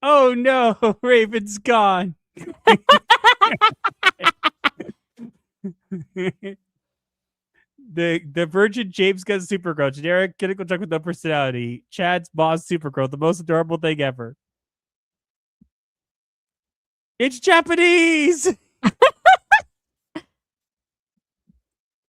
Oh no, Raven's gone. The Virgin James Gunn Supergirl, generic clinical drug with no personality. Chad's boss Supergirl, the most adorable thing ever. It's Japanese.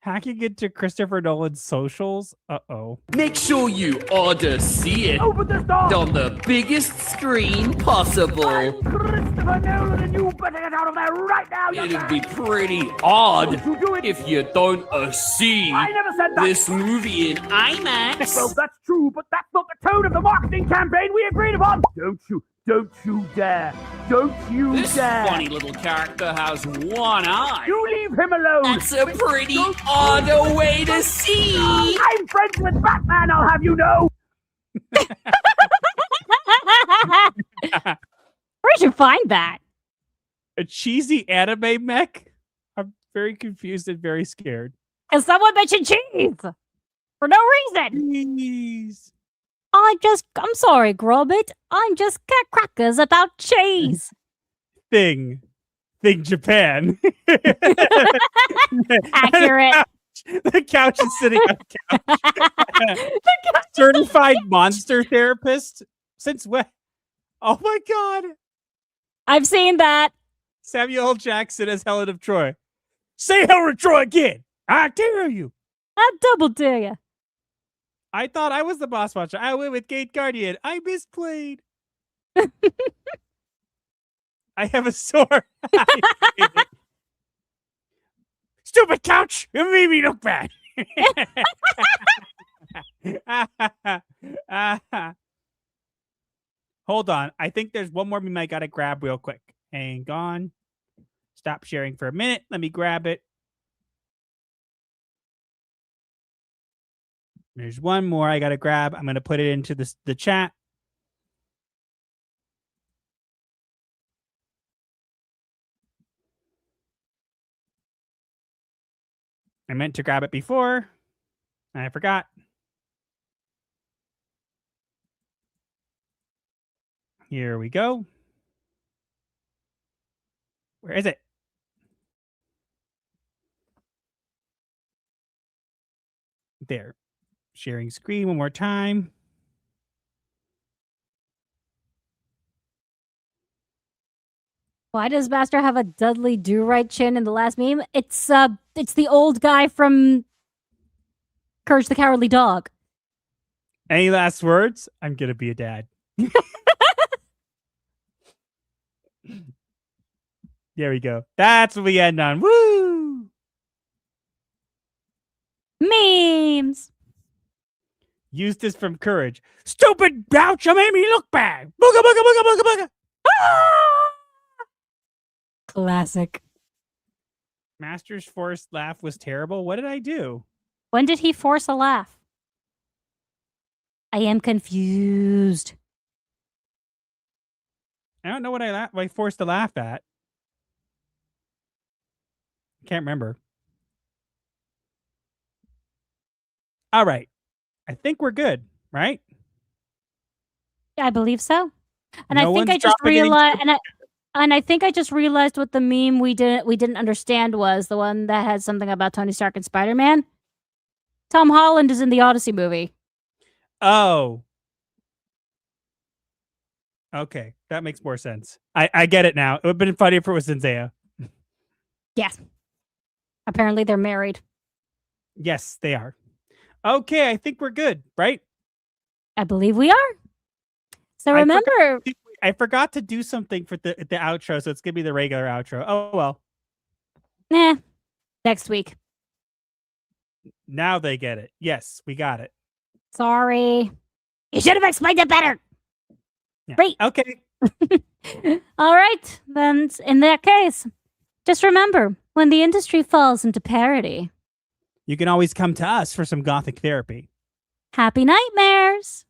Hacking into Christopher Nolan's socials? Uh-oh. Make sure you order see it on the biggest screen possible. I'm Christopher Nolan, and you better get out of there right now. It'd be pretty odd if you don't see I never said that. this movie in IMAX. Well, that's true, but that's not the tone of the marketing campaign we agreed upon. Don't you dare. Don't you This dare. funny little character has one eye. You leave him alone. That's a pretty odd way to see. I'm friends with Batman, I'll have you know. Where'd you find that? A cheesy anime mech? I'm very confused and very scared. Because someone mentioned cheese for no reason. Cheese. I'm sorry, Gromit. I'm just crackers about cheese. Thing Japan. Accurate. The couch is sitting on the couch. Certified monster therapist? Since when? Oh my god. I've seen that. Samuel L. Jackson as Helen of Troy. Say Helen of Troy again. I dare you. I double dare you. I thought I was the boss watcher. I went with Gate Guardian. I misplayed. I have a sword. Stupid couch! It made me look bad. Hold on. I think there's one more meme I gotta grab real quick. Hang on. Stop sharing for a minute. Let me grab it. There's one more I gotta grab. I'm gonna put it into the chat. I meant to grab it before. And I forgot. Here we go. Where is it? There. Sharing screen one more time. Why does Master have a Dudley Do-Right chin in the last meme? It's the old guy from Courage the Cowardly Dog. Any last words? I'm gonna be a dad. There we go. That's what we end on. Woo! Memes. Use this from Courage. Stupid Boucher made me look bad. Booga booga booga booga booga. Ah! Classic. Master's forced laugh was terrible. What did I do? When did he force a laugh? I am confused. I don't know what I forced to laugh at. Can't remember. All right. I think we're good. right? I believe so. And No I think I one's just dropping anything realized, and I think I just realized what the meme we didn't understand was the one that had something about Tony Stark and Spider-Man. Tom Holland is in the Odyssey movie. Oh. Okay, that makes more sense. I get it now. It would have been funny if it was Zendaya. Yes. Apparently they're married. Yes, they are. Okay, I think we're good, right? I believe we are. So remember, I forgot to do something for the outro, so it's gonna be the regular outro. Oh well. Next week. Now they get it. Yes, we got it. Sorry. You should have explained it better. Yeah. Great. Okay. All right. Then in that case, just remember, when the industry falls into parody, You can always come to us for some Gothic therapy. happy nightmares.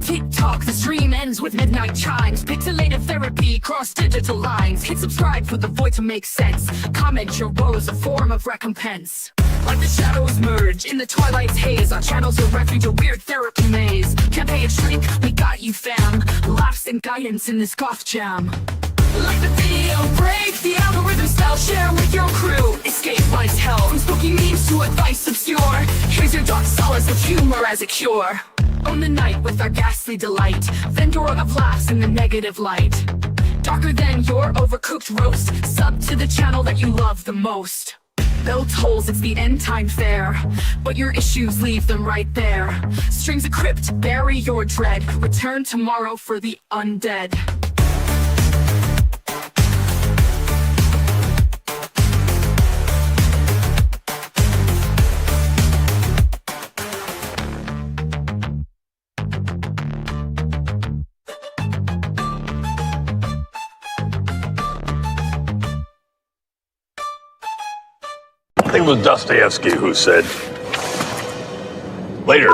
TikTok, the stream ends with midnight chimes. Pixelated therapy, cross digital lines. Hit subscribe for the void to make sense. Comment your woe as a form of recompense. Like the shadows merge in the twilight's haze, our channel's a refuge, a weird therapy maze. Can't pay a shrink, we got you fam. Laughs and guidance in this goth jam. Like the video break, the algorithm style, share with your crew. Escape life's hell, from spooky memes to advice obscure. Here's your dark solace with humor as a cure. Own the night with our ghastly delight, vendor of laughs in the negative light. Darker than your overcooked roast, sub to the channel that you love the most. Bell tolls, it's the end time fair, but your issues leave them right there. Strings of crypt, bury your dread, return tomorrow for the undead. I think it was Dostoevsky who said, "Later,